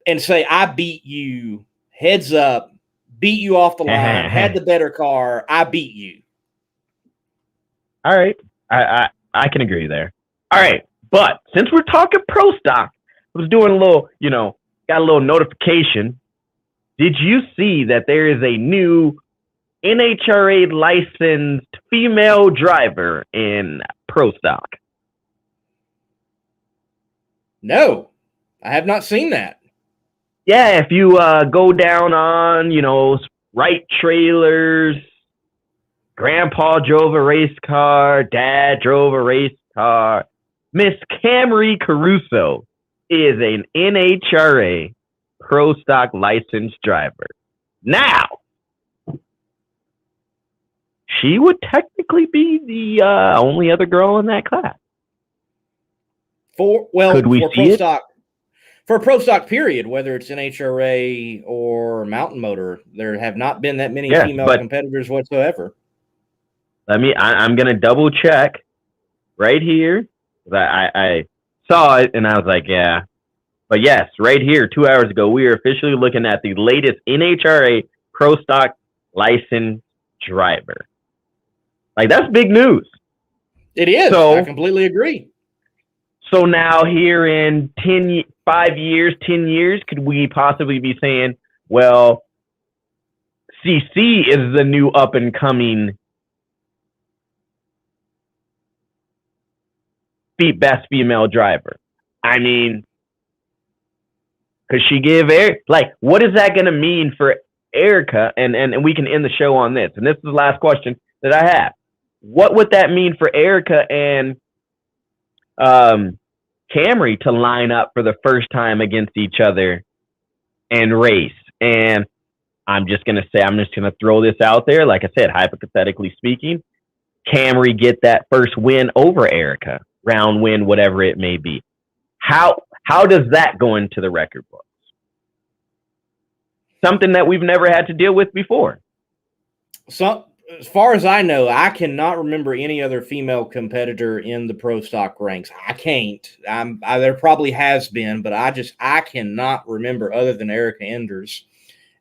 and say, I beat you, heads up, beat you off the line, had the better car, I beat you. All right. I can agree there. All right. But since we're talking pro stock, I was doing a little, got a little notification. Did you see that there is a new NHRA licensed female driver in pro stock? No, I have not seen that. Yeah, if you go down on, Right Trailers, Grandpa drove a race car, Dad drove a race car. Miss Camry Caruso is an NHRA pro stock licensed driver. Now, she would technically be the only other girl in that class. Could we see it? For a pro stock period, whether it's NHRA or Mountain Motor, there have not been that many female competitors whatsoever. I'm going to double check right here. I saw it and I was like, yeah. But yes, right here, 2 hours ago, we are officially looking at the latest NHRA pro stock licensed driver. Like, that's big news. It is. So, I completely agree. So now here in 10 years, could we possibly be saying, well, CC is the new up-and-coming best female driver? I mean, could she give what is that going to mean for Erica? And we can end the show on this. And this is the last question that I have. What would that mean for Erica and Camry to line up for the first time against each other and race? And I'm just going to throw this out there. Like I said, hypothetically speaking, Camry get that first win over Erica, round win, whatever it may be. How does that go into the record books? Something that we've never had to deal with before. So, as far as I know, I cannot remember any other female competitor in the pro stock ranks. I can't. There probably has been, but I cannot remember other than Erica Enders.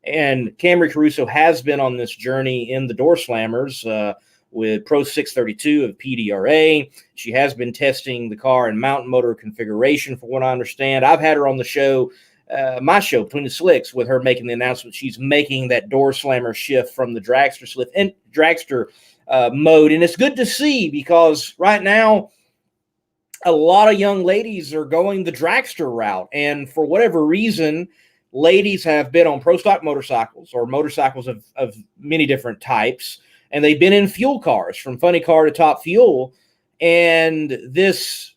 And Camry Caruso has been on this journey in the door slammers with Pro 632 of PDRA. She has been testing the car in mountain motor configuration, from what I understand. I've had her on the show, my show, Between the Slicks, with her making the announcement she's making that door slammer shift from the dragster mode. And it's good to see, because right now a lot of young ladies are going the dragster route. And for whatever reason, ladies have been on pro stock motorcycles, or motorcycles of many different types, and they've been in fuel cars, from funny car to Top Fuel. And this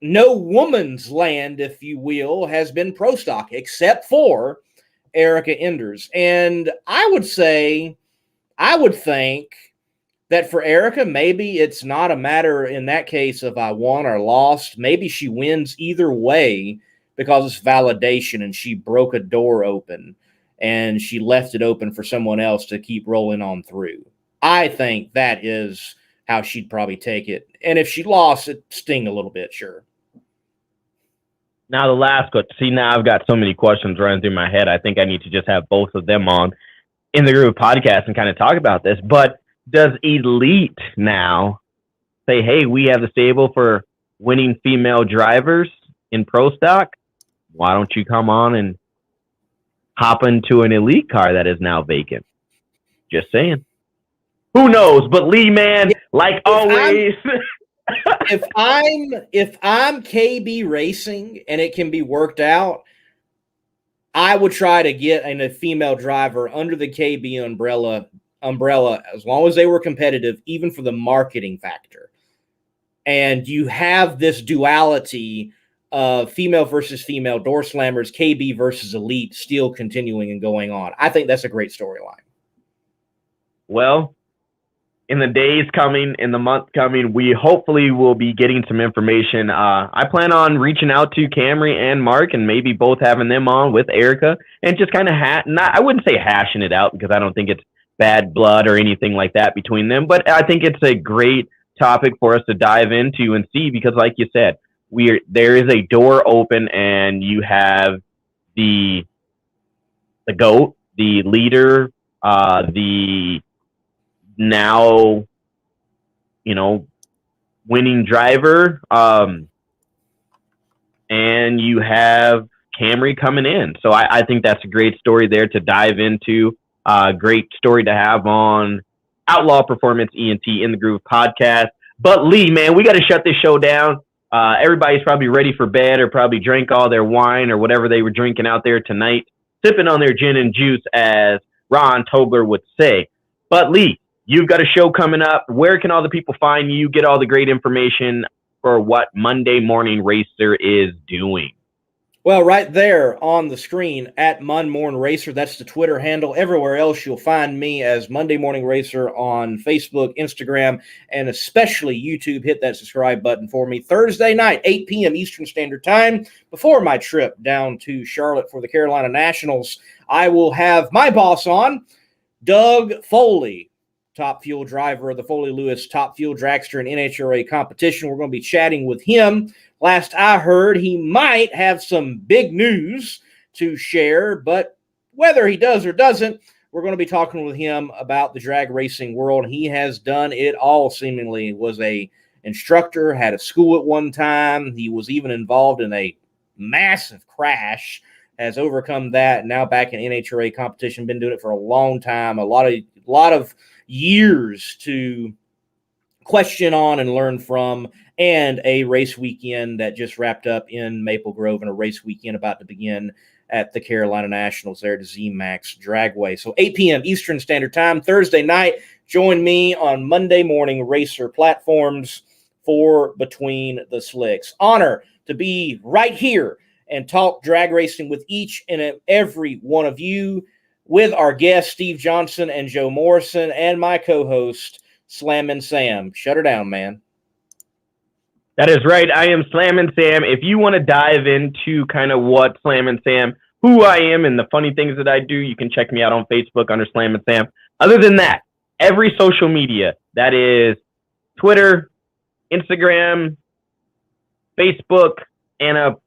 no woman's land, if you will, has been pro stock, except for Erica Enders. And I would think that for Erica, maybe it's not a matter in that case of I won or lost. Maybe she wins either way because it's validation and she broke a door open and she left it open for someone else to keep rolling on through. I think that is how she'd probably take it. And if she lost, it'd sting a little bit, sure. Now the last question. See, now I've got so many questions running through my head. I think I need to just have both of them on in the group podcast and kind of talk about this. But does Elite now say, hey, we have the stable for winning female drivers in pro stock? Why don't you come on and hop into an Elite car that is now vacant? Just saying. Who knows? But Lee, man, like always. If I'm KB Racing and it can be worked out, I would try to get a female driver under the KB umbrella as long as they were competitive, even for the marketing factor. And you have this duality of female versus female door slammers, KB versus Elite, still continuing and going on. I think that's a great storyline. Well, in the days coming, in the month coming, we hopefully will be getting some information. I plan on reaching out to Camry and Mark and maybe both having them on with Erica and just kind of I wouldn't say hashing it out because I don't think it's bad blood or anything like that between them, but I think it's a great topic for us to dive into and see because, like you said, there is a door open and you have the GOAT, the leader, the now, winning driver, and you have Camry coming in. So I think that's a great story there to dive into. Great story to have on Outlaw Performance ENT in the Groove podcast. But Lee, man, we got to shut this show down. Everybody's probably ready for bed or probably drank all their wine or whatever they were drinking out there tonight, sipping on their gin and juice, as Ron Tobler would say. But Lee, you've got a show coming up. Where can all the people find you, get all the great information for what Monday Morning Racer is doing? Well, right there on the screen at Mon Morn Racer, that's the Twitter handle. Everywhere else, you'll find me as Monday Morning Racer on Facebook, Instagram, and especially YouTube. Hit that subscribe button for me. Thursday night, 8 p.m. Eastern Standard Time, before my trip down to Charlotte for the Carolina Nationals, I will have my boss on, Doug Foley, top fuel driver of the Foley Lewis Top Fuel Dragster and NHRA competition. We're going to be chatting with him. Last I heard, he might have some big news to share, but whether he does or doesn't, we're going to be talking with him about the drag racing world. He has done it all, seemingly. He was a instructor, had a school at one time. He was even involved in a massive crash, has overcome that, now back in NHRA competition, been doing it for a long time, a lot of years to question on and learn from, and a race weekend that just wrapped up in Maple Grove and a race weekend about to begin at the Carolina Nationals there to Z-Max Dragway. So 8 p.m. Eastern Standard Time, Thursday night. Join me on Monday Morning Racer platforms for Between the Slicks. Honor to be right here and talk drag racing with each and every one of you, with our guests, Steve Johnson and Joe Morrison, and my co-host, Slammin' Sam. Shut her down, man. That is right. I am Slammin' Sam. If you want to dive into kind of what Slammin' Sam, who I am, and the funny things that I do, you can check me out on Facebook under Slammin' Sam. Other than that, every social media, that is Twitter, Instagram, Facebook, and of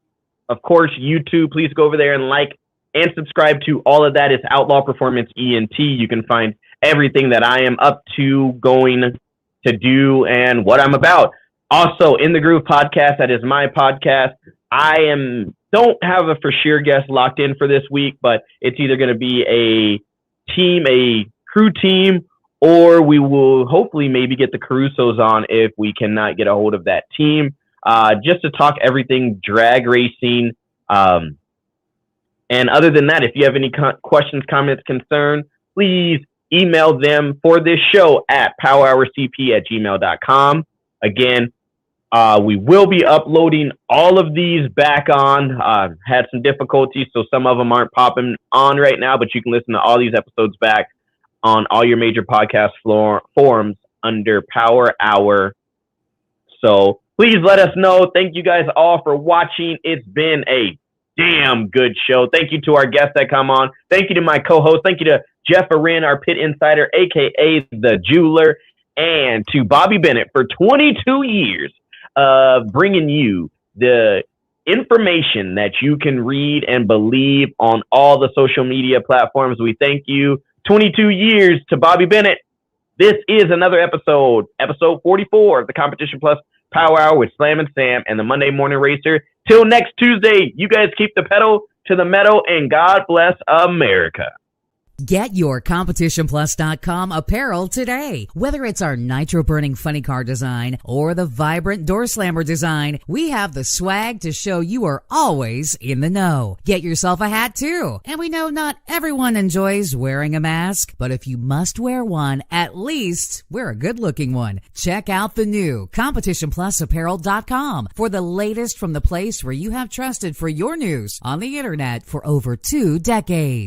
course, YouTube. Please go over there and like and subscribe to all of that. It's Outlaw Performance ENT. You can find everything that I am up to, going to do, and what I'm about. Also, in the Groove podcast, that is my podcast. Don't have a for sure guest locked in for this week, but it's either going to be a crew team, or we will hopefully maybe get the Carusos on if we cannot get a hold of that team, just to talk everything drag racing. And other than that, if you have any questions, comments, concerns, please email them for this show at powerhourcp@gmail.com. Again, we will be uploading all of these back on. Had some difficulties, so some of them aren't popping on right now, but you can listen to all these episodes back on all your major podcast forums under Power Hour. So please let us know. Thank you guys all for watching. It's been a damn good show. Thank you to our guests that come on. Thank you to my co-host. Thank you to Jeff Arend, our pit insider, a.k.a. the jeweler, and to Bobby Bennett for 22 years of bringing you the information that you can read and believe on all the social media platforms. We thank you. 22 years to Bobby Bennett. This is another episode 44 of the Competition Plus Power Hour with Slam and Sam and the Monday Morning Racer. Till next Tuesday, you guys keep the pedal to the metal, and God bless America. Get your CompetitionPlus.com apparel today. Whether it's our nitro-burning funny car design or the vibrant door slammer design, we have the swag to show you are always in the know. Get yourself a hat too. And we know not everyone enjoys wearing a mask, but if you must wear one, at least wear a good-looking one. Check out the new CompetitionPlusApparel.com for the latest from the place where you have trusted for your news on the internet for over 2 decades.